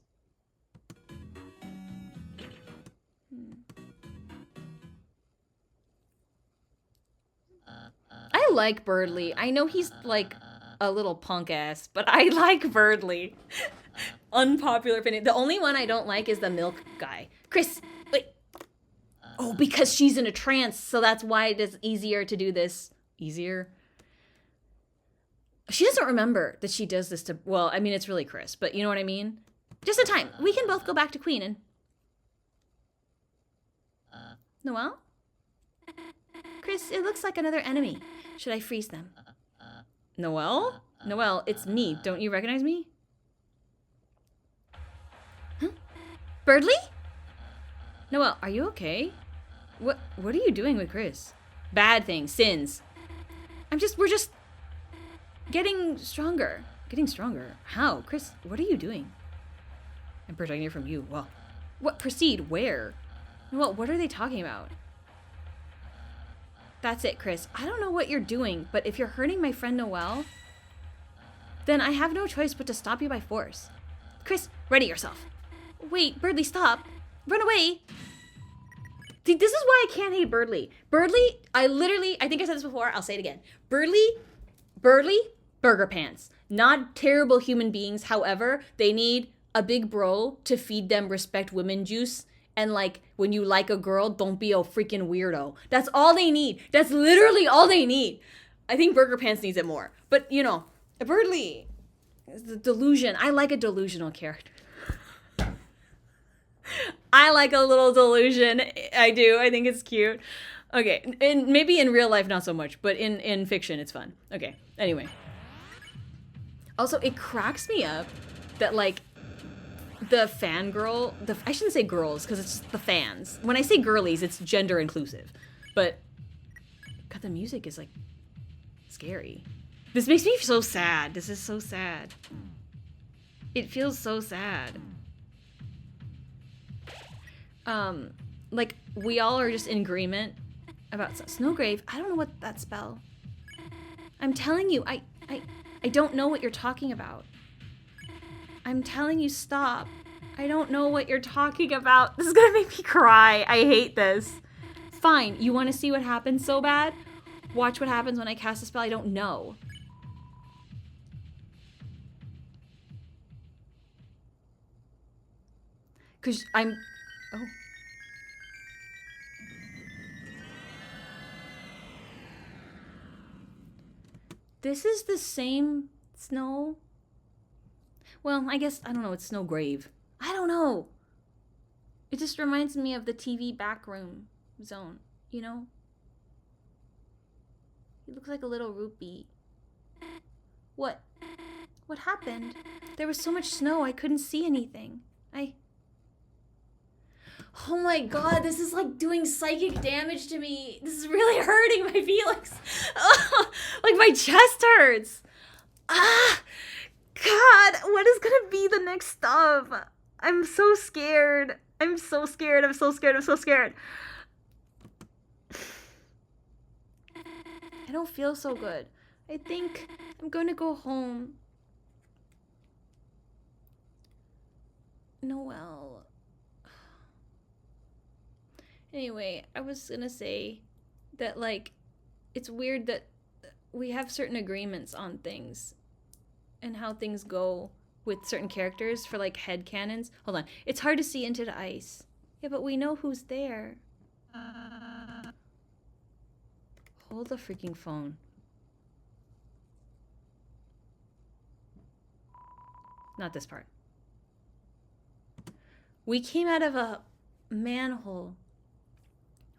I like Birdly. I know he's like a little punk ass, but I like Birdly. Unpopular opinion. The only one I don't like is the milk guy. Kris, wait. Oh, because she's in a trance, so that's why it is easier to do this. Easier? She doesn't remember that she does this to... Well, I mean, it's really Kris, but you know what I mean? Just in time. We can both go back to Queen and... Noelle? Kris, it looks like another enemy. Should I freeze them? Noelle? Noelle, it's me. Don't you recognize me? Huh? Birdly? Noelle, are you okay? What are you doing with Kris? Bad things. Sins. We're just... Getting stronger. Getting stronger? How? Kris, what are you doing? I'm protecting you from you. Well, what? Proceed? Where? Noelle, what are they talking about? That's it, Kris. I don't know what you're doing, but if you're hurting my friend Noelle, then I have no choice but to stop you by force. Kris, ready yourself. Wait, Birdly, stop. Run away. See, this is why I can't hate Birdly. Birdly, I think I said this before, I'll say it again. Birdly, burger pants. Not terrible human beings, however, they need a big bro to feed them respect women juice. And like, when you like a girl, don't be a freaking weirdo. That's all they need. That's literally all they need. I think Burger Pants needs it more. But, you know, Birdly, the delusion. I like a delusional character. I like a little delusion. I do. I think it's cute. Okay, and maybe in real life, not so much. But in fiction, it's fun. Okay, anyway. Also, it cracks me up that, like, the fangirl, I shouldn't say girls, because it's the fans. When I say girlies, it's gender inclusive. But, God, the music is, like, scary. This makes me so sad. This is so sad. It feels so sad. Like, we all are just in agreement about Snowgrave. I don't know what that spell. I'm telling you, I don't know what you're talking about. I'm telling you, stop. I don't know what you're talking about. This is gonna make me cry. I hate this. Fine, you want to see what happens so bad? Watch what happens when I cast a spell I don't know. Because I'm... Oh. This is the same snow... Well, I guess, I don't know, it's Snowgrave. I don't know. It just reminds me of the TV backroom zone, you know? He looks like a little rupee. What? What happened? There was so much snow, I couldn't see anything. Oh my god, this is like doing psychic damage to me. This is really hurting my feelings. Like my chest hurts. Ah, God, what is gonna be the next stuff? I'm so scared. I'm so scared. I'm so scared. I'm so scared. I don't feel so good. I think I'm going to go home. Noelle. Anyway, I was gonna say that, like, it's weird that we have certain agreements on things and how things go with certain characters for, like, headcanons. Hold on. It's hard to see into the ice. Yeah, but we know who's there. Hold the freaking phone. Not this part. We came out of a manhole.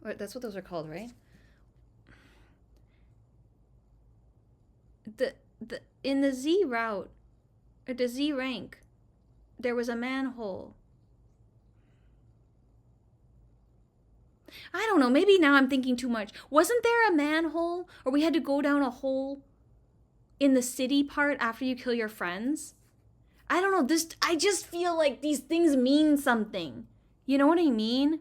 Or that's what those are called, right? In the Z route, or the Z rank, there was a manhole. I don't know, maybe now I'm thinking too much. Wasn't there a manhole, or we had to go down a hole in the city part after you kill your friends? I don't know, I just feel like these things mean something. You know what I mean?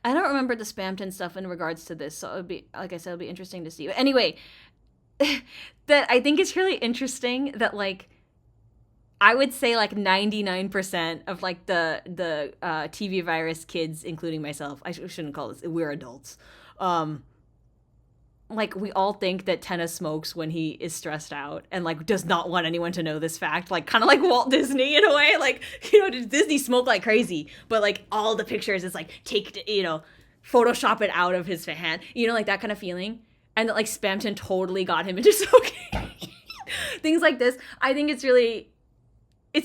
I don't remember the Spamton stuff in regards to this, so it would be, like I said, it'll be interesting to see. But anyway, that I think it's really interesting that, like, I would say like 99% of like the TV virus kids, including myself, I shouldn't call this, we're adults. Like, we all think that Tenna smokes when he is stressed out and, like, does not want anyone to know this fact. Like, kind of like Walt Disney in a way. Like, you know, Disney smoked like crazy. But, like, all the pictures is, like, Photoshop it out of his hand. You know, like, that kind of feeling. And that, like, Spamton totally got him into smoking. Things like this. I think it's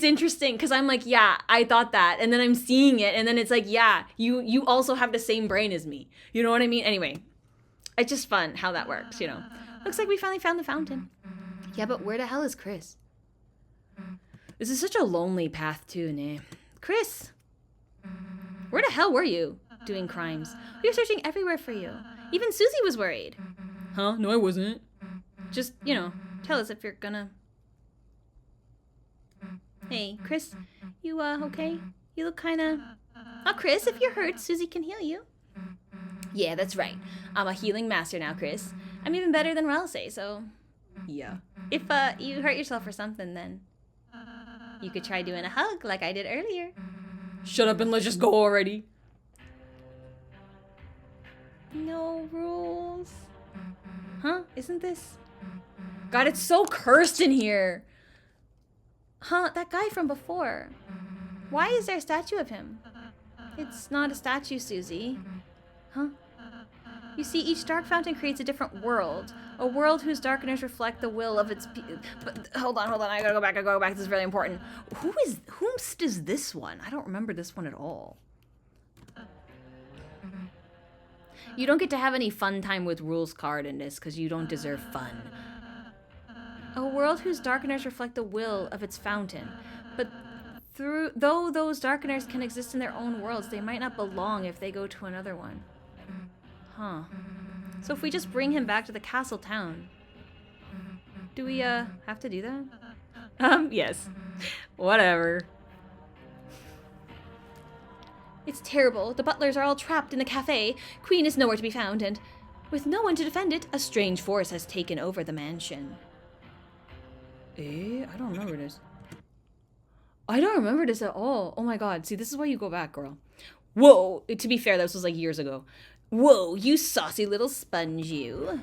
interesting because I'm like, yeah, I thought that. And then I'm seeing it. And then it's like, yeah, you also have the same brain as me. You know what I mean? Anyway. It's just fun how that works, you know. Looks like we finally found the fountain. Yeah, but where the hell is Kris? This is such a lonely path too, ne? Kris! Where the hell were you? Doing crimes. We were searching everywhere for you. Even Susie was worried. Huh? No, I wasn't. Just, you know, tell us if you're gonna... Hey, Kris, you, okay? You look kinda... Oh, Kris, if you're hurt, Susie can heal you. Yeah, that's right. I'm a healing master now, Kris. I'm even better than Ralsei, so... Yeah. If, you hurt yourself or something, then... You could try doing a hug like I did earlier. Shut up and let's just go already. No rules. Huh? Isn't this... God, it's so cursed in here. Huh? That guy from before. Why is there a statue of him? It's not a statue, Susie. Huh? You see, each dark fountain creates a different world. A world whose darkeners reflect the will of its... But hold on, I gotta go back, this is really important. Whomst is this one? I don't remember this one at all. You don't get to have any fun time with rules card in this, because you don't deserve fun. A world whose darkeners reflect the will of its fountain. But though those darkeners can exist in their own worlds, they might not belong if they go to another one. Huh. So if we just bring him back to the castle town, do we, have to do that? Yes. Whatever. It's terrible. The butlers are all trapped in the cafe. Queen is nowhere to be found, and with no one to defend it, a strange force has taken over the mansion. I don't remember this. I don't remember this at all. Oh my god. See, this is why you go back, girl. Whoa. To be fair, this was like years ago. Whoa, you saucy little sponge, you.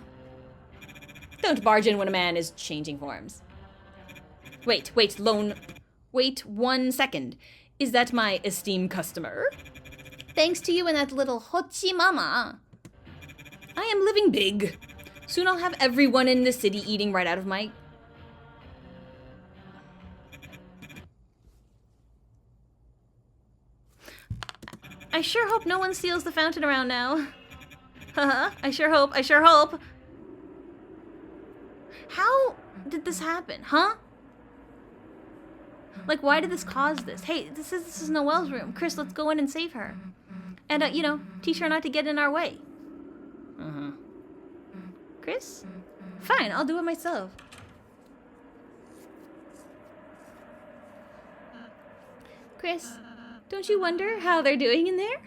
Don't barge in when a man is changing forms. Wait, wait 1 second. Is that my esteemed customer? Thanks to you and that little hochi mama. I am living big. Soon I'll have everyone in the city eating right out of my... I sure hope no one steals the fountain around now. Haha, I sure hope. How did this happen, huh? Like, why did this cause this? Hey, this is Noelle's room. Kris, let's go in and save her. And, you know, teach her not to get in our way. Uh-huh. Kris? Fine, I'll do it myself. Kris, don't you wonder how they're doing in there?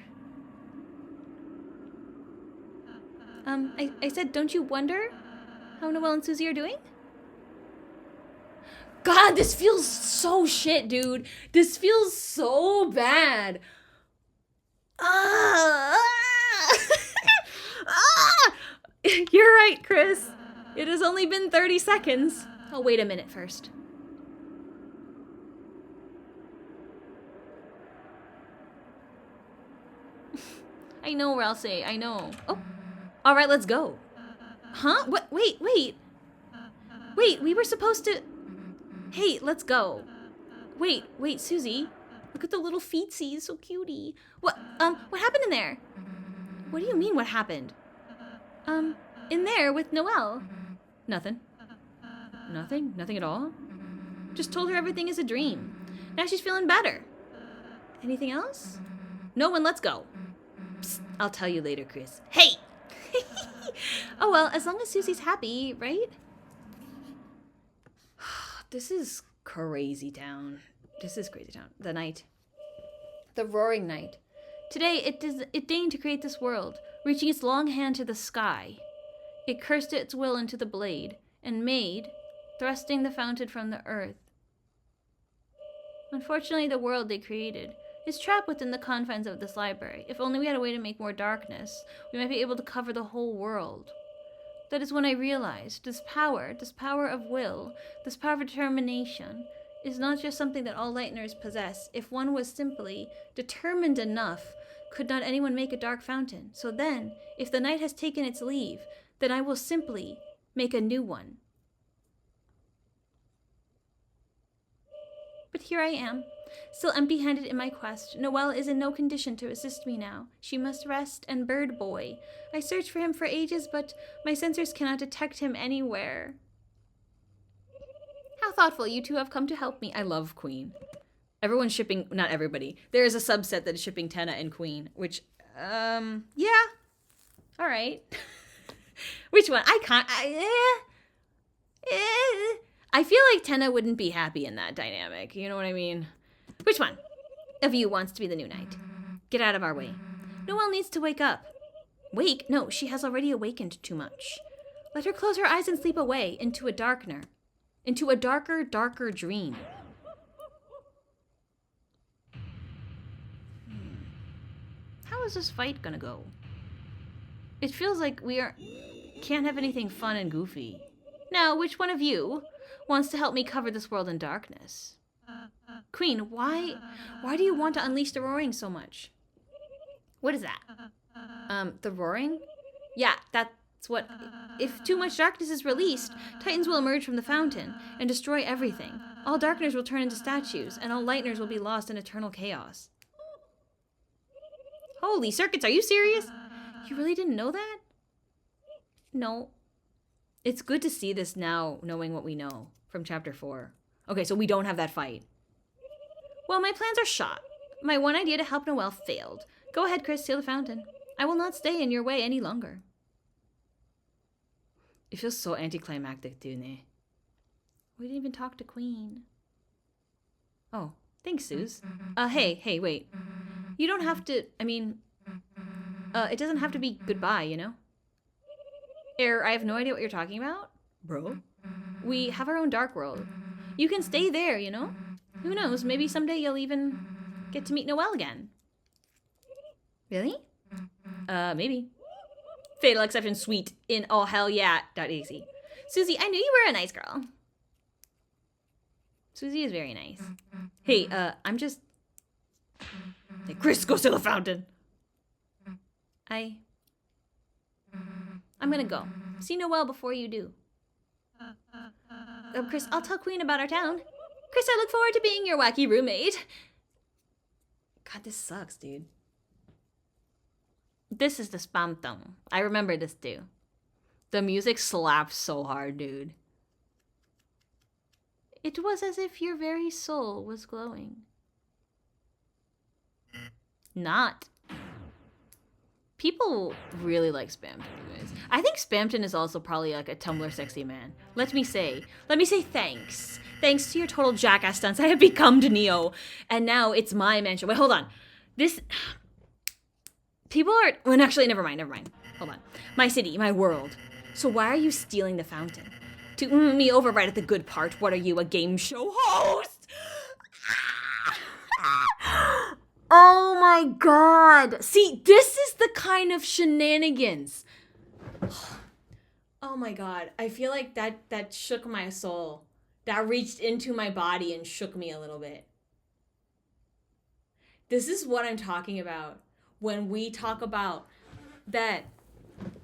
I said, don't you wonder how Noelle and Susie are doing? God, this feels so shit, dude. This feels so bad. You're right, Kris. It has only been 30 seconds. Oh, wait a minute first. I know, Ralsei, I know. Oh, all right, let's go. Huh? What? Wait. Wait, we were supposed to... Hey, let's go. Wait, Susie. Look at the little feetsies, so cutie. What happened in there? What do you mean, what happened? In there with Noelle. Nothing. Nothing at all? Just told her everything is a dream. Now she's feeling better. Anything else? No one, let's go. Psst, I'll tell you later, Kris. Hey! Oh, well, as long as Susie's happy, right? This is crazy town. The night. The roaring night. Today, it deigned to create this world, reaching its long hand to the sky. It cursed its will into the blade, and made, thrusting the fountain from the earth. Unfortunately, the world they created is trapped within the confines of this library. If only we had a way to make more darkness, we might be able to cover the whole world. That is when I realized this power of will, this power of determination, is not just something that all Lightners possess. If one was simply determined enough, could not anyone make a dark fountain? So then, if the night has taken its leave, then I will simply make a new one. But here I am, still empty-handed in my quest. Noelle is in no condition to assist me now. She must rest, and Bird Boy. I searched for him for ages, but my sensors cannot detect him anywhere. How thoughtful you two have come to help me. I love Queen. Everyone's shipping, not everybody. There is a subset that is shipping Tenna and Queen, which, yeah. All right. Which one? I feel like Tenna wouldn't be happy in that dynamic. You know what I mean? Which one of you wants to be the new knight? Get out of our way. Noelle needs to wake up. Wake? No, she has already awakened too much. Let her close her eyes and sleep away into a darker dream. How is this fight gonna go? It feels like can't have anything fun and goofy. Now, which one of you wants to help me cover this world in darkness? Queen, why do you want to unleash the roaring so much? What is that? The roaring? Yeah, that's what... If too much darkness is released, Titans will emerge from the fountain and destroy everything. All Darkners will turn into statues, and all Lightners will be lost in eternal chaos. Holy circuits, are you serious? You really didn't know that? No. It's good to see this now, knowing what we know from Chapter 4. Okay, so we don't have that fight. Well, my plans are shot. My one idea to help Noelle failed. Go ahead, Kris, seal the fountain. I will not stay in your way any longer. It feels so anticlimactic, doesn't it? We didn't even talk to Queen. Oh, thanks, Suze. Hey, wait. You don't have to, it doesn't have to be goodbye, you know? I have no idea what you're talking about. Bro? We have our own dark world. You can stay there, you know? Who knows, maybe someday you'll even get to meet Noelle again. Really? Maybe. Fatal exception sweet in oh hell yeah .exe. Susie, I knew you were a nice girl. Susie is very nice. Hey, I'm just... Hey, Kris, go to the fountain. I'm gonna go. See Noelle before you do. Kris, I'll tell Queen about our town. Kris, I look forward to being your wacky roommate. God, this sucks, dude. This is the spam thumb. I remember this too. The music slaps so hard, dude. It was as if your very soul was glowing. Not. People really like Spamton, anyways. I think Spamton is also probably like a Tumblr sexy man. Let me say thanks. Thanks to your total jackass stunts, I have become Neo. And now it's my mansion. Wait, hold on. This... People are... Well, actually, never mind. Hold on. My city, my world. So why are you stealing the fountain? To me over right at the good part. What are you, a game show host? Oh my god. See, this is the kind of shenanigans. Oh my god. I feel like that shook my soul. That reached into my body and shook me a little bit. This is what I'm talking about when we talk about that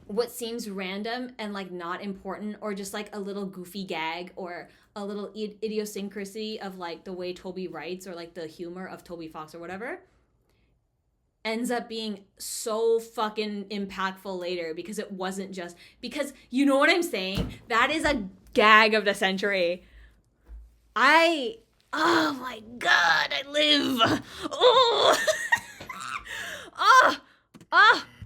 what seems random and like not important, or just like a little goofy gag or a little idiosyncrasy of like the way Toby writes, or like the humor of Toby Fox or whatever, ends up being so fucking impactful later because it wasn't just because, you know what I'm saying? That is a gag of the century. Oh my god, I live. Oh.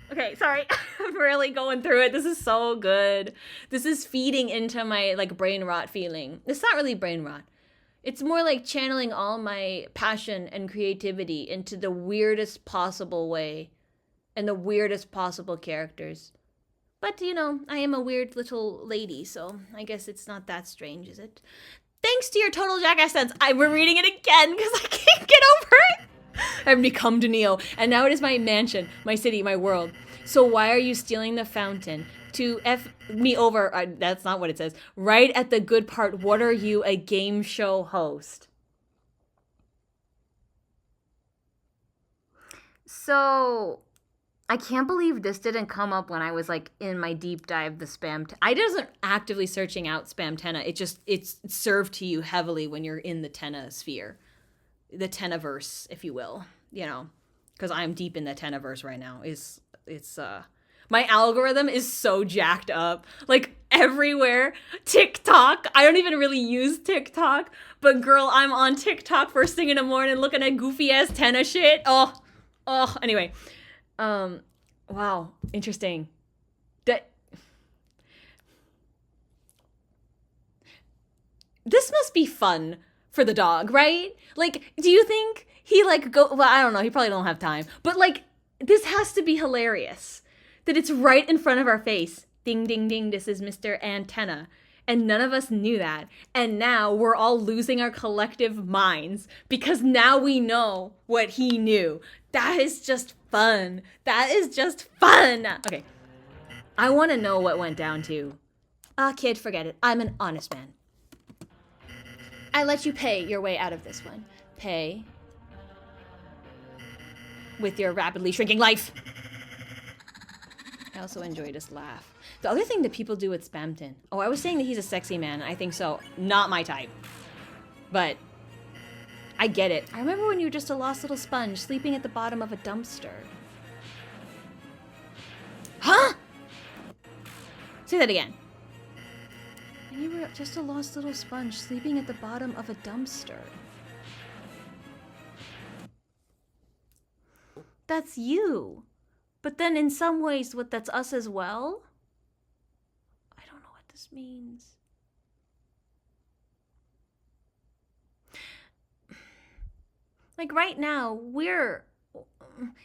Okay, sorry. I'm really going through it. This is so good. This is feeding into my like brain rot feeling. It's not really brain rot. It's more like channeling all my passion and creativity into the weirdest possible way and the weirdest possible characters. But, you know, I am a weird little lady, so I guess it's not that strange, is it? Thanks to your total jackass sense, we're reading it again because I can't get over it. I've become Neo, and now it is my mansion, my city, my world. So why are you stealing the fountain? To F me over, that's not what it says. Right at the good part, what are you, a game show host? So, I can't believe this didn't come up when I was like in my deep dive, the spam. I wasn't actively searching out spam Tenna. It's served to you heavily when you're in the Tenna sphere. The Tennaverse, if you will, you know, because I'm deep in the Tennaverse right now. It's my algorithm is so jacked up, like everywhere. TikTok, I don't even really use TikTok, but girl, I'm on TikTok first thing in the morning looking at goofy ass Tenna shit. Anyway, wow, interesting. This must be fun for the dog, right? Like, do you think he like well, I don't know, he probably don't have time, but like this has to be hilarious that it's right in front of our face. Ding ding ding, this is Mr. Antenna, and none of us knew that, and now we're all losing our collective minds because now we know what he knew. That is just fun. Okay, I want to know what went down too. Kid, forget it. I'm an honest man. I let you pay your way out of this one. Pay with your rapidly shrinking life. I also enjoy this laugh. The other thing that people do with Spamton. Oh, I was saying that he's a sexy man. I think so. Not my type. But I get it. I remember when you were just a lost little sponge sleeping at the bottom of a dumpster. Huh? Say that again. And you were just a lost little sponge sleeping at the bottom of a dumpster. That's you. But then in some ways, that's us as well? I don't know what this means. Like right now, we're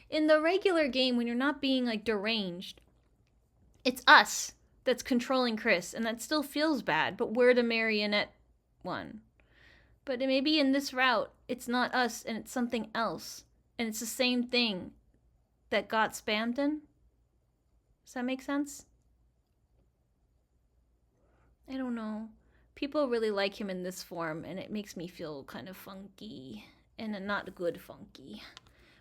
in the regular game when you're not being like deranged. It's us that's controlling Kris, and that still feels bad, but we're the marionette one. But maybe in this route, it's not us and it's something else. And it's the same thing that got Spamton. Does that make sense? I don't know. People really like him in this form, and it makes me feel kind of funky. And not good funky.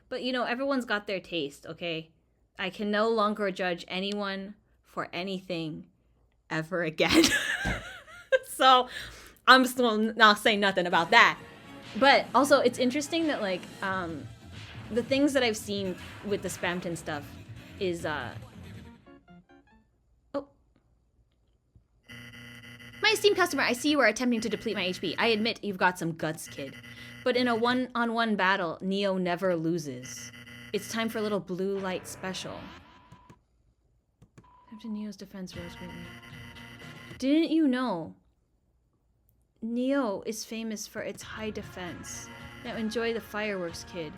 But, you know, everyone's got their taste, okay? I can no longer judge anyone for anything ever again. So I'm still not saying nothing about that. But also it's interesting that like the things that I've seen with the Spamton stuff is my my esteemed customer, I see you are attempting to deplete my HP. I admit you've got some guts, kid. But in a one-on-one battle, Neo never loses. It's time for a little blue light special. After Neo's defense rose greatly. Didn't you know? Neo is famous for its high defense. Now enjoy the fireworks, kid.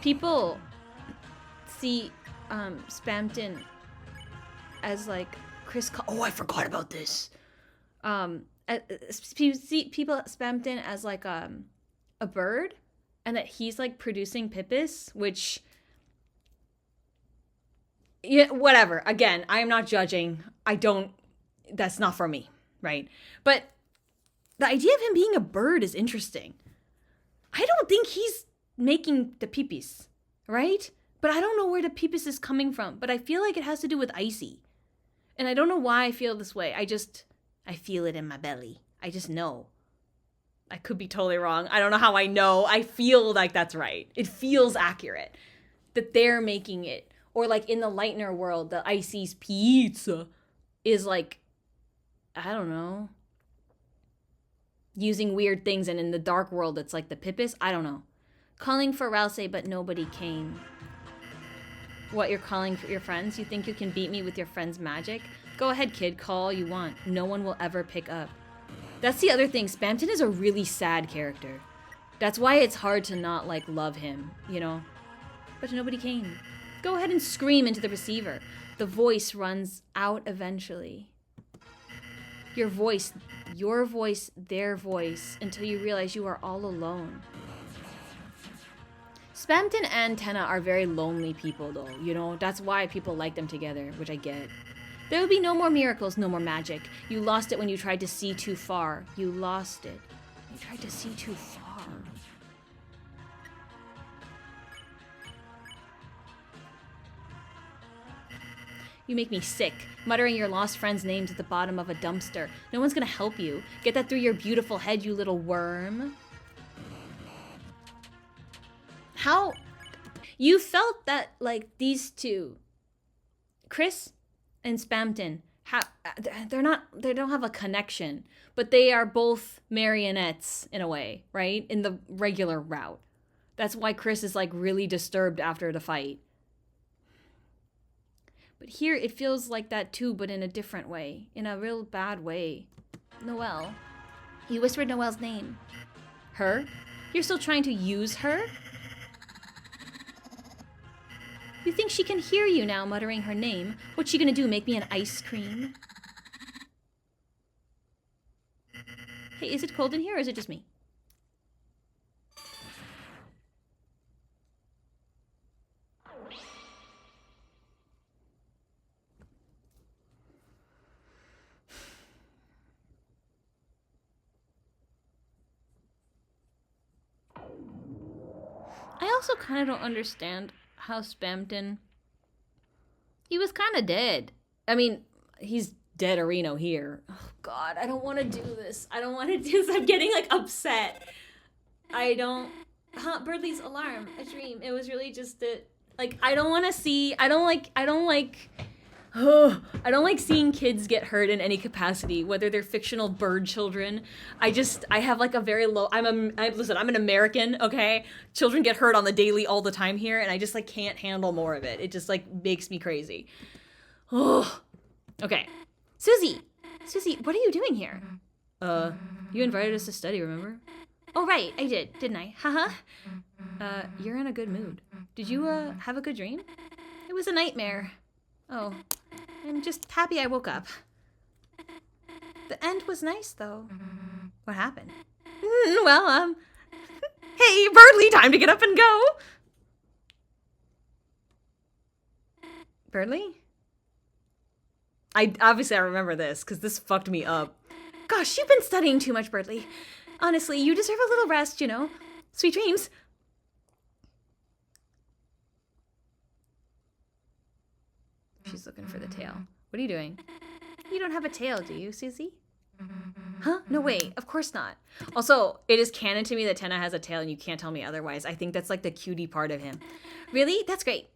People see Spamton as like Kris. Oh, I forgot about this. People Spamton as like a bird, and that he's like producing Pippis, which. Yeah, whatever. Again, I am not judging. That's not for me, right? But the idea of him being a bird is interesting. I don't think he's making the peepees, right? But I don't know where the peepus is coming from. But I feel like it has to do with Icy. And I don't know why I feel this way. I feel it in my belly. I just know. I could be totally wrong. I don't know how I know. I feel like that's right. It feels accurate that they're making it. Or like in the Lightner world, the Icy's pizza is like, I don't know, using weird things. And in the dark world, it's like the Pippis. I don't know. Calling for Rousey, but nobody came. What, you're calling for your friends? You think you can beat me with your friend's magic? Go ahead, kid. Call all you want. No one will ever pick up. That's the other thing. Spamton is a really sad character. That's why it's hard to not, like, love him, you know? But nobody came. Go ahead and scream into the receiver. The voice runs out eventually. Your voice, their voice, until you realize you are all alone. Spamton and Tenna are very lonely people, though, you know? That's why people like them together, which I get. There would be no more miracles, no more magic. You lost it when you tried to see too far. You lost it. You tried to see too far. You make me sick, muttering your lost friend's names at the bottom of a dumpster. No one's gonna help you. Get that through your beautiful head, you little worm. How? You felt that, like, these two, Kris and Spamton, they don't have a connection, but they are both marionettes in a way, right? In the regular route. That's why Kris is, like, really disturbed after the fight. But here it feels like that too, but in a different way. In a real bad way. Noelle. You whispered Noelle's name. Her? You're still trying to use her? You think she can hear you now muttering her name? What's she gonna do, make me an ice cream? Hey, is it cold in here or is it just me? I also kind of don't understand how Spamton... He was kind of dead. I mean, he's dead-erino here. Oh, God, I don't want to do this. I don't want to do this. I'm getting, like, upset. I don't... Birdley's alarm. A dream. It was really just that... Like, I don't want to see... I don't like seeing kids get hurt in any capacity, whether they're fictional bird children. I have like a very low, listen, I'm an American, okay? Children get hurt on the daily all the time here, and I just like can't handle more of it. It just like makes me crazy. Oh, okay. Susie, what are you doing here? You invited us to study, remember? Oh, right, I did, didn't I? Haha. You're in a good mood. Did you, have a good dream? It was a nightmare. Oh, I'm just happy I woke up. The end was nice, though. What happened? Well, hey, Birdley, time to get up and go! Birdley? I remember this, because this fucked me up. Gosh, you've been studying too much, Birdley. Honestly, you deserve a little rest, you know. Sweet dreams. She's looking for the tail. What are you doing? You don't have a tail, do you, Susie? Huh? No way. Of course not. Also, it is canon to me that Tenna has a tail and you can't tell me otherwise. I think that's like the cutie part of him. Really? That's great.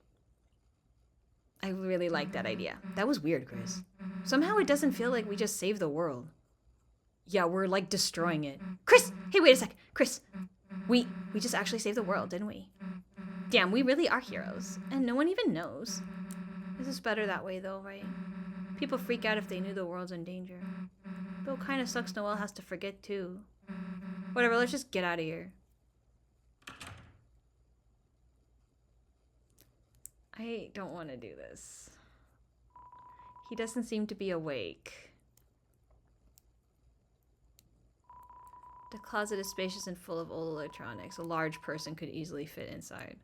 I really like that idea. That was weird, Kris. Somehow it doesn't feel like we just saved the world. Yeah, we're like destroying it. Kris! Hey, wait a sec. Kris, we just actually saved the world, didn't we? Damn, we really are heroes. And no one even knows. This is better that way though, right? People freak out if they knew the world's in danger. Though kinda sucks Noelle has to forget too. Whatever, let's just get out of here. I don't want to do this. He doesn't seem to be awake. The closet is spacious and full of old electronics. A large person could easily fit inside.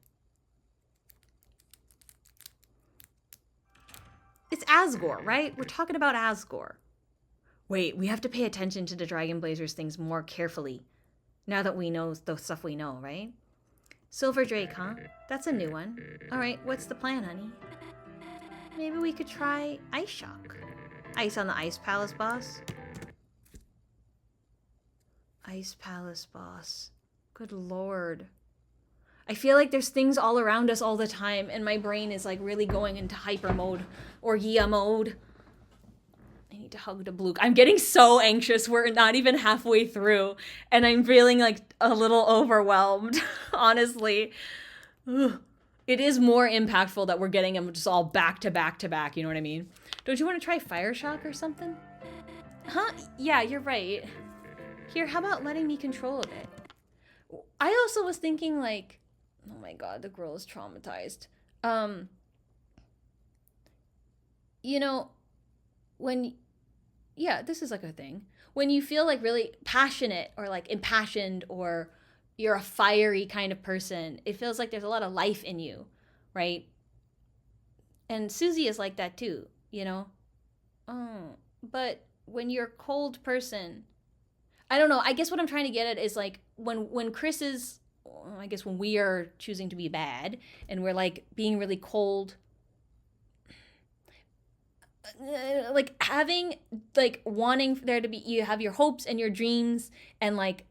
It's Asgore, right? We're talking about Asgore. Wait, we have to pay attention to the Dragon Blazers things more carefully. Now that we know the stuff we know, right? Silver Drake, huh? That's a new one. Alright, what's the plan, honey? Maybe we could try Ice Shock. Ice on the Ice Palace boss? Ice Palace boss. Good lord. I feel like there's things all around us all the time, and my brain is like really going into hyper mode or Yia mode. I need to hug the blue. I'm getting so anxious. We're not even halfway through, and I'm feeling like a little overwhelmed, honestly. Ugh. It is more impactful that we're getting them just all back to back to back, you know what I mean? Don't you want to try Fire Shock or something? Huh? Yeah, you're right. Here, how about letting me control a bit? I also was thinking like, oh my god, the girl is traumatized. You know, yeah, this is like a thing. When you feel like really passionate or like impassioned or you're a fiery kind of person, it feels like there's a lot of life in you, right? And Susie is like that too, you know? But when you're a cold person, I don't know, I guess what I'm trying to get at is like when Kris is, I guess when we are choosing to be bad and we're like being really cold, like having like wanting there to be, you have your hopes and your dreams, and like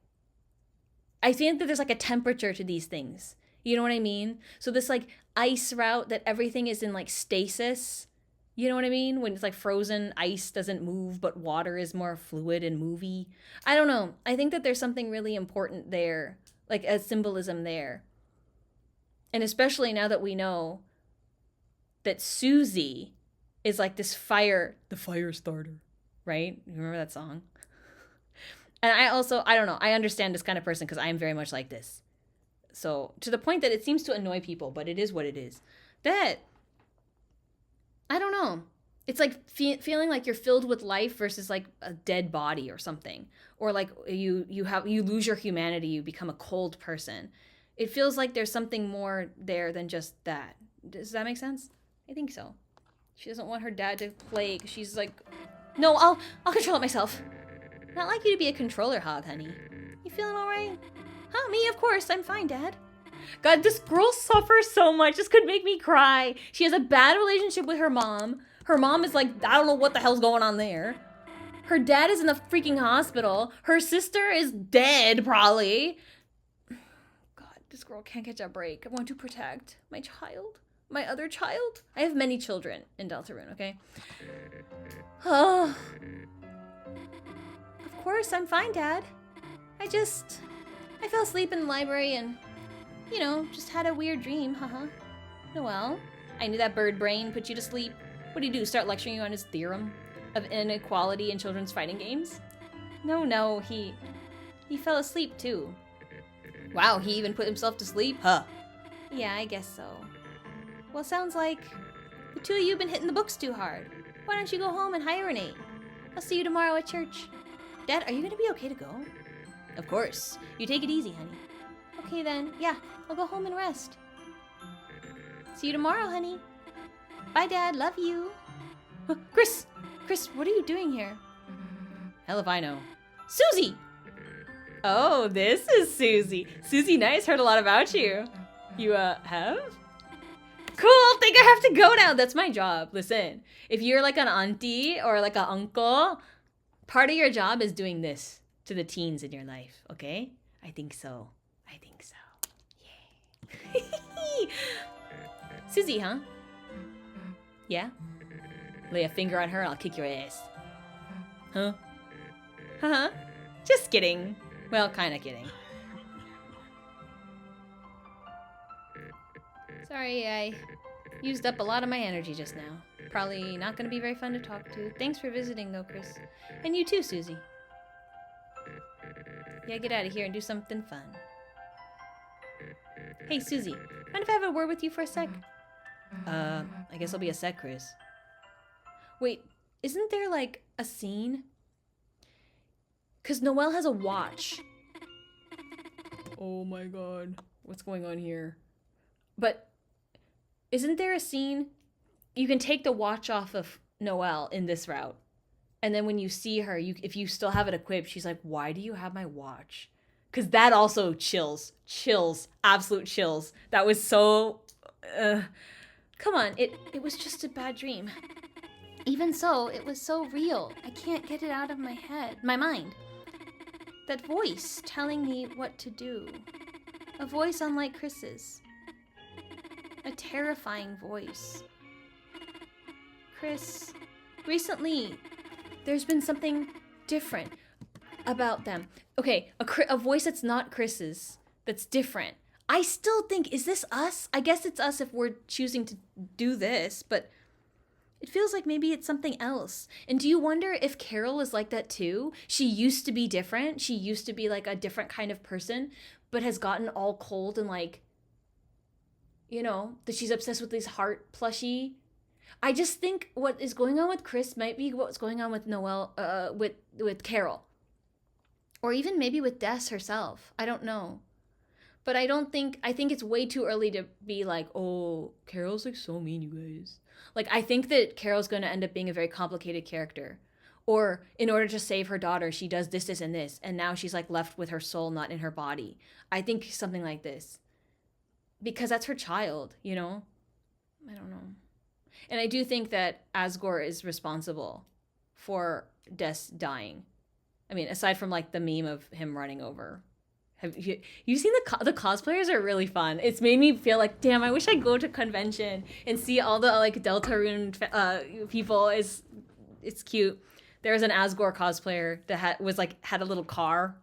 I think that there's like a temperature to these things, you know what I mean? So this like ice route that everything is in like stasis, you know what I mean? When it's like frozen ice doesn't move, but water is more fluid and movie. I don't know, I think that there's something really important there, like a symbolism there. And especially now that we know that Susie is like this fire, the fire starter, right? You remember that song? And I don't know, I understand this kind of person because I am very much like this. So to the point that it seems to annoy people, but it is what it is. That, I don't know. It's like feeling like you're filled with life versus like a dead body or something. Or like you lose your humanity, you become a cold person. It feels like there's something more there than just that. Does that make sense? I think so. She doesn't want her dad to play because she's like, no, I'll control it myself. Not like you to be a controller hog, honey. You feeling all right? Huh, me, of course. I'm fine, Dad. God, this girl suffers so much. This could make me cry. She has a bad relationship with her mom. Her mom is like, I don't know what the hell's going on there. Her dad is in the freaking hospital. Her sister is dead, probably. God, this girl can't catch a break. I want to protect my child. My other child? I have many children in Deltarune, okay? Oh. Of course, I'm fine, Dad. I fell asleep in the library and, you know, just had a weird dream, haha. Noelle, I knew that bird brain put you to sleep. What do you do, start lecturing you on his theorem of inequality in children's fighting games? No, he fell asleep too. Wow, he even put himself to sleep? Huh. Yeah, I guess so. Well, sounds like the two of you have been hitting the books too hard. Why don't you go home and hibernate? I'll see you tomorrow at church. Dad, are you gonna be okay to go? Of course. You take it easy, honey. Okay then, yeah, I'll go home and rest. See you tomorrow, honey. Bye, Dad, love you. Kris, what are you doing here? Hell if I know. Susie! Oh, this is Susie. Susie Nice, heard a lot about you. You, have? Cool, think I have to go now. That's my job. Listen, if you're like an auntie or like an uncle, part of your job is doing this to the teens in your life, okay? I think so. Yay. Susie, huh? Yeah? Lay a finger on her and I'll kick your ass. Huh? Haha. Just kidding. Well, kinda kidding. Sorry, I used up a lot of my energy just now. Probably not gonna be very fun to talk to. Thanks for visiting though, Kris. And you too, Susie. Yeah, get out of here and do something fun. Hey, Susie. Mind if I have a word with you for a sec? I guess I'll be a sec, Kris. Wait, isn't there like a scene? Cause Noelle has a watch. Oh my god. What's going on here? But isn't there a scene? You can take the watch off of Noelle in this route. And then when you see her, if you still have it equipped, she's like, why do you have my watch? Because that also chills. Chills. Absolute chills. That was so... Come on, it was just a bad dream. Even so, it was so real. I can't get it out of my mind. That voice telling me what to do. A voice unlike Kris's. A terrifying voice. Kris, recently, there's been something different about them. Okay, a voice that's not Kris's, that's different. I still think, is this us? I guess it's us if we're choosing to do this, but it feels like maybe it's something else. And do you wonder if Carol is like that too? She used to be different. She used to be like a different kind of person, but has gotten all cold and like, you know, that she's obsessed with this heart plushie. I just think what is going on with Kris might be what's going on with Noelle, with Carol. Or even maybe with Des herself. I don't know. But I think it's way too early to be like, oh, Carol's like so mean, you guys. Like, I think that Carol's going to end up being a very complicated character. Or in order to save her daughter, she does this, this, and this. And now she's like left with her soul, not in her body. I think something like this. Because that's her child, you know? I don't know. And I do think that Asgore is responsible for Des dying. I mean, aside from like the meme of him running over. Have you seen the cosplayers are really fun. It's made me feel like, damn, I wish I'd go to convention and see all the like Deltarune people. It's cute. There was an Asgore cosplayer that had a little car,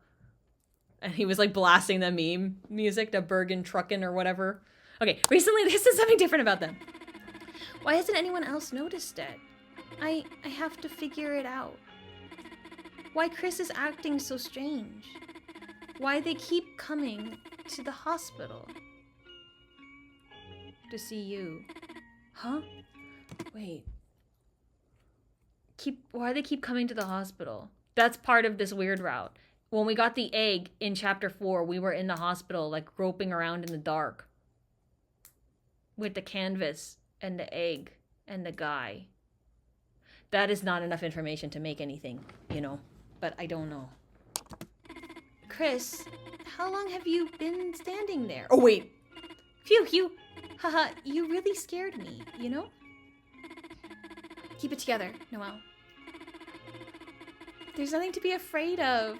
and he was like blasting the meme music, the Bergen Truckin' or whatever. Okay, recently this is something different about them. Why hasn't anyone else noticed it? I have to figure it out. Why Kris is acting so strange. Why they keep coming to the hospital. To see you. Huh? Wait. Why they keep coming to the hospital? That's part of this weird route. When we got the egg in chapter 4, we were in the hospital, like groping around in the dark. With the canvas and the egg and the guy. That is not enough information to make anything, you know. But I don't know. Kris, how long have you been standing there? Oh, wait. Phew. Haha, you really scared me, you know? Keep it together, Noelle. There's nothing to be afraid of.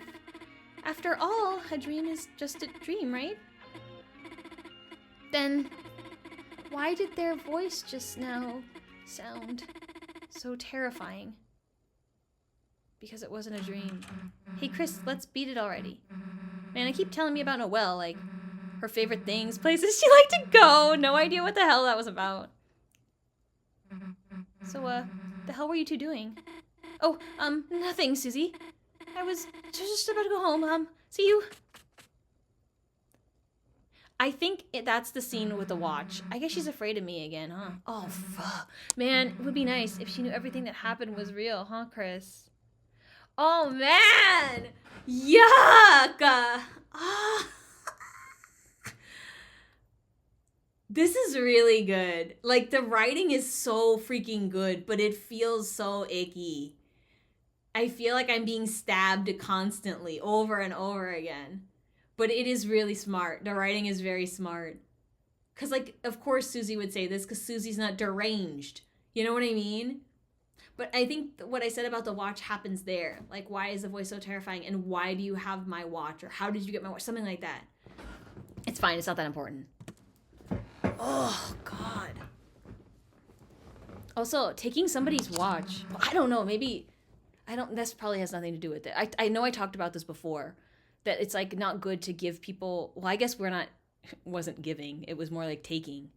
After all, a dream is just a dream, right? Then, why did their voice just now sound so terrifying? Because it wasn't a dream. Hey, Kris, let's beat it already. Man, I keep telling me about Noelle, like, her favorite things, places she liked to go. No idea what the hell that was about. So, the hell were you two doing? Oh, nothing, Susie. I was just about to go home. See you. I think that's the scene with the watch. I guess she's afraid of me again, huh? Oh, fuck. Man, it would be nice if she knew everything that happened was real, huh, Kris? Oh, man! Yuck! Oh. This is really good. Like, the writing is so freaking good, but it feels so icky. I feel like I'm being stabbed constantly, over and over again. But it is really smart. The writing is very smart. Because, like, of course Susie would say this, because Susie's not deranged. You know what I mean? But I think what I said about the watch happens there. Like, why is the voice so terrifying? And why do you have my watch? Or how did you get my watch? Something like that. It's fine. It's not that important. Oh, God. Also, taking somebody's watch. I don't know. Maybe I don't. This probably has nothing to do with it. I know I talked about this before, that it's like not good to give people. Well, I guess we're not. Wasn't giving. It was more like taking.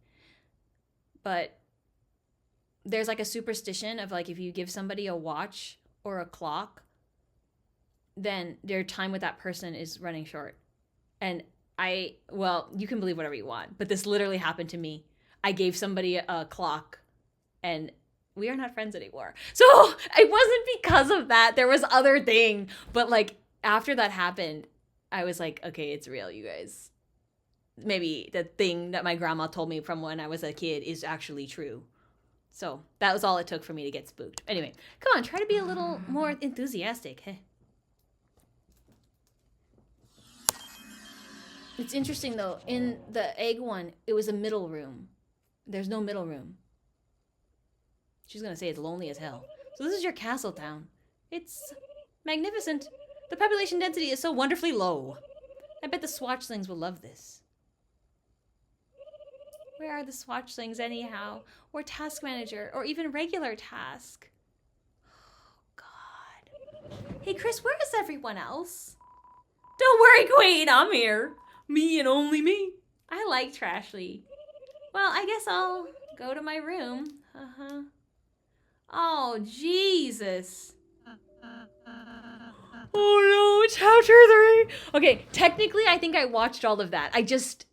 But there's like a superstition of like if you give somebody a watch or a clock, then their time with that person is running short. And well, you can believe whatever you want, but this literally happened to me. I gave somebody a clock and we are not friends anymore. So it wasn't because of that. There was other thing. But like after that happened, I was like, okay, it's real, you guys. Maybe the thing that my grandma told me from when I was a kid is actually true. So that was all it took for me to get spooked. Anyway, come on, try to be a little more enthusiastic. Hey. It's interesting though, in the egg one, it was a middle room. There's no middle room. She's gonna say it's lonely as hell. So this is your castle town. It's magnificent. The population density is so wonderfully low. I bet the Swatchlings will love this. Where are the Swatchlings anyhow? Or task manager, or even regular task? Oh, God. Hey, Kris, where is everyone else? Don't worry, Queen, I'm here. Me and only me. I like Trashly. Well, I guess I'll go to my room. Uh-huh. Oh, Jesus. Oh no, chapter 3. Okay, technically I think I watched all of that.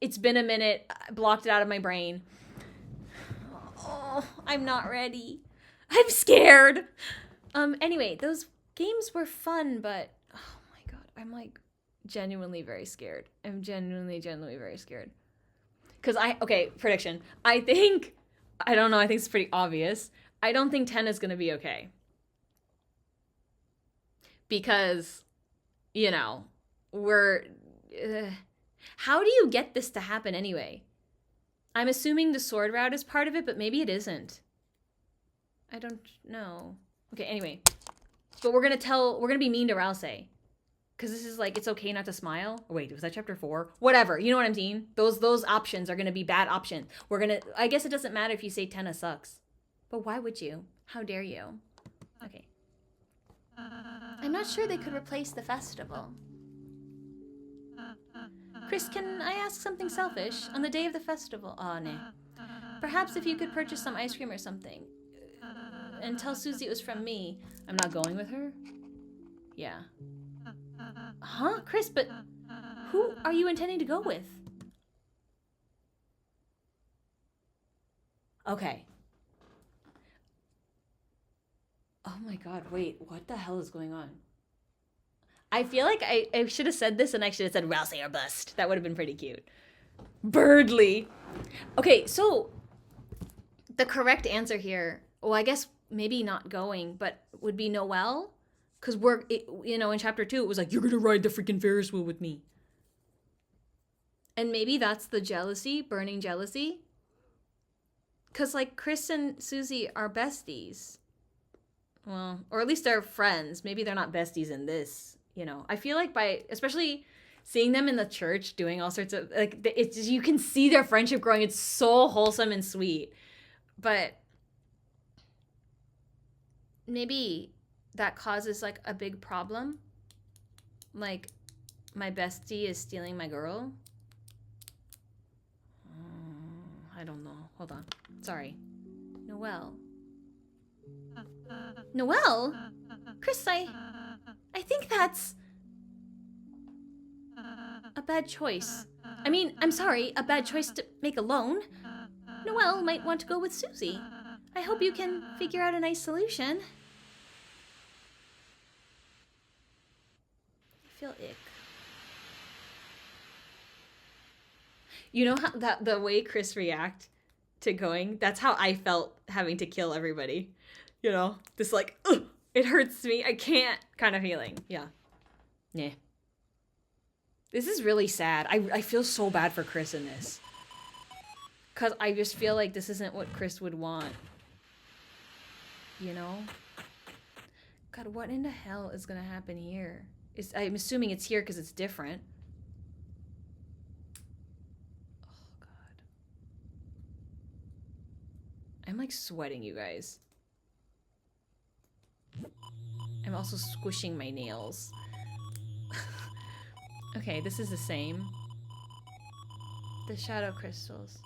It's been a minute. I blocked it out of my brain. Oh, I'm not ready. I'm scared. Anyway, those games were fun, but oh my God, I'm like genuinely very scared. I'm genuinely very scared. Okay, prediction. I think it's pretty obvious. I don't think 10 is gonna be okay. Because, you know, how do you get this to happen anyway? I'm assuming the sword route is part of it, but maybe it isn't. I don't know. Okay, anyway. But we're gonna be mean to Rouse. Because this is like, it's okay not to smile. Oh, wait, was that chapter 4? Whatever, you know what I'm saying? Those options are gonna be bad options. I guess it doesn't matter if you say Tenna sucks. But why would you? How dare you? Okay. I'm not sure they could replace the festival. Kris, can I ask something selfish? On the day of the festival... Oh, no. Perhaps if you could purchase some ice cream or something. And tell Susie it was from me. I'm not going with her? Yeah. Huh? Kris, but... Who are you intending to go with? Okay. Oh my God, wait, what the hell is going on? I feel like I should have said this and I should have said Rouse or bust. That would have been pretty cute. Birdly. Okay, so the correct answer here, well, I guess maybe not going, but would be Noelle. Because in chapter 2, it was like, you're going to ride the freaking Ferris wheel with me. And maybe that's the jealousy, burning jealousy. Because like Kris and Susie are besties. Well, or at least they're friends. Maybe they're not besties in this, I feel like especially seeing them in the church doing all sorts of, like, you can see their friendship growing. It's so wholesome and sweet. But maybe that causes, like, a big problem. Like, my bestie is stealing my girl. I don't know. Hold on. Sorry. Noelle. Noelle? Kris, I think that's a bad choice. I mean, I'm sorry, a bad choice to make alone. Noelle might want to go with Susie. I hope you can figure out a nice solution. I feel ick. You know how the way Kris react to going, that's how I felt having to kill everybody. This like, ugh, it hurts me, I can't kind of feeling. Yeah. Yeah. This is really sad. I feel so bad for Kris in this. Because I just feel like this isn't what Kris would want. God, what in the hell is going to happen here? I'm assuming it's here because it's different. Oh, God. I'm like sweating, you guys. I'm also squishing my nails. Okay, this is the same. The shadow crystals.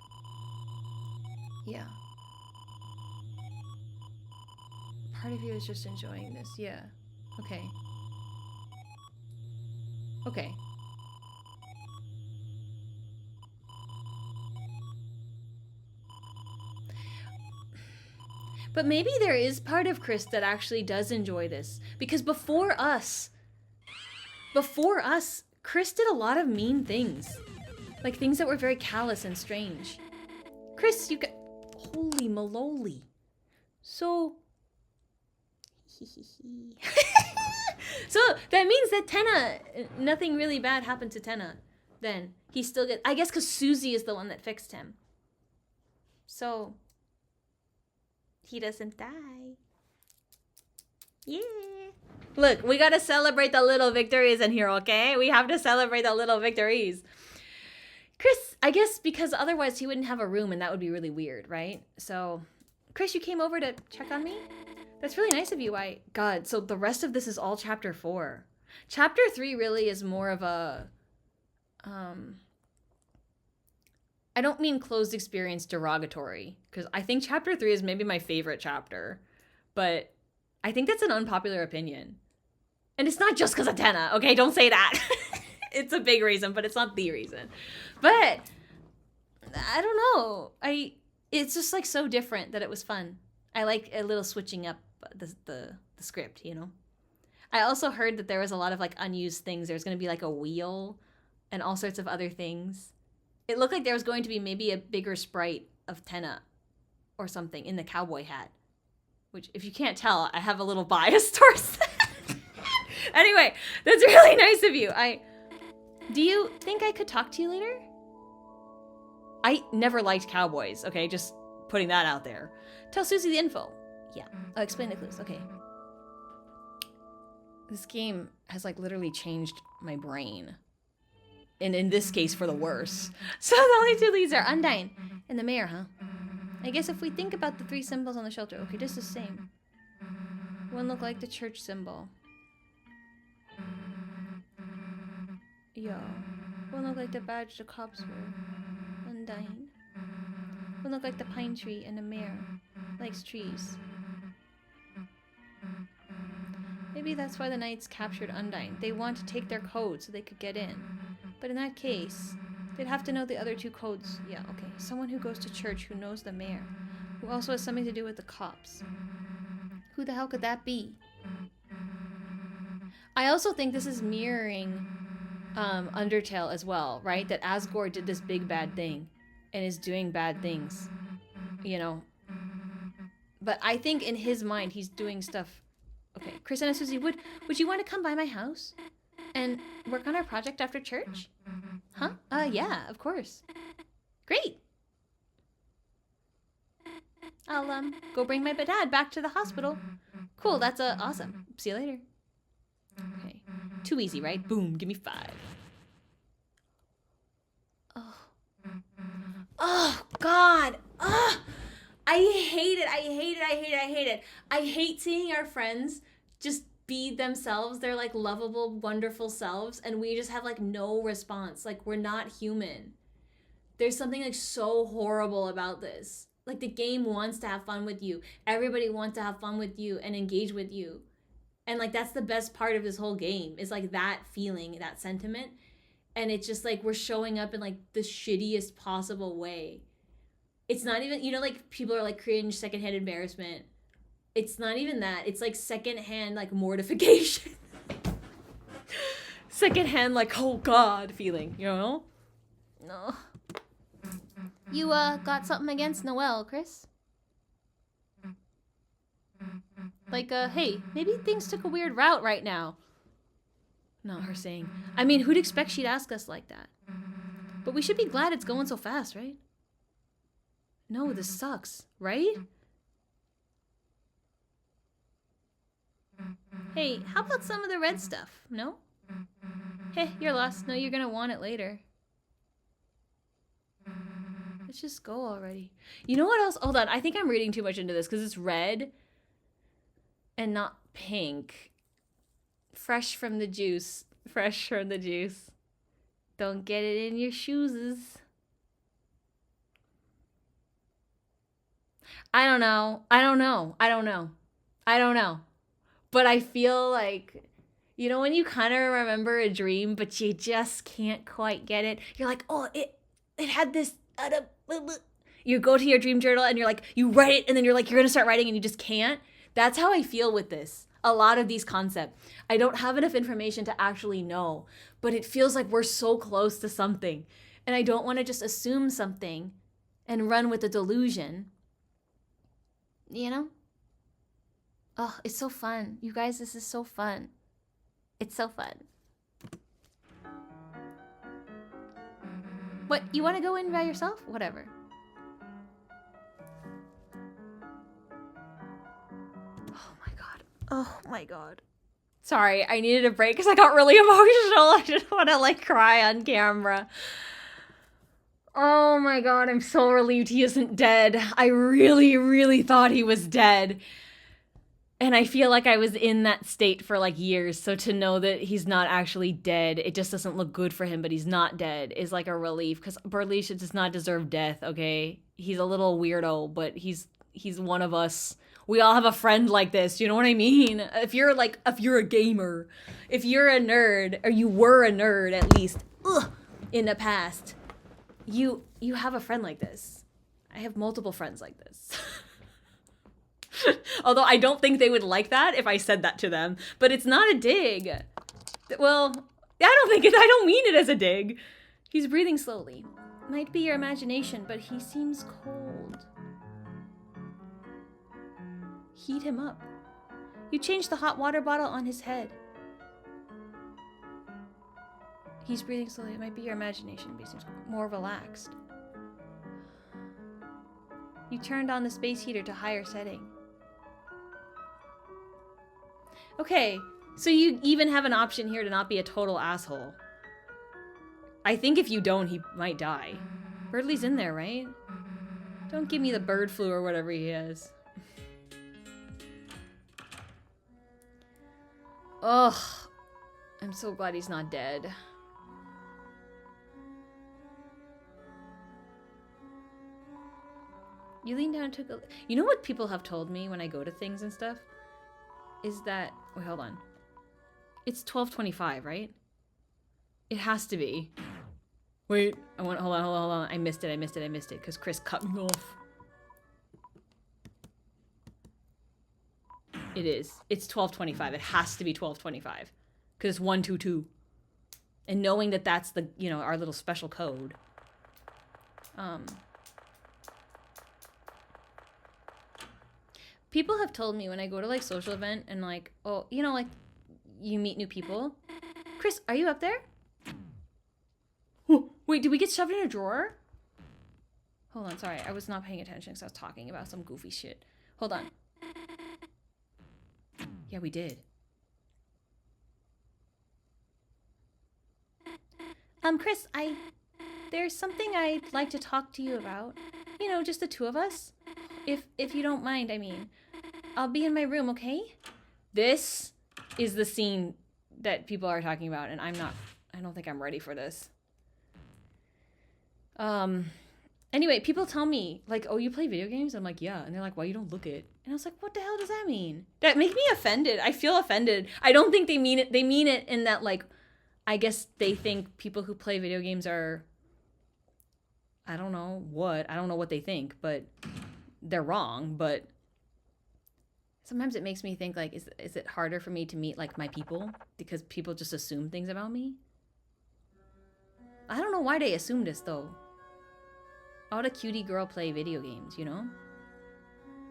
Yeah. Part of you is just enjoying this. Yeah. Okay. Okay. But maybe there is part of Kris that actually does enjoy this. Because before us, Kris did a lot of mean things. Like things that were very callous and strange. Kris, you got... Holy maloli. So... So that means that Tenna, nothing really bad happened to Tenna. Then he still gets... I guess because Susie is the one that fixed him. So... he doesn't die. Yeah. Look, we gotta celebrate the little victories in here, okay? We have to celebrate the little victories. Kris, I guess because otherwise he wouldn't have a room and that would be really weird, right? So, Kris, you came over to check on me? That's really nice of you. God, so the rest of this is all chapter 4. Chapter 3 really is more of a, I don't mean closed experience derogatory, because I think chapter 3 is maybe my favorite chapter, but I think that's an unpopular opinion. And it's not just because of Tenna, okay? Don't say that. It's a big reason, but it's not the reason. But, I don't know. It's just like so different that it was fun. I like a little switching up the script, you know? I also heard that there was a lot of like unused things. There's going to be like a wheel and all sorts of other things. It looked like there was going to be maybe a bigger sprite of Tenna or something in the cowboy hat. Which, if you can't tell, I have a little bias towards that. Anyway, that's really nice of you. Do you think I could talk to you later? I never liked cowboys, okay? Just putting that out there. Tell Susie the info. Yeah, I'll explain the clues, okay. This game has like literally changed my brain. And in this case, for the worse. So the only 2 leads are Undyne and the mayor, huh? I guess if we think about the 3 symbols on the shelter, okay, just the same. One look like the church symbol. Yeah. One look like the badge the cops wore. Undyne. One look like the pine tree and the mayor. Likes trees. Maybe that's why the knights captured Undyne. They want to take their code so they could get in. But in that case, they'd have to know the other 2 codes. Yeah, okay. Someone who goes to church who knows the mayor. Who also has something to do with the cops. Who the hell could that be? I also think this is mirroring Undertale as well, right? That Asgore did this big bad thing and is doing bad things, you know. But I think in his mind, he's doing stuff. Okay, Kris and Susie, would you want to come by my house and work on our project after church? Huh? Yeah, of course. Great. I'll go bring my dad back to the hospital. Cool, that's awesome. See you later. Okay. Too easy, right? Boom, give me 5. Oh, God. Oh, I hate it. I hate it. I hate it. I hate it. I hate seeing our friends just be themselves, their like lovable, wonderful selves, and we just have like no response. Like we're not human. There's something like so horrible about this. Like the game wants to have fun with you. Everybody wants to have fun with you and engage with you. And like that's the best part of this whole game is like that feeling, that sentiment. And it's just like we're showing up in like the shittiest possible way. It's not even, you know, like people are like cringe, secondhand embarrassment. It's not even that. It's like secondhand like mortification. Secondhand like, oh God feeling, you know? No. You got something against Noelle, Kris? Like, hey, maybe things took a weird route right now. Not her saying. I mean, who'd expect she'd ask us like that? But we should be glad it's going so fast, right? No, this sucks, right? Hey, how about some of the red stuff, no? Hey, you're lost. No, you're gonna want it later. Let's just go already. You know what else? Hold on. I think I'm reading too much into this because it's red and not pink. Fresh from the juice. Fresh from the juice. Don't get it in your shoes. I don't know. But I feel like, you know, when you kind of remember a dream, but you just can't quite get it. You're like, oh, it had this. You go to your dream journal and you're like, you write it, and then you're like, you're going to start writing and you just can't. That's how I feel with this. A lot of these concepts. I don't have enough information to actually know, but it feels like we're so close to something. And I don't want to just assume something and run with the delusion. You know? Oh, it's so fun. You guys, this is so fun. It's so fun. What, you want to go in by yourself? Whatever. Oh my god. Oh my god. Sorry, I needed a break because I got really emotional. I didn't want to like cry on camera. Oh my god, I'm so relieved he isn't dead. I really, really thought he was dead. And I feel like I was in that state for like years. So to know that he's not actually dead, it just doesn't look good for him, but he's not dead is like a relief. Because Berlicia does not deserve death, okay? He's a little weirdo, but he's one of us. We all have a friend like this, you know what I mean? If you're a gamer, if you're a nerd, or you were a nerd at least, in the past, you have a friend like this. I have multiple friends like this. Although I don't think they would like that if I said that to them. But it's not a dig. Well, I don't mean it as a dig. He's breathing slowly. Might be your imagination, but he seems cold. Heat him up. You change the hot water bottle on his head. He's breathing slowly. It might be your imagination, but he seems more relaxed. You turned on the space heater to higher setting. Okay, so you even have an option here to not be a total asshole. I think if you don't, he might die. Birdley's in there, right? Don't give me the bird flu or whatever he has. Ugh. I'm so glad he's not dead. You leaned down and took a... You know what people have told me when I go to things and stuff? Is that... Wait, hold on. It's 12:25, right? It has to be. Wait, hold on. I missed it, because Kris cut me off. It is. It's 12:25. It has to be 12:25. Because it's 122. And knowing that that's the, you know, our little special code. People have told me when I go to, like, social event and, like, oh, you know, like, you meet new people. Kris, are you up there? Oh, wait, did we get shoved in a drawer? Hold on, sorry. I was not paying attention because I was talking about some goofy shit. Hold on. Yeah, we did. Kris, there's something I'd like to talk to you about. You know, just the two of us. If you don't mind, I mean. I'll be in my room, okay? This is the scene that people are talking about, and I don't think I'm ready for this. Anyway, people tell me, like, oh, you play video games? I'm like, yeah. And they're like, why you don't look it? And I was like, what the hell does that mean? That makes me offended. I feel offended. I don't think they mean it. They mean it in that, like, I guess they think people who play video games are, I don't know what they think, but they're wrong. But sometimes it makes me think, like, is it harder for me to meet, like, my people? Because people just assume things about me? I don't know why they assume this, though. All the cutie girl play video games, you know?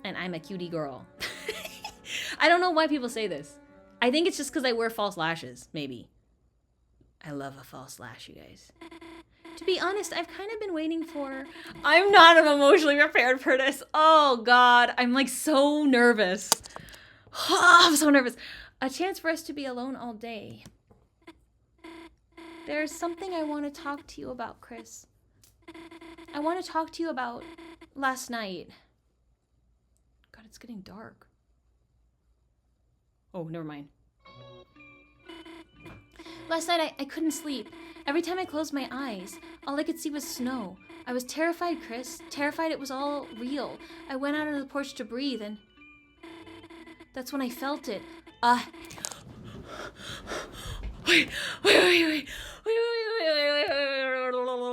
And I'm a cutie girl. I don't know why people say this. I think it's just because I wear false lashes, maybe. I love a false lash, you guys. To be honest, I've kind of been waiting for... I'm not emotionally prepared for this. Oh, God. I'm, like, so nervous. I'm so nervous. A chance for us to be alone all day. There's something I want to talk to you about, Kris. I want to talk to you about last night. God, it's getting dark. Oh, never mind. Last night, I couldn't sleep. Every time I closed my eyes, all I could see was snow. I was terrified, Kris. Terrified it was all real. I went out on the porch to breathe, and that's when I felt it. Wait.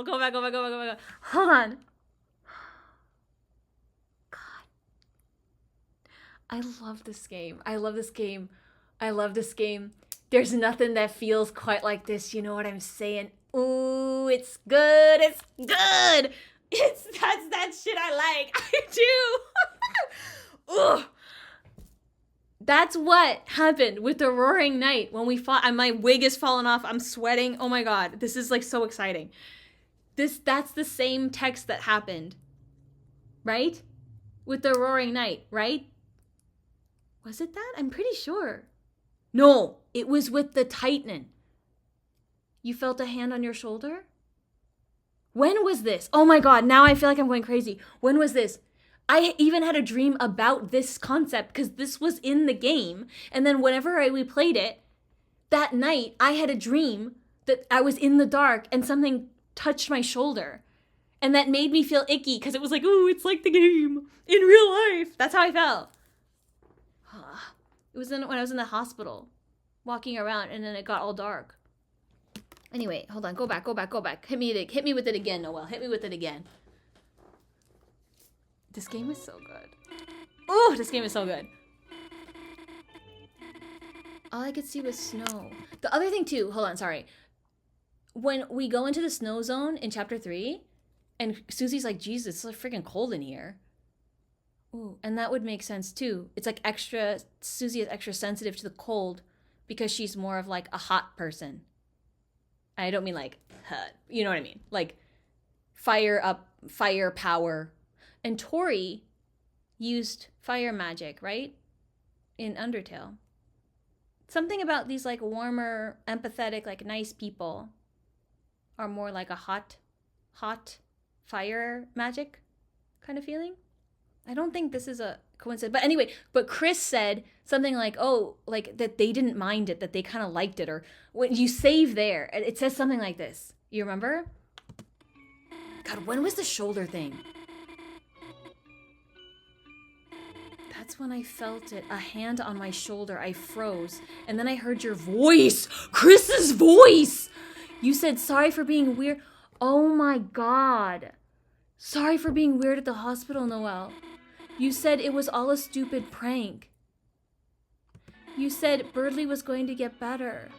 Go back. Hold on. God. I love this game. There's nothing that feels quite like this. You know what I'm saying? Ooh, it's good. That's that shit I like. I do. Ugh. That's what happened with the Roaring Night when we fought. And my wig is falling off. I'm sweating. Oh my god, this is like so exciting. That's the same text that happened, right? With the Roaring Night, right? Was it that? I'm pretty sure. No, it was with the tightening. You felt a hand on your shoulder? When was this? Oh my god, now I feel like I'm going crazy. When was this? I even had a dream about this concept because this was in the game. And then whenever we played it, that night I had a dream that I was in the dark and something touched my shoulder. And that made me feel icky because it was like, ooh, it's like the game in real life. That's how I felt. It was when I was in the hospital, walking around, and then it got all dark. Anyway, hold on. Go back. Hit me with it again, Noelle. Hit me with it again. This game is so good. Oh, this game is so good. All I could see was snow. The other thing too, hold on, sorry. When we go into the snow zone in chapter 3, and Susie's like, Jesus, it's like freaking cold in here. Ooh, and that would make sense too. It's like Susie is extra sensitive to the cold because she's more of like a hot person. I don't mean like hot, you know what I mean? Like fire power. And Tori used fire magic, right? In Undertale. Something about these like warmer, empathetic, like nice people are more like a hot fire magic kind of feeling. I don't think this is a coincidence. But anyway, Kris said something like, oh, like that they didn't mind it, that they kind of liked it. Or when you save there, it says something like this. You remember? God, when was the shoulder thing? That's when I felt it. A hand on my shoulder. I froze. And then I heard your voice. Kris's voice. You said, sorry for being weird. Oh my God. Sorry for being weird at the hospital, Noelle. You said it was all a stupid prank. You said Birdley was going to get better.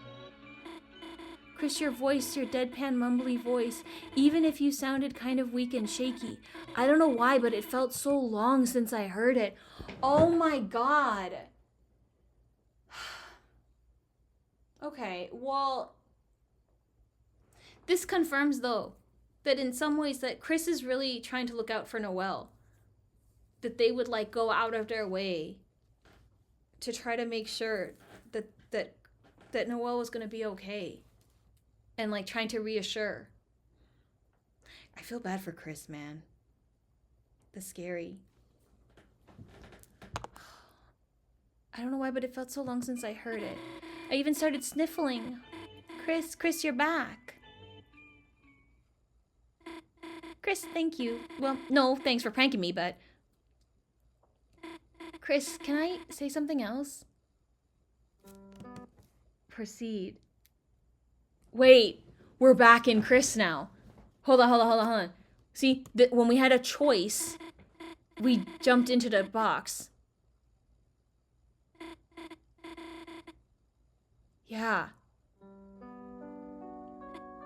Kris, your voice, your deadpan mumbly voice, even if you sounded kind of weak and shaky. I don't know why, but it felt so long since I heard it. Oh my God. Okay, well, this confirms though that in some ways that Kris is really trying to look out for Noelle. That they would like go out of their way to try to make sure that Noelle was going to be okay. And like trying to reassure. I feel bad for Kris, man. That's scary. I don't know why, but it felt so long since I heard it. I even started sniffling. Kris, you're back. Kris, thank you. Well, no, thanks for pranking me, but... Kris, can I say something else? Proceed. Wait, we're back in Kris now. Hold on. See, when we had a choice, we jumped into the box. Yeah.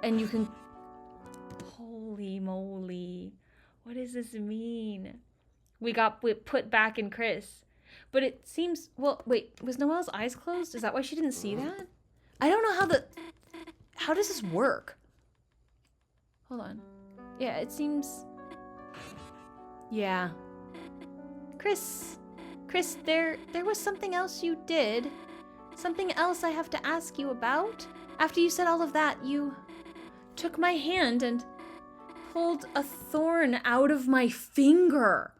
And you can... Holy moly. What does this mean? We put back in Kris. But it seems... Well, wait, was Noelle's eyes closed? Is that why she didn't see that? I don't know how does this work? Hold on. Yeah, it seems... Yeah. Kris, there was something else you did. Something else I have to ask you about. After you said all of that, you took my hand and pulled a thorn out of my finger.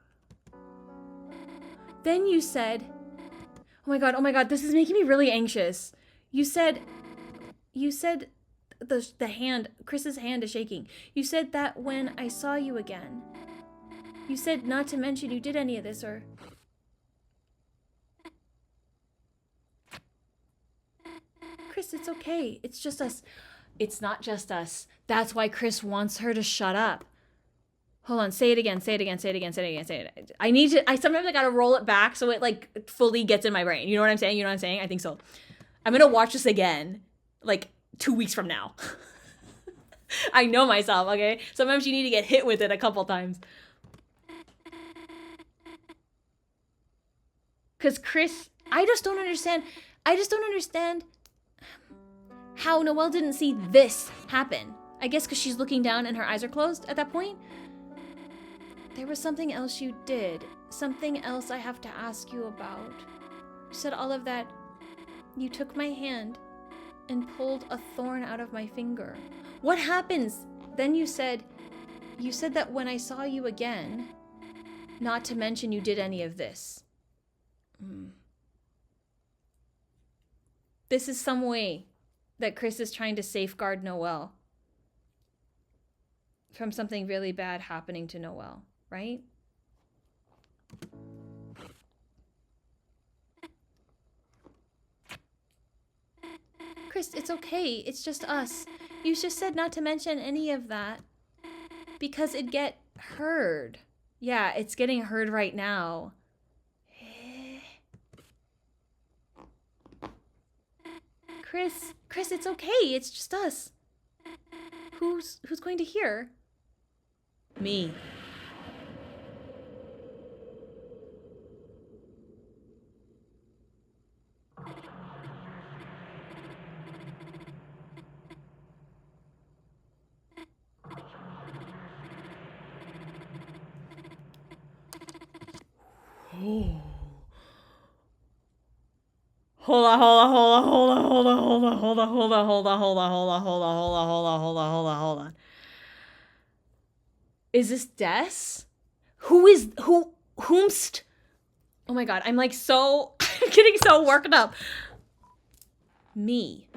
Then you said, oh my god, this is making me really anxious. You said the hand, Kris's hand is shaking. You said that when I saw you again. You said not to mention you did any of this, or... Kris, it's okay. It's just us. It's not just us. That's why Kris wants her to shut up. Hold on, say it again, say it again, say it again, say it again, say it. Sometimes I gotta roll it back so it like fully gets in my brain. You know what I'm saying? You know what I'm saying? I think so. I'm gonna watch this again, like 2 weeks from now. I know myself, okay? Sometimes you need to get hit with it a couple times. Cause Kris, I just don't understand how Noelle didn't see this happen. I guess because she's looking down and her eyes are closed at that point. There was something else you did. Something else I have to ask you about. You said all of that. You took my hand and pulled a thorn out of my finger. What happens? Then you said that when I saw you again, not to mention you did any of this. This is some way that Kris is trying to safeguard Noelle from something really bad happening to Noelle, right? Kris, it's okay. It's just us. You just said not to mention any of that because it'd get heard. Yeah, it's getting heard right now. Kris, it's okay. It's just us. Who's going to hear? Me. Oh. Hold on. Is this Des? Whomst? Oh my god, I'm like so, I'm getting so worked up. Me.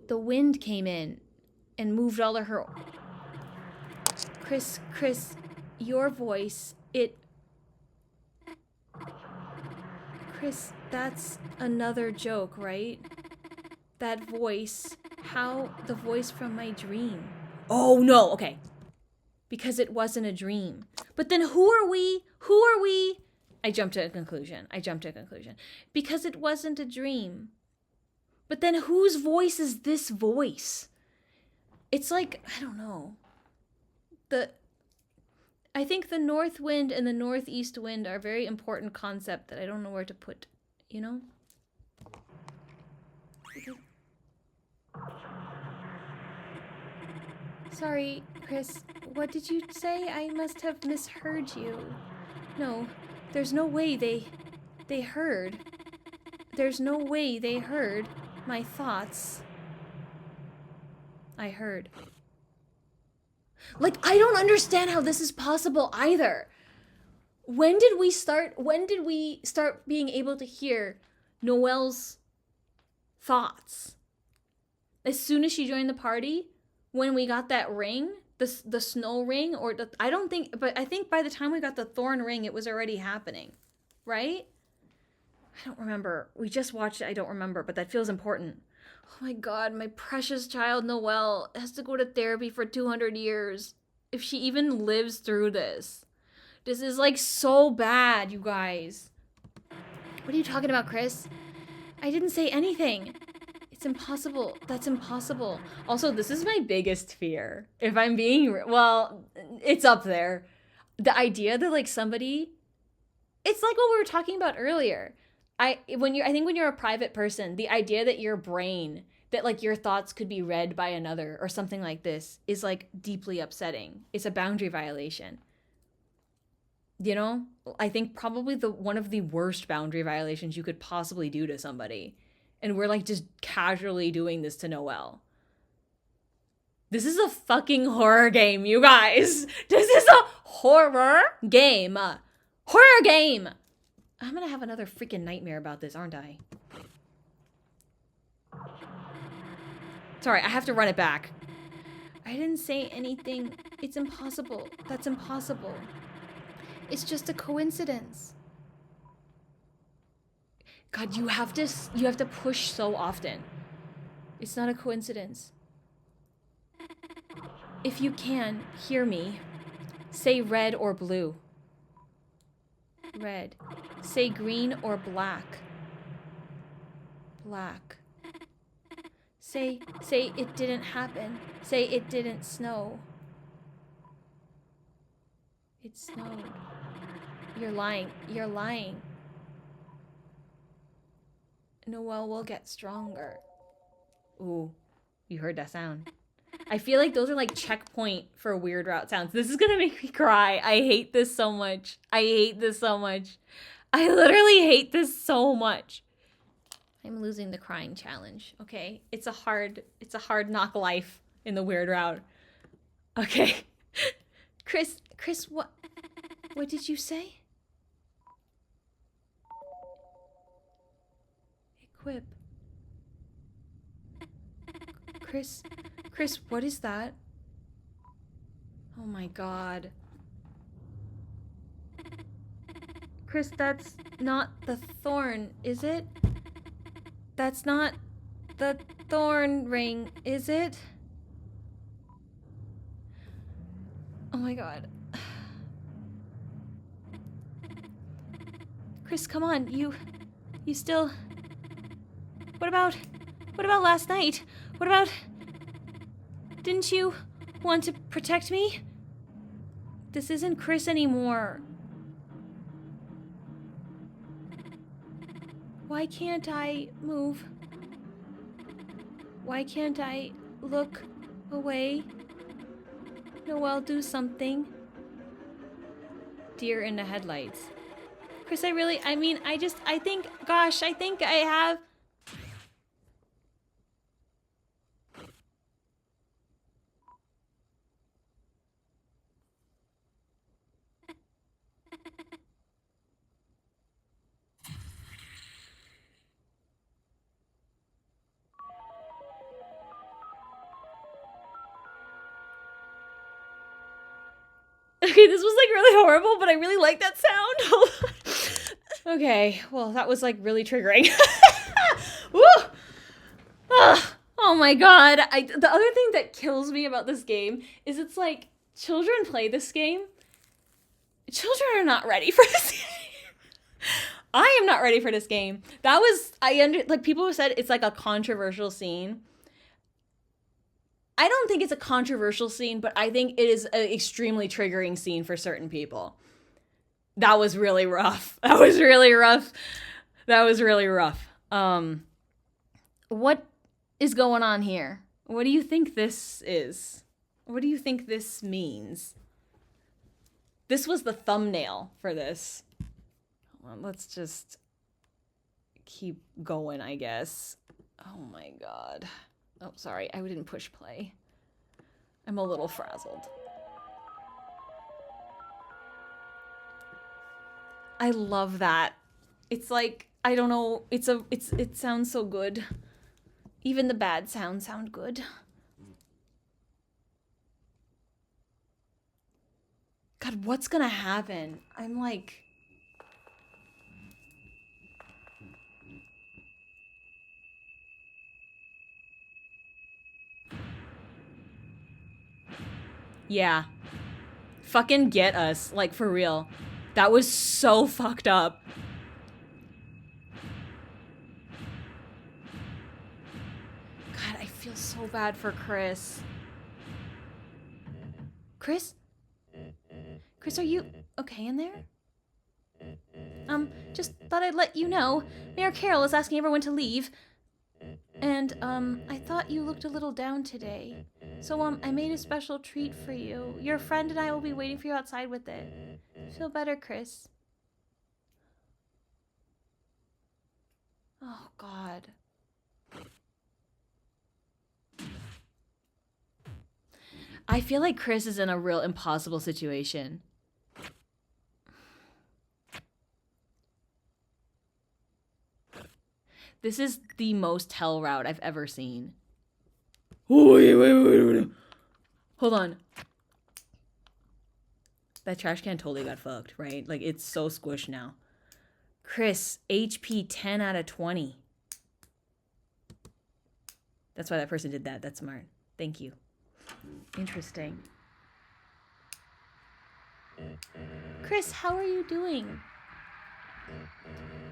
The wind came in and moved all of her... Kris, your voice, Kris, that's another joke, right? That voice, the voice from my dream. Oh no, okay. Because it wasn't a dream. But then who are we? I jumped to a conclusion. Because it wasn't a dream. But then whose voice is this voice? It's like, I don't know. I think the north wind and the northeast wind are a very important concept that I don't know where to put, you know? Sorry, Kris, what did you say? I must have misheard you. No, there's no way they heard. There's no way they heard my thoughts. I heard. Like, I don't understand how this is possible either. When did we start being able to hear Noelle's thoughts? As soon as she joined the party? When we got that ring? The snow ring? But I think by the time we got the thorn ring, it was already happening. Right? I don't remember. We just watched it. I don't remember, but that feels important. Oh my god, my precious child Noelle has to go to therapy for 200 years. If she even lives through this. This is like so bad, you guys. What are you talking about, Kris? I didn't say anything. It's impossible. That's impossible. Also, this is my biggest fear. If I'm being, well, it's up there. The idea that like somebody, it's like what we were talking about earlier. I think when you're a private person, the idea that your brain, that like your thoughts could be read by another or something like this is like deeply upsetting. It's a boundary violation. You know, I think probably one of the worst boundary violations you could possibly do to somebody. And we're like just casually doing this to Noelle. This is a fucking horror game, you guys. This is a horror game. Horror game. I'm gonna have another freaking nightmare about this, aren't I? Sorry, I have to run it back. I didn't say anything. It's impossible. That's impossible. It's just a coincidence. God, you have to push so often. It's not a coincidence. If you can, hear me. Say red or blue. Red. Say green or black. Black. Say it didn't happen. Say it didn't snow. It snowed. You're lying. You're lying. Noelle will get stronger. Ooh, you heard that sound. I feel like those are like checkpoint for weird route sounds. This is gonna make me cry. I hate this so much. I hate this so much. I literally hate this so much. I'm losing the crying challenge. Okay, it's a hard knock life in the weird route. Okay, Kris, what did you say? Equip. Kris, what is that? Oh my god. Kris, that's not the thorn, is it? That's not the thorn ring, is it? Oh my god. Kris, come on, you still... What about last night? What about... Didn't you want to protect me? This isn't Kris anymore. Why can't I move? Why can't I look away? Noelle, do something. Deer in the headlights. Kris, I think I have... Okay, this was like really horrible, but I really like that sound. Okay, well, that was like really triggering. Woo! Oh my god. The other thing that kills me about this game is it's like children play this game. Children are not ready for this game. I am not ready for this game. That was like people have said it's like a controversial scene. I don't think it's a controversial scene, but I think it is an extremely triggering scene for certain people. That was really rough. That was really rough. What is going on here? What do you think this is? What do you think this means? This was the thumbnail for this. Well, let's just keep going, I guess. Oh my god. Oh, sorry, I didn't push play. I'm a little frazzled. I love that. It's like, I don't know, it sounds so good. Even the bad sounds sound good. God, what's gonna happen? I'm like... Yeah. Fucking get us. Like, for real. That was so fucked up. God, I feel so bad for Kris. Kris? Kris, are you okay in there? Just thought I'd let you know. Mayor Carroll is asking everyone to leave. And, I thought you looked a little down today. So, I made a special treat for you. Your friend and I will be waiting for you outside with it. Feel better, Kris. Oh, God. I feel like Kris is in a real impossible situation. This is the most hell route I've ever seen. Oh, wait. Hold on. That trash can totally got fucked, right? Like, it's so squished now. Kris, HP 10 out of 20. That's why that person did that. That's smart. Thank you. Interesting. Kris, how are you doing?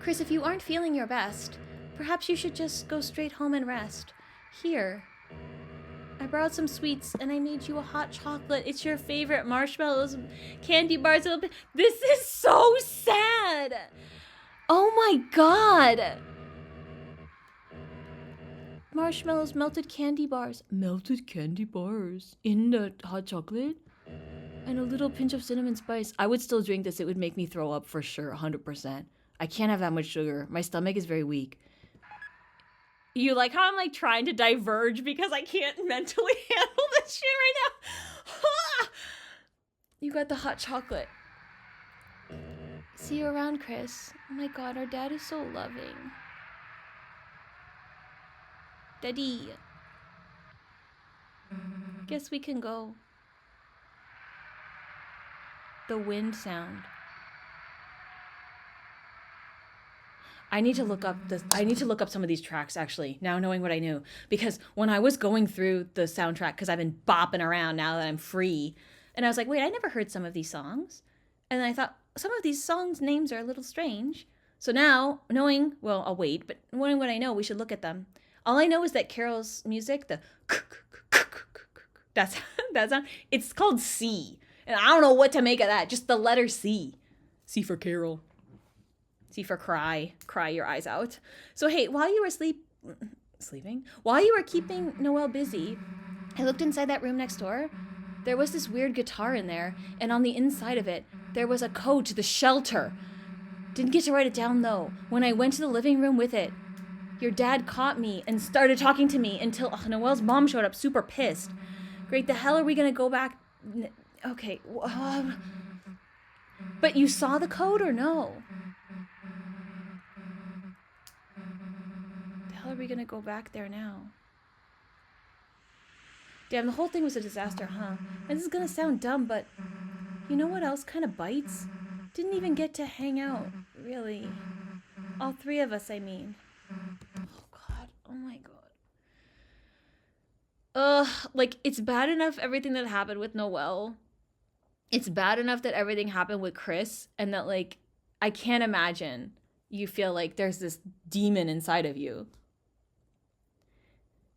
Kris, if you aren't feeling your best, perhaps you should just go straight home and rest. Here. I brought some sweets and I made you a hot chocolate. It's your favorite marshmallows, candy bars. This is so sad. Oh my god. Marshmallows, melted candy bars. Melted candy bars in the hot chocolate? And a little pinch of cinnamon spice. I would still drink this. It would make me throw up for sure, 100%. I can't have that much sugar. My stomach is very weak. You like how I'm like trying to diverge because I can't mentally handle this shit right now? You got the hot chocolate. See you around, Kris. Oh my god, our dad is so loving. Daddy. Guess we can go. The wind sound. I need to look up some of these tracks actually, now knowing what I knew. Because when I was going through the soundtrack, because I've been bopping around now that I'm free, and I was like, wait, I never heard some of these songs. And I thought, some of these songs' names are a little strange. So now, knowing, well, I'll wait, but knowing what I know, we should look at them. All I know is that Carol's music, the that sound, it's called C. And I don't know what to make of that, just the letter C. C for Carol. C for cry your eyes out. So hey, while you were sleeping? While you were keeping Noelle busy, I looked inside that room next door. There was this weird guitar in there, and on the inside of it, there was a code to the shelter. Didn't get to write it down though. When I went to the living room with it, your dad caught me and started talking to me until Noelle's mom showed up super pissed. Great, the hell are we gonna go back? Okay, but you saw the code or no? How are we gonna go back there now? Damn, the whole thing was a disaster, huh? And this is gonna sound dumb, but you know what else kind of bites? Didn't even get to hang out, really. All three of us, I mean. Oh god, oh my god. Like, it's bad enough everything that happened with Noelle. It's bad enough that everything happened with Kris, and that, like, I can't imagine you feel like there's this demon inside of you.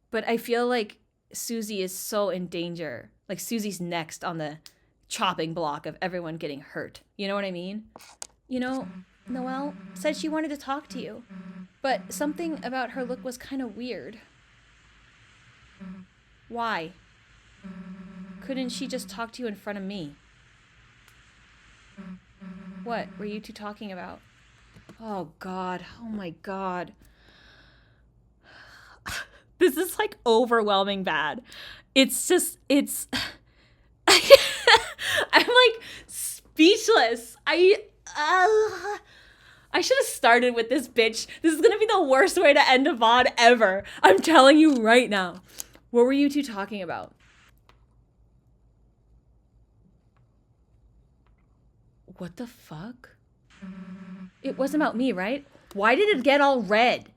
But I feel like Susie is so in danger. Like, Susie's next on the chopping block of everyone getting hurt. You know what I mean? You know, Noelle said she wanted to talk to you, but something about her look was kind of weird. Why? Couldn't she just talk to you in front of me? What were you two talking about? Oh God, oh my God. This is like overwhelming bad. It's just, I'm like speechless. I should have started with this bitch. This is gonna be the worst way to end a VOD ever. I'm telling you right now. What were you two talking about? What the fuck? It wasn't about me, right? Why did it get all red?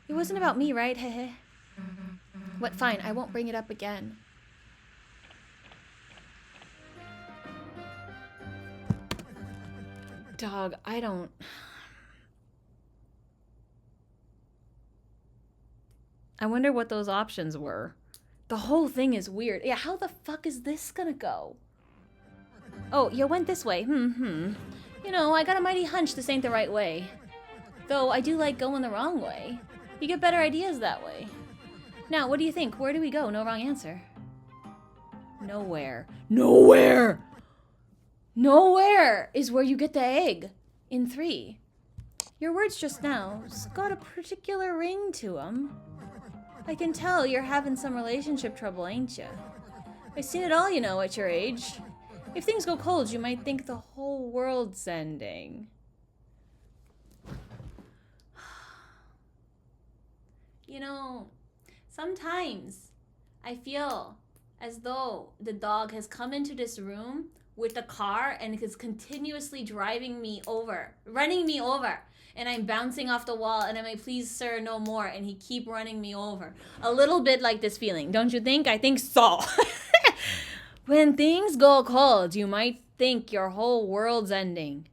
It wasn't about me, right? Hehe. What, fine, I won't bring it up again. Dog, I don't... I wonder what those options were. The whole thing is weird. Yeah, how the fuck is this gonna go? Oh, you went this way. You know, I got a mighty hunch this ain't the right way. Though I do like going the wrong way. You get better ideas that way. Now, what do you think? Where do we go? No wrong answer. Nowhere. Nowhere! Nowhere is where you get the egg in 3. Your words just now got a particular ring to 'em. I can tell you're having some relationship trouble, ain't ya? I've seen it all, you know, at your age. If things go cold, you might think the whole world's ending. You know, sometimes I feel as though the dog has come into this room with a car and is continuously driving me over, running me over. And I'm bouncing off the wall and I'm like, please, sir, no more. And he keep running me over. A little bit like this feeling, don't you think? I think so. When things go cold, you might think your whole world's ending.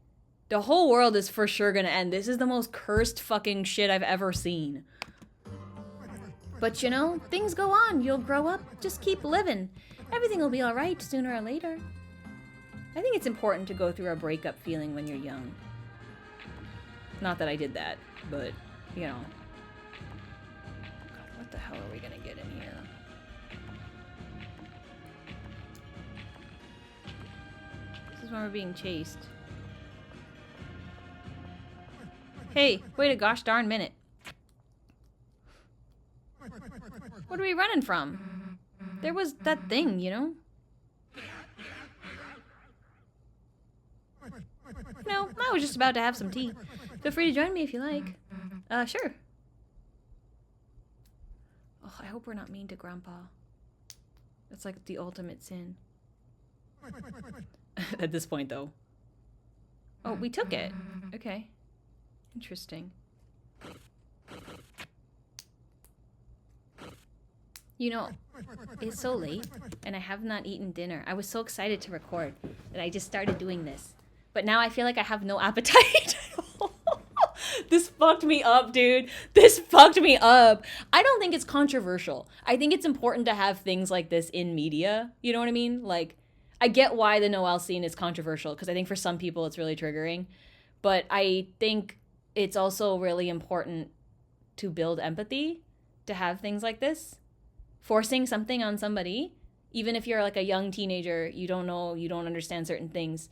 The whole world is for sure gonna end. This is the most cursed fucking shit I've ever seen. But you know, things go on. You'll grow up. Just keep living. Everything will be alright sooner or later. I think it's important to go through a breakup feeling when you're young. Not that I did that, but, you know. God, what the hell are we gonna get in here? This is when we're being chased. Hey, wait a gosh darn minute. What are we running from? There was that thing, you know? No, I was just about to have some tea. Feel free to join me if you like. Sure. Oh, I hope we're not mean to Grandpa. That's like the ultimate sin. At this point, though. Oh, we took it. Okay. Interesting. You know, it's so late, and I have not eaten dinner. I was so excited to record that I just started doing this. But now I feel like I have no appetite. This fucked me up, dude. This fucked me up. I don't think it's controversial. I think it's important to have things like this in media. You know what I mean? Like, I get why the Noelle scene is controversial, because I think for some people it's really triggering. But I think it's also really important to build empathy, to have things like this. Forcing something on somebody, even if you're like a young teenager, you don't know, you don't understand certain things.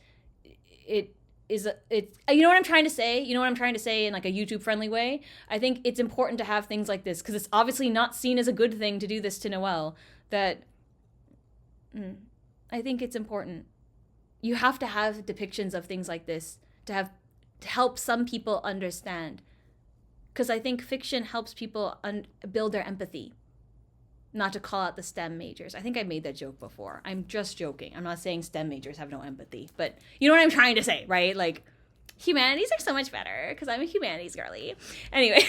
It's you know what I'm trying to say? You know what I'm trying to say in like a YouTube friendly way? I think it's important to have things like this because it's obviously not seen as a good thing to do this to Noelle. That I think it's important. You have to have depictions of things like this to help some people understand. Because I think fiction helps people build their empathy. Not to call out the STEM majors. I think I made that joke before. I'm just joking. I'm not saying STEM majors have no empathy. But you know what I'm trying to say, right? Like, humanities are so much better because I'm a humanities girly. Anyway.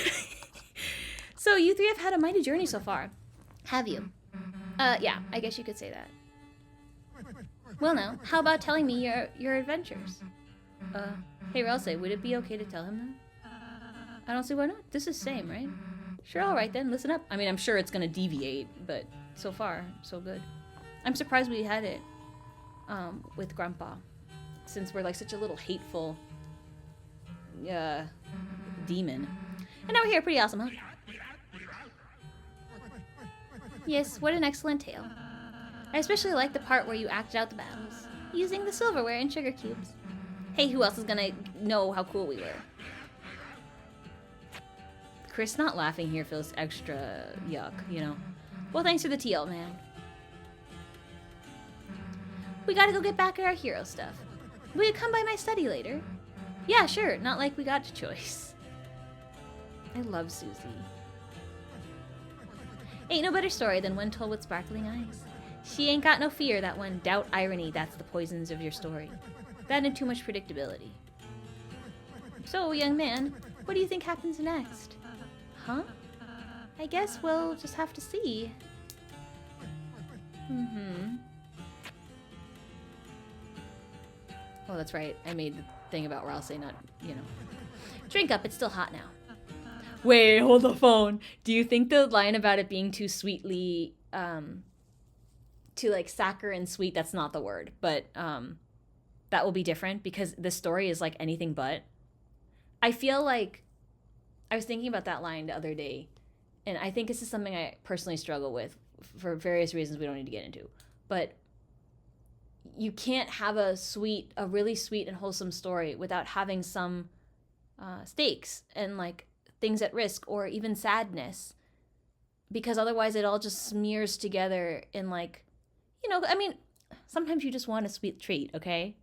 So you 3 have had a mighty journey so far. Have you? Yeah, I guess you could say that. Well now, how about telling me your adventures? Hey Ralse, would it be okay to tell him that? I don't see why not. This is same, right? Sure, all right then, listen up. I mean, I'm sure it's gonna deviate, but so far, so good. I'm surprised we had it with Grandpa, since we're like such a little hateful demon. And now we're here, pretty awesome, huh? Yes, what an excellent tale. I especially like the part where you acted out the battles, using the silverware and sugar cubes. Hey, who else is gonna know how cool we were? Kris not laughing here feels extra yuck, you know. Well, thanks for the tea, old man. We gotta go get back at our hero stuff. Will you come by my study later? Yeah, sure, not like we got a choice. I love Susie. Ain't no better story than one told with sparkling eyes. She ain't got no fear, that one. Doubt, irony, that's the poisons of your story. That and too much predictability. So, young man, what do you think happens next? Huh? I guess we'll just have to see. Oh, that's right. I made the thing about Ralse not, you know. Drink up, it's still hot now. Wait, hold the phone. Do you think the line about it being too sweetly, too like saccharine sweet, that's not the word, but that will be different because this story is like anything but. I feel like I was thinking about that line the other day, and I think this is something I personally struggle with for various reasons we don't need to get into. But you can't have a really sweet and wholesome story without having some stakes and like things at risk or even sadness, because otherwise it all just smears together in like, I mean, sometimes you just want a sweet treat, okay?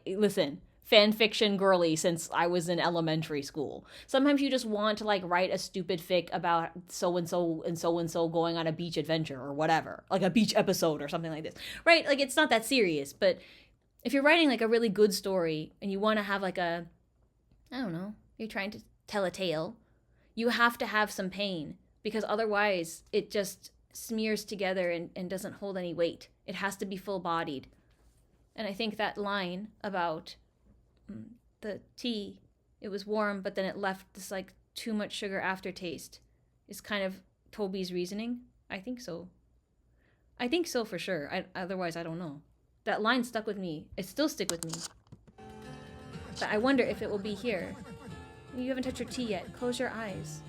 Listen, fan fiction girly since I was in elementary school. Sometimes you just want to like write a stupid fic about so-and-so and so-and-so going on a beach adventure or whatever, like a beach episode or something like this, right? Like it's not that serious, but if you're writing like a really good story and you want to have like I don't know, you're trying to tell a tale, you have to have some pain, because otherwise it just smears together and doesn't hold any weight. It has to be full-bodied. And I think that line about the tea, it was warm, but then it left this like too much sugar aftertaste, is kind of Toby's reasoning. I think so for sure. Otherwise, I don't know. That line stuck with me. It still stick with me. But I wonder if it will be here. You haven't touched your tea yet. Close your eyes.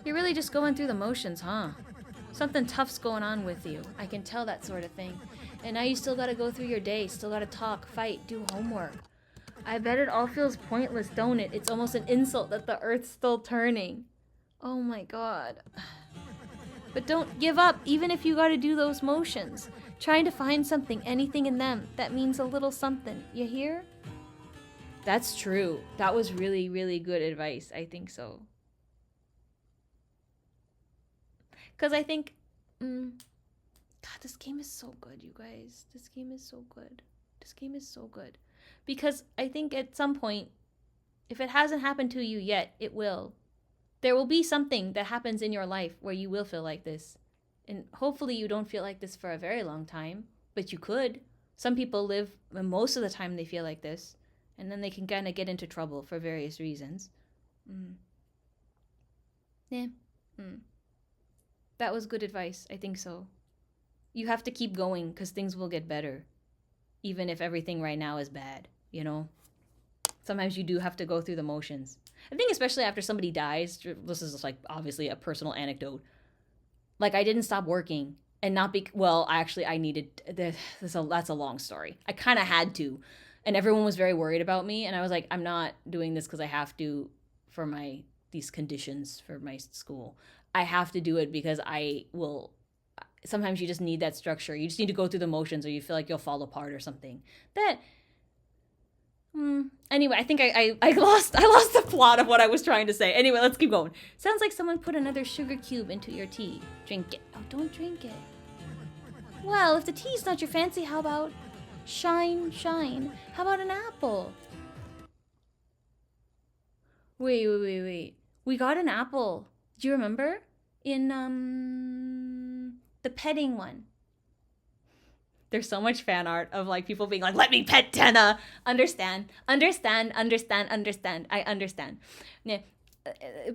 You're really just going through the motions, huh? Something tough's going on with you. I can tell that sort of thing. And now you still gotta go through your day, still gotta talk, fight, do homework. I bet it all feels pointless, don't it? It's almost an insult that the Earth's still turning. Oh my god. But don't give up, even if you gotta do those motions. Trying to find something, anything in them, that means a little something. You hear? That's true. That was really, really good advice. I think so. Because I think, God, this game is so good, you guys. This game is so good. This game is so good. Because I think at some point, if it hasn't happened to you yet, it will. There will be something that happens in your life where you will feel like this. And hopefully you don't feel like this for a very long time, but you could. Some people live, most of the time they feel like this, and then they can kind of get into trouble for various reasons. Yeah. That was good advice. I think so. You have to keep going because things will get better. Even if everything right now is bad, Sometimes you do have to go through the motions. I think especially after somebody dies, this is like obviously a personal anecdote. Like I didn't stop working and not I needed, that's a long story. I kind of had to, and everyone was very worried about me. And I was like, I'm not doing this because I have to for these conditions for my school. I have to do it because sometimes you just need that structure. You just need to go through the motions or you feel like you'll fall apart or something. Anyway, I think I lost the plot of what I was trying to say. Anyway, let's keep going. Sounds like someone put another sugar cube into your tea. Drink it. Oh, don't drink it. Well, if the tea's not your fancy, how about shine? How about an apple? Wait. We got an apple. Do you remember? In, the petting one. There's so much fan art of like people being like, let me pet Tenna. Understand. I understand. Yeah.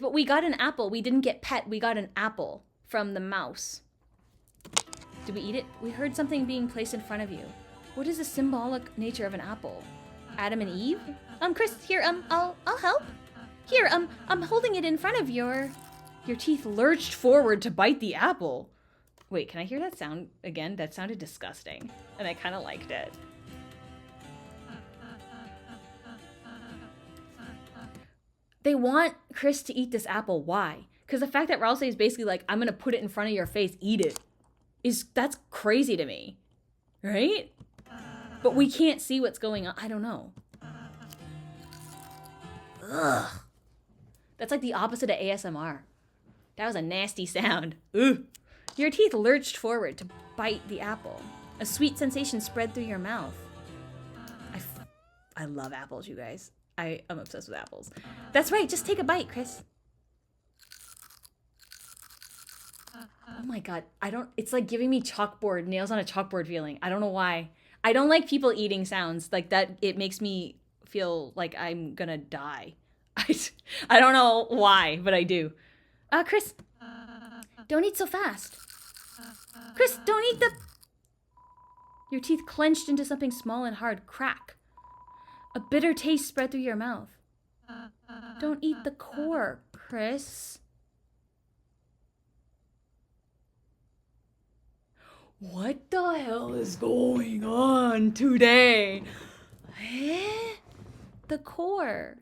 But we got an apple. We didn't get pet. We got an apple from the mouse. Did we eat it? We heard something being placed in front of you. What is the symbolic nature of an apple? Adam and Eve? Kris, here, I'll help. Here, I'm holding it in front of your teeth lurched forward to bite the apple. Wait, can I hear that sound again? That sounded disgusting, and I kind of liked it. They want Kris to eat this apple. Why? Because the fact that Ralsei is basically like, I'm going to put it in front of your face, eat it, that's crazy to me. Right? But we can't see what's going on. I don't know. Ugh. That's like the opposite of ASMR. That was a nasty sound. Ugh. Your teeth lurched forward to bite the apple. A sweet sensation spread through your mouth. I love apples, you guys. I am obsessed with apples. That's right, just take a bite, Kris. Oh my god, it's like giving me nails on a chalkboard feeling. I don't know why. I don't like people eating sounds like that. It makes me feel like I'm gonna die. I don't know why, but I do. Kris, don't eat so fast. Kris, don't eat the... Your teeth clenched into something small and hard. Crack. A bitter taste spread through your mouth. Don't eat the core, Kris. What the hell is going on today? Eh? The core.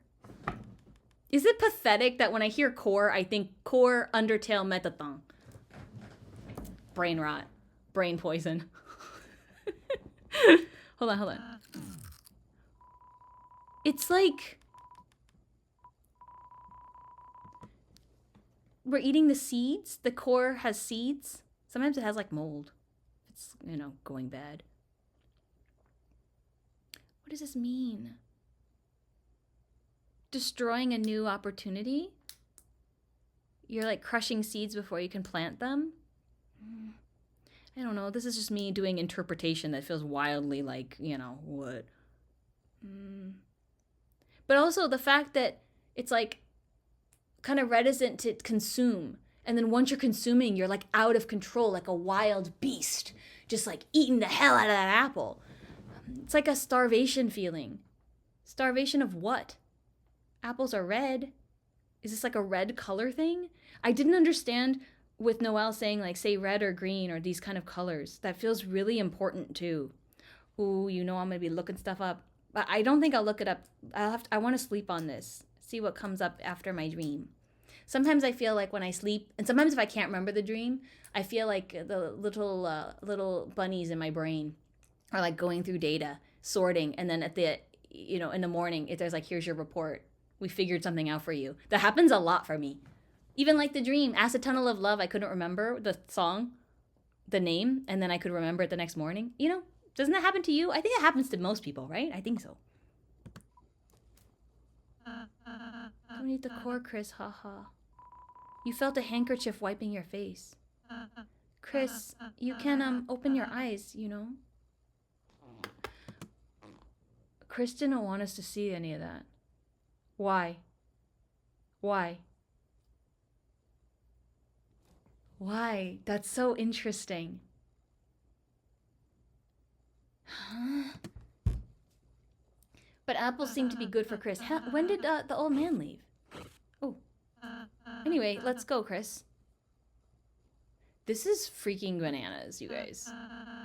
Is it pathetic that when I hear core, I think core, Undertale, Metathon? Brain rot. Brain poison. Hold on. It's like we're eating the seeds. The core has seeds. Sometimes it has like mold. It's, going bad. What does this mean? Destroying a new opportunity? You're like crushing seeds before you can plant them? I don't know. This is just me doing interpretation that feels wildly like, what? But also the fact that it's like kind of reticent to consume. And then once you're consuming, you're like out of control, like a wild beast, just like eating the hell out of that apple. It's like a starvation feeling. Starvation of what? Apples are red. Is this like a red color thing? I didn't understand with Noelle saying like, say red or green or these kind of colors. That feels really important too. Ooh, I'm gonna be looking stuff up. But I don't think I'll look it up. I want to sleep on this. See what comes up after my dream. Sometimes I feel like when I sleep, and sometimes if I can't remember the dream, I feel like the little bunnies in my brain are like going through data, sorting, and then at the, in the morning, if there's like, here's your report. We figured something out for you. That happens a lot for me. Even like the dream, Acid Tunnel of Love, I couldn't remember the song, the name, and then I could remember it the next morning. Doesn't that happen to you? I think it happens to most people, right? I think so. Don't eat the core, Kris, haha. You felt a handkerchief wiping your face. Kris, you can open your eyes, Kris didn't want us to see any of that. Why? That's so interesting. Huh? But apples seem to be good for Kris. When did the old man leave? Oh. Anyway, let's go, Kris. This is freaking bananas, you guys.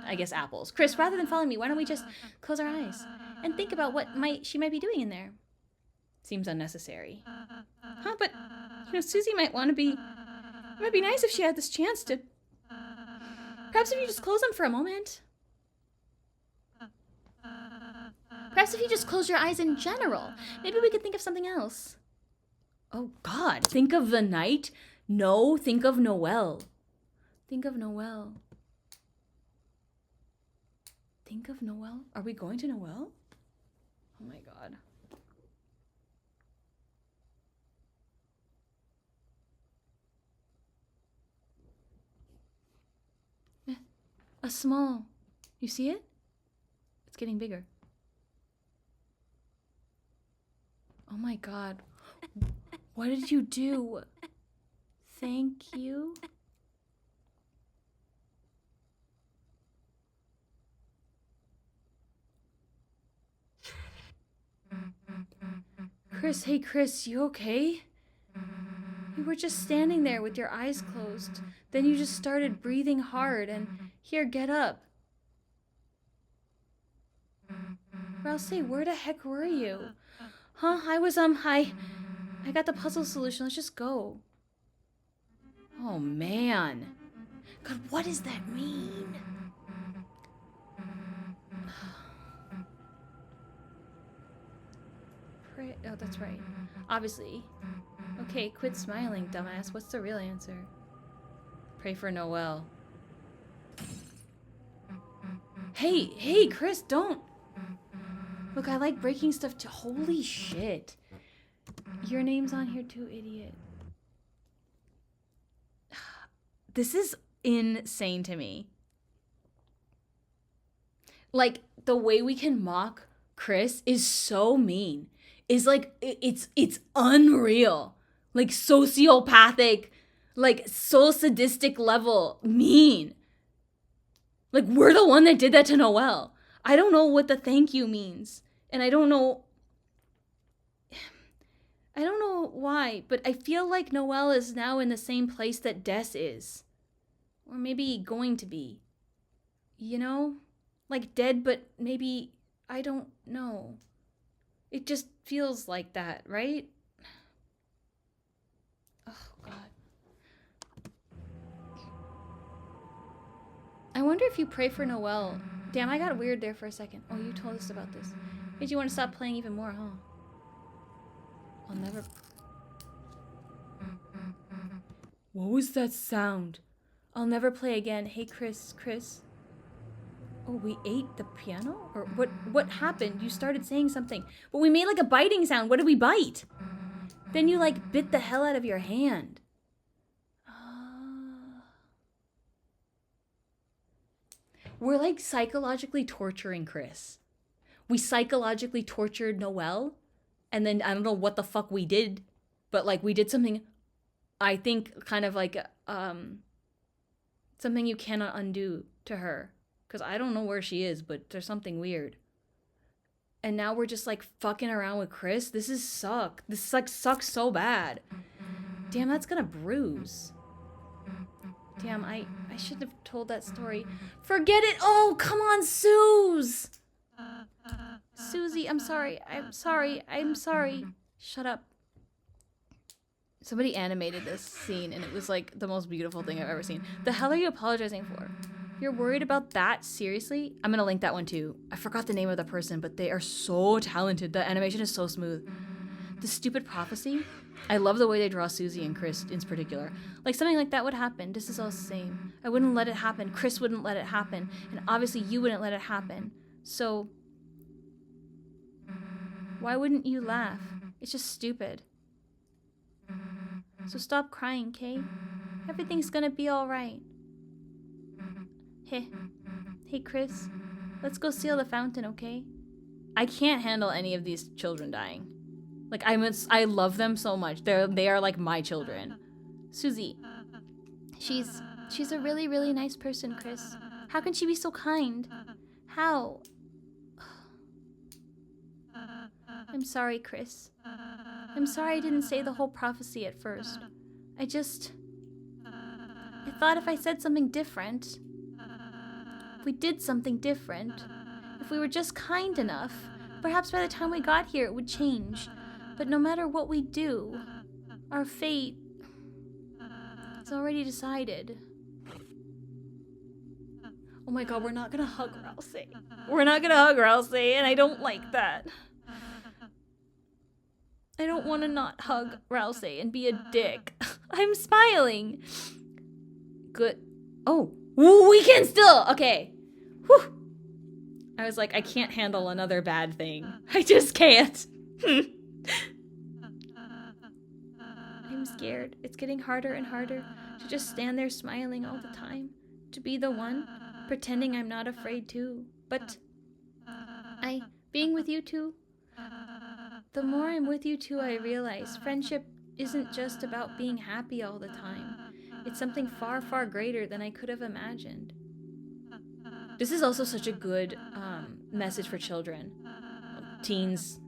I guess apples. Kris, rather than following me, why don't we just close our eyes and think about what she might be doing in there? Seems unnecessary. Huh, but, Susie might want to be... It might be nice if she had this chance to... Perhaps if you just close them for a moment. Perhaps if you just close your eyes in general. Maybe we could think of something else. Oh, God. Think of the night? No, think of Noelle. Think of Noelle. Think of Noelle? Are we going to Noelle? Oh, my God. A small. You see it? It's getting bigger. Oh my God. What did you do? Thank you. Kris, hey Kris, you okay? You were just standing there with your eyes closed. Then you just started breathing hard and here, get up. Or I'll say, where the heck were you? Huh? I got the puzzle solution. Let's just go. Oh, man. God, what does that mean? Oh, that's right. Obviously. Okay, quit smiling, dumbass. What's the real answer? Pray for Noelle. Hey, Kris, don't. Look, I like breaking stuff too. Holy shit. Your name's on here too, idiot. This is insane to me. Like, the way we can mock Kris is so mean. Is like, it's unreal. Like, sociopathic, like, so sadistic level mean. Like, we're the one that did that to Noelle. I don't know what the thank you means. And I don't know why, but I feel like Noelle is now in the same place that Des is. Or maybe going to be. You know? Like dead, but maybe, I don't know. It just feels like that, right? Oh, God. I wonder if you pray for Noelle. Damn, I got weird there for a second. Oh, you told us about this. Made you want to stop playing even more, huh? I'll never... What was that sound? I'll never play again. Hey, Kris. Oh, we ate the piano? Or what happened? You started saying something. But we made like a biting sound. What did we bite? Then you like bit the hell out of your hand. We're like psychologically torturing Kris. We psychologically tortured Noelle. And then I don't know what the fuck we did. But like we did something, I think, kind of like something you cannot undo to her. Because I don't know where she is, but there's something weird. And now we're just like fucking around with Kris. This like sucks so bad. Damn, that's gonna bruise. Damn, I shouldn't have told that story. Forget it. Oh, come on, Suze. Susie, I'm sorry. Shut up. Somebody animated this scene and it was like the most beautiful thing I've ever seen. The hell are you apologizing for? You're worried about that? Seriously? I'm gonna link that one too. I forgot the name of the person, but they are so talented. The animation is so smooth. The stupid prophecy? I love the way they draw Susie and Kris in particular. Like something like that would happen. This is all the same. I wouldn't let it happen. Kris wouldn't let it happen. And obviously you wouldn't let it happen. So why wouldn't you laugh? It's just stupid. So stop crying, Kay. Everything's gonna be alright. Hey, Kris. Let's go seal the fountain, okay? I can't handle any of these children dying. Like, I love them so much. They are like my children. Susie. She's a really, really nice person, Kris. How can she be so kind? How? I'm sorry, Kris. I'm sorry I didn't say the whole prophecy at first. I thought if I said something different, if we did something different, if we were just kind enough, perhaps by the time we got here it would change. But no matter what we do, our fate is already decided. Oh my god, we're not gonna hug Rouse. We're not gonna hug Rouse, and I don't like that. I don't want to not hug Rouse and be a dick. I'm smiling. Good. Oh, we can still. Okay. Whew. I was like, I can't handle another bad thing. I just can't. I'm scared. It's getting harder and harder to just stand there smiling all the time. To be the one, pretending I'm not afraid too. But being with you two, the more I'm with you two, I realize friendship isn't just about being happy all the time. It's something far, far greater than I could have imagined. This is also such a good message for children, teens,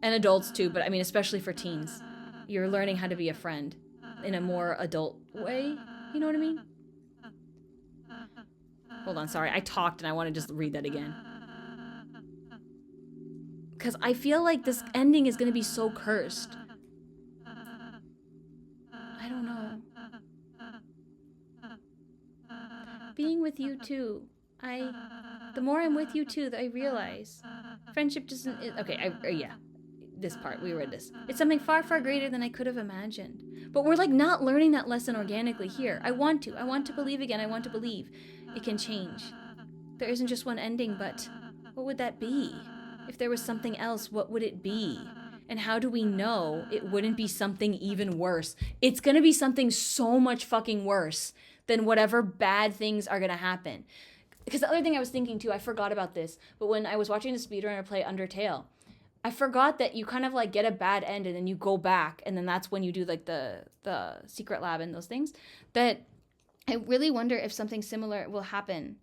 and adults too, but I mean especially for teens. You're learning how to be a friend in a more adult way, you know what I mean? Hold on, sorry, I talked and I want to just read that again. Because I feel like this ending is going to be so cursed. I don't know. Being with you too, the more I'm with you too, I realize friendship doesn't, okay, yeah, this part, we read this. It's something far, far greater than I could have imagined. But we're like not learning that lesson organically here. I want to believe again. I want to believe it can change. There isn't just one ending, but what would that be? If there was something else, what would it be? And how do we know it wouldn't be something even worse? It's gonna be something so much fucking worse than whatever bad things are gonna happen. Because the other thing I was thinking too, I forgot about this, but when I was watching the speedrunner play Undertale, I forgot that you kind of like get a bad end and then you go back and then that's when you do like the secret lab and those things. That I really wonder if something similar will happen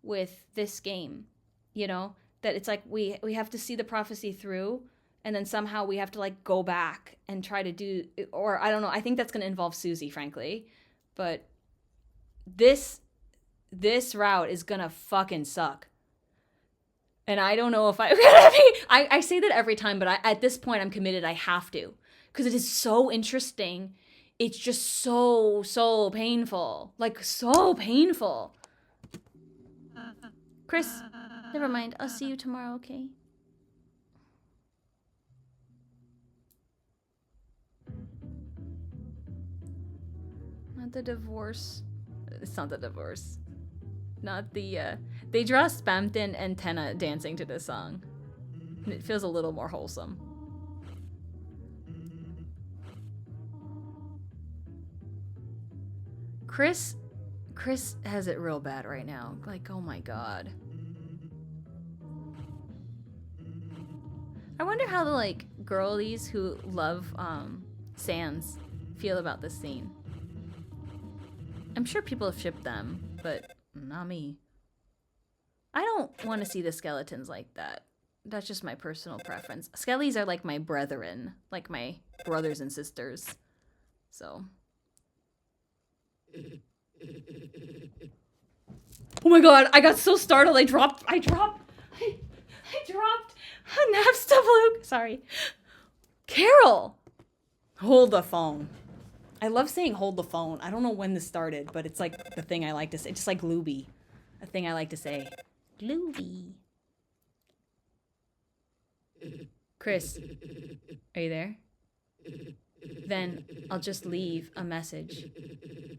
with this game, you know? That it's like we have to see the prophecy through and then somehow we have to like go back and try to do, or I don't know, I think that's going to involve Susie, frankly. But this this route is gonna fucking suck. And I don't know if I say that every time, but at this point I'm committed. I have to. Because it is so interesting. It's just so painful. Like, so painful. Kris, never mind. I'll see you tomorrow, okay? Not the divorce. It's not the divorce. Not the, they draw Spamton and Tenna dancing to this song. And it feels a little more wholesome. Kris has it real bad right now. Like, oh my god. I wonder how the, like, girlies who love, Sans feel about this scene. I'm sure people have shipped them, but not me. I don't want to see the skeletons like that. That's just my personal preference. Skellies are like my brethren, like my brothers and sisters. So. Oh my god, I got so startled. I dropped a Napstablook. Sorry. Carol! Hold the phone. I love saying hold the phone. I don't know when this started, but it's like the thing I like to say. Just like Glooby. A thing I like to say. Glooby. Kris, are you there? Then I'll just leave a message.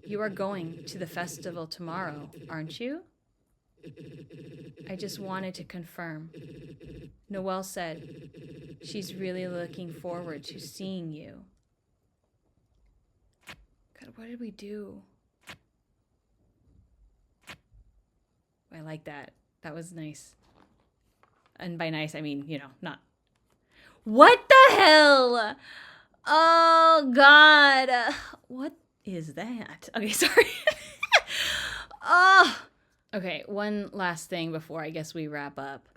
You are going to the festival tomorrow, aren't you? I just wanted to confirm. Noelle said she's really looking forward to seeing you. God, what did we do? I like that. That was nice. And by nice, I mean, you know, not... What the hell? Oh, God. What is that? Okay, sorry. Oh. Okay, one last thing before I guess we wrap up.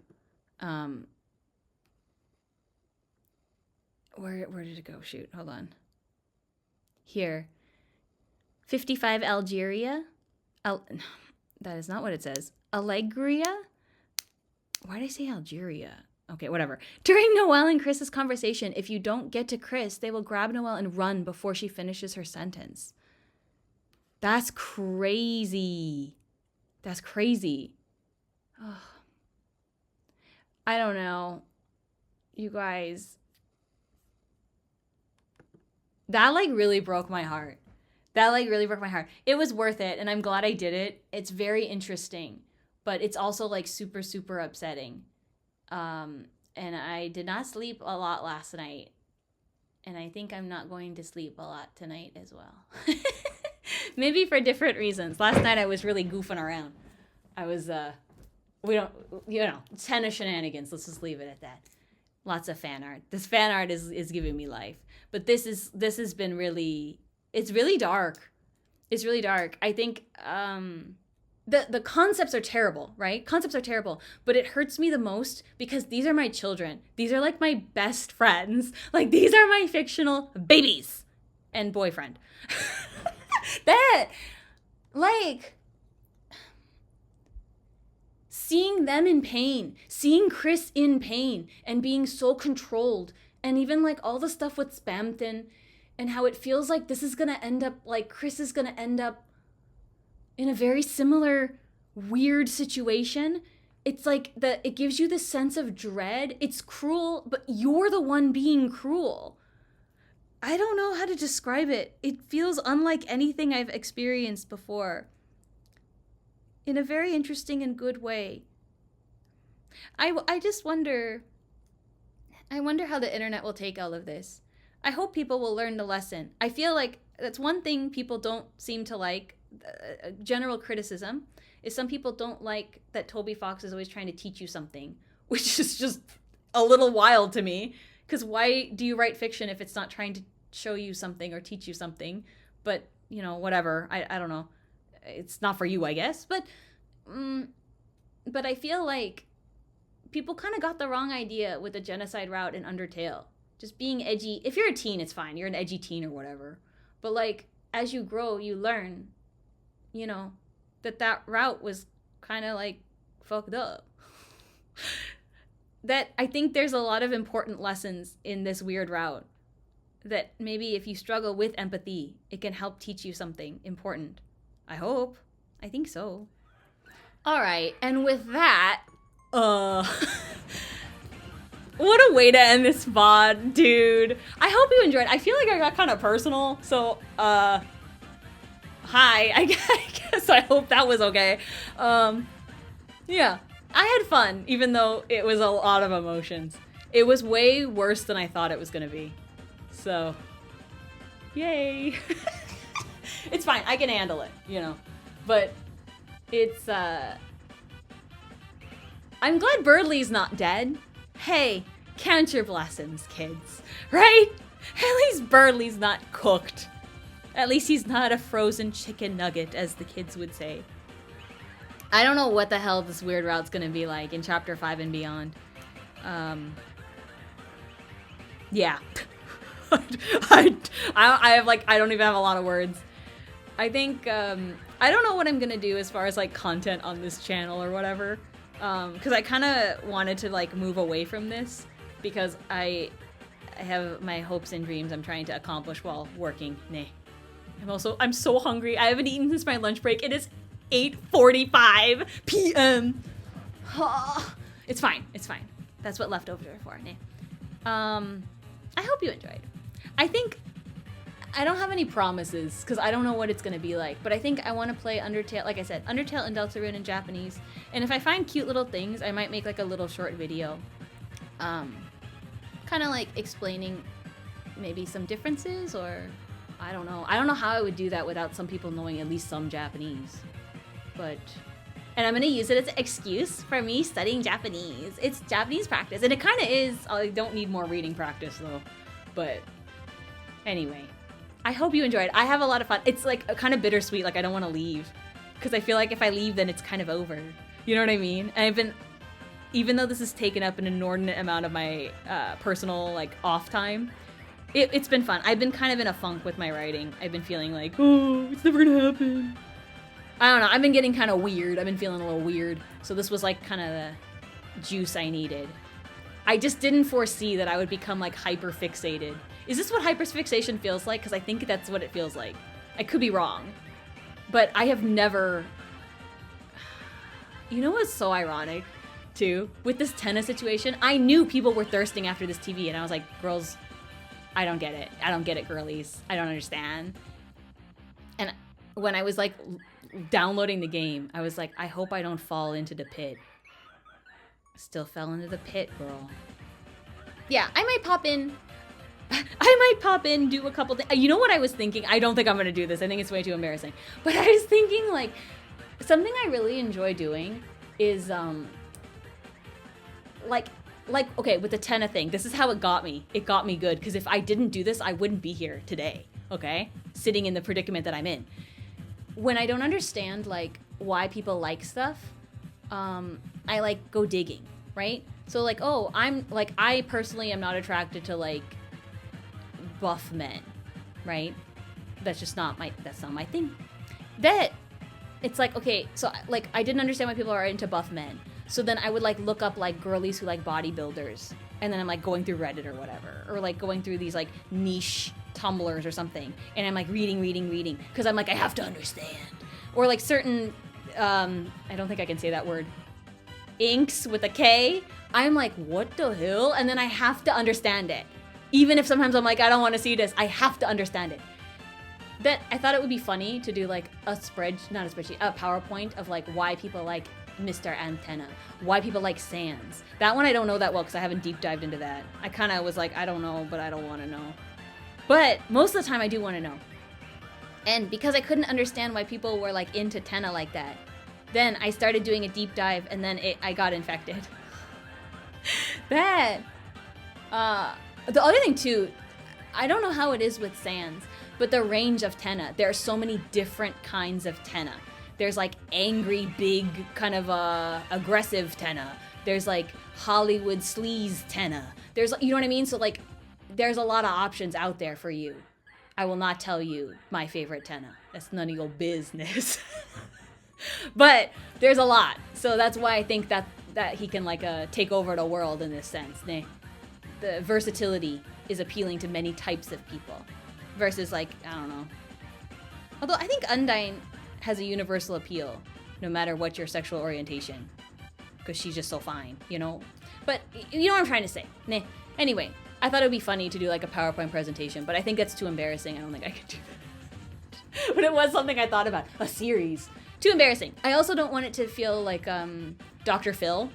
Where did it go? Shoot, hold on. Here. 55 Algeria? That is not what it says. Allegria? Why did I say Algeria? Okay, whatever. During Noelle and Kris's conversation, if you don't get to Kris, they will grab Noelle and run before she finishes her sentence. That's crazy. That's crazy. Oh. I don't know. You guys. That, like, really broke my heart. It was worth it, and I'm glad I did it. It's very interesting, but it's also, like, super, super upsetting. And I did not sleep a lot last night. And I think I'm not going to sleep a lot tonight as well. Maybe for different reasons. Last night I was really goofing around. I was, we don't, you know, 10 of shenanigans. Let's just leave it at that. Lots of fan art. This fan art is giving me life. But this has been really, it's really dark. It's really dark. I think, the concepts are terrible, right? Concepts are terrible, but it hurts me the most because these are my children. These are like my best friends. Like, these are my fictional babies and boyfriend. That, like, seeing them in pain, seeing Kris in pain and being so controlled, and even like all the stuff with Spamton and how it feels like this is gonna end up, like Kris is gonna end up in a very similar weird situation. It's like it gives you this sense of dread. It's cruel, but you're the one being cruel. I don't know how to describe it. It feels unlike anything I've experienced before. In a very interesting and good way. I just wonder... I wonder how the internet will take all of this. I hope people will learn the lesson. I feel like that's one thing people don't seem to like. General criticism is some people don't like that Toby Fox is always trying to teach you something, which is just a little wild to me. Because why do you write fiction if it's not trying to show you something or teach you something? But, you know, whatever. I don't know. It's not for you, I guess. But I feel like people kind of got the wrong idea with the genocide route in Undertale. Just being edgy. If you're a teen, it's fine. You're an edgy teen or whatever. But, like, as you grow, you learn, you know, that route was kind of like fucked up. That I think there's a lot of important lessons in this weird route that maybe if you struggle with empathy, it can help teach you something important. I hope. I think so. All right, and with that, what a way to end this VOD, dude. I hope you enjoyed. I feel like I got kind of personal, so, hi, I guess I hope that was okay. Yeah, I had fun, even though it was a lot of emotions. It was way worse than I thought it was gonna be. So, yay. It's fine, I can handle it, you know. But it's, I'm glad Birdley's not dead. Hey, count your blessings, kids. Right? At least Birdley's not cooked. At least he's not a frozen chicken nugget, as the kids would say. I don't know what the hell this weird route's gonna be like in Chapter 5 and beyond. Yeah. I don't even have a lot of words. I think, I don't know what I'm gonna do as far as, like, content on this channel or whatever. Because I kind of wanted to, like, move away from this because I have my hopes and dreams I'm trying to accomplish while working. Nah. I'm so hungry. I haven't eaten since my lunch break. It is 8:45 p.m. It's fine. It's fine. That's what leftovers are for. Nah. I hope you enjoyed. I think I don't have any promises because I don't know what it's going to be like, but I think I want to play Undertale, like I said, Undertale and Deltarune in Japanese. And if I find cute little things, I might make like a little short video, kind of like explaining maybe some differences, or I don't know. I don't know how I would do that without some people knowing at least some Japanese. But, and I'm going to use it as an excuse for me studying Japanese. It's Japanese practice, and it kind of is. I don't need more reading practice though. But anyway, I hope you enjoyed. I have a lot of fun. It's like kind of bittersweet. Like I don't want to leave because I feel like if I leave, then it's kind of over. You know what I mean? And I've been, even though this has taken up an inordinate amount of my personal like off time, it's been fun. I've been kind of in a funk with my writing. I've been feeling like, oh, it's never gonna happen. I don't know. I've been getting kind of weird. I've been feeling a little weird. So this was like kind of the juice I needed. I just didn't foresee that I would become like hyper fixated. Is this what hyperfixation feels like? Because I think that's what it feels like. I could be wrong. But I have never... You know what's so ironic, too? With this tennis situation, I knew people were thirsting after this TV, and I was like, girls, I don't get it. I don't get it, girlies. I don't understand. And when I was, like, downloading the game, I was like, I hope I don't fall into the pit. Still fell into the pit, girl. Yeah, I might pop in, do a couple things. You know what I was thinking? I don't think I'm going to do this. I think it's way too embarrassing. But I was thinking, like, something I really enjoy doing is, like, okay, with the Tenna thing, this is how it got me. It got me good, because if I didn't do this, I wouldn't be here today, okay? Sitting in the predicament that I'm in. When I don't understand, like, why people like stuff, I, like, go digging, right? So, like, oh, I personally am not attracted to, like, buff men, right? That's not my thing. That, it's like, okay, so, like, I didn't understand why people are into buff men. So then I would, like, look up, like, girlies who like bodybuilders. And then I'm, like, going through Reddit or whatever. Or, like, going through these, like, niche Tumblrs or something. And I'm, like, reading. Because I'm, like, I have to understand. Or, like, certain, I don't think I can say that word, inks with a K. I'm, like, what the hell? And then I have to understand it. Even if sometimes I'm, like, I don't want to see this. I have to understand it. That, I thought it would be funny to do, like, a PowerPoint of, like, why people like Mr. Antenna, why people like Sans. That one I don't know that well because I haven't deep dived into that. I kind of was like, I don't know, but I don't want to know. But most of the time I do want to know. And because I couldn't understand why people were like into Tenna like that, then I started doing a deep dive and then I got infected. The other thing too, I don't know how it is with Sans, but the range of Tenna, there are so many different kinds of Tenna. There's like angry, big, kind of aggressive Tenna. There's like Hollywood sleaze Tenna. There's, you know what I mean? So like, there's a lot of options out there for you. I will not tell you my favorite Tenna. That's none of your business. But there's a lot. So that's why I think that he can like take over the world in this sense. The versatility is appealing to many types of people versus like, I don't know. Although I think Undyne has a universal appeal no matter what your sexual orientation, because she's just so fine, you know? But you know what I'm trying to say. Anyway, I thought it would be funny to do like a PowerPoint presentation, but I think that's too embarrassing. I don't think I could do that. But it was something I thought about. A series. Too embarrassing. I also don't want it to feel like Dr. Phil,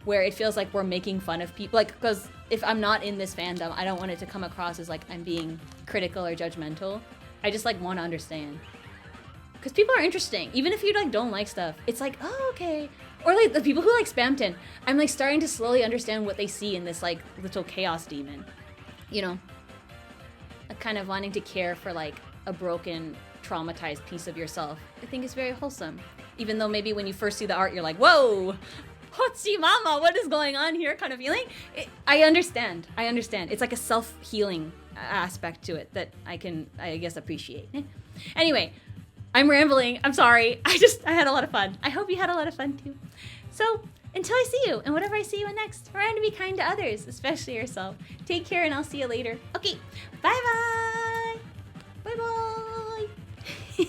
where it feels like we're making fun of people. Like, because if I'm not in this fandom, I don't want it to come across as like I'm being critical or judgmental. I just like want to understand. Because people are interesting. Even if you like don't like stuff, it's like, oh, okay. Or like the people who like Spamton, I'm like starting to slowly understand what they see in this like little chaos demon. You know? Like, kind of wanting to care for like a broken, traumatized piece of yourself. I think is very wholesome. Even though maybe when you first see the art, you're like, whoa! Hochi mama, what is going on here kind of feeling? I understand. It's like a self-healing aspect to it that I guess, appreciate. Anyway, I'm rambling. I'm sorry. I had a lot of fun. I hope you had a lot of fun too. So, until I see you, and whatever I see you in next, remember to be kind to others, especially yourself. Take care, and I'll see you later. Okay, bye-bye! Bye-bye!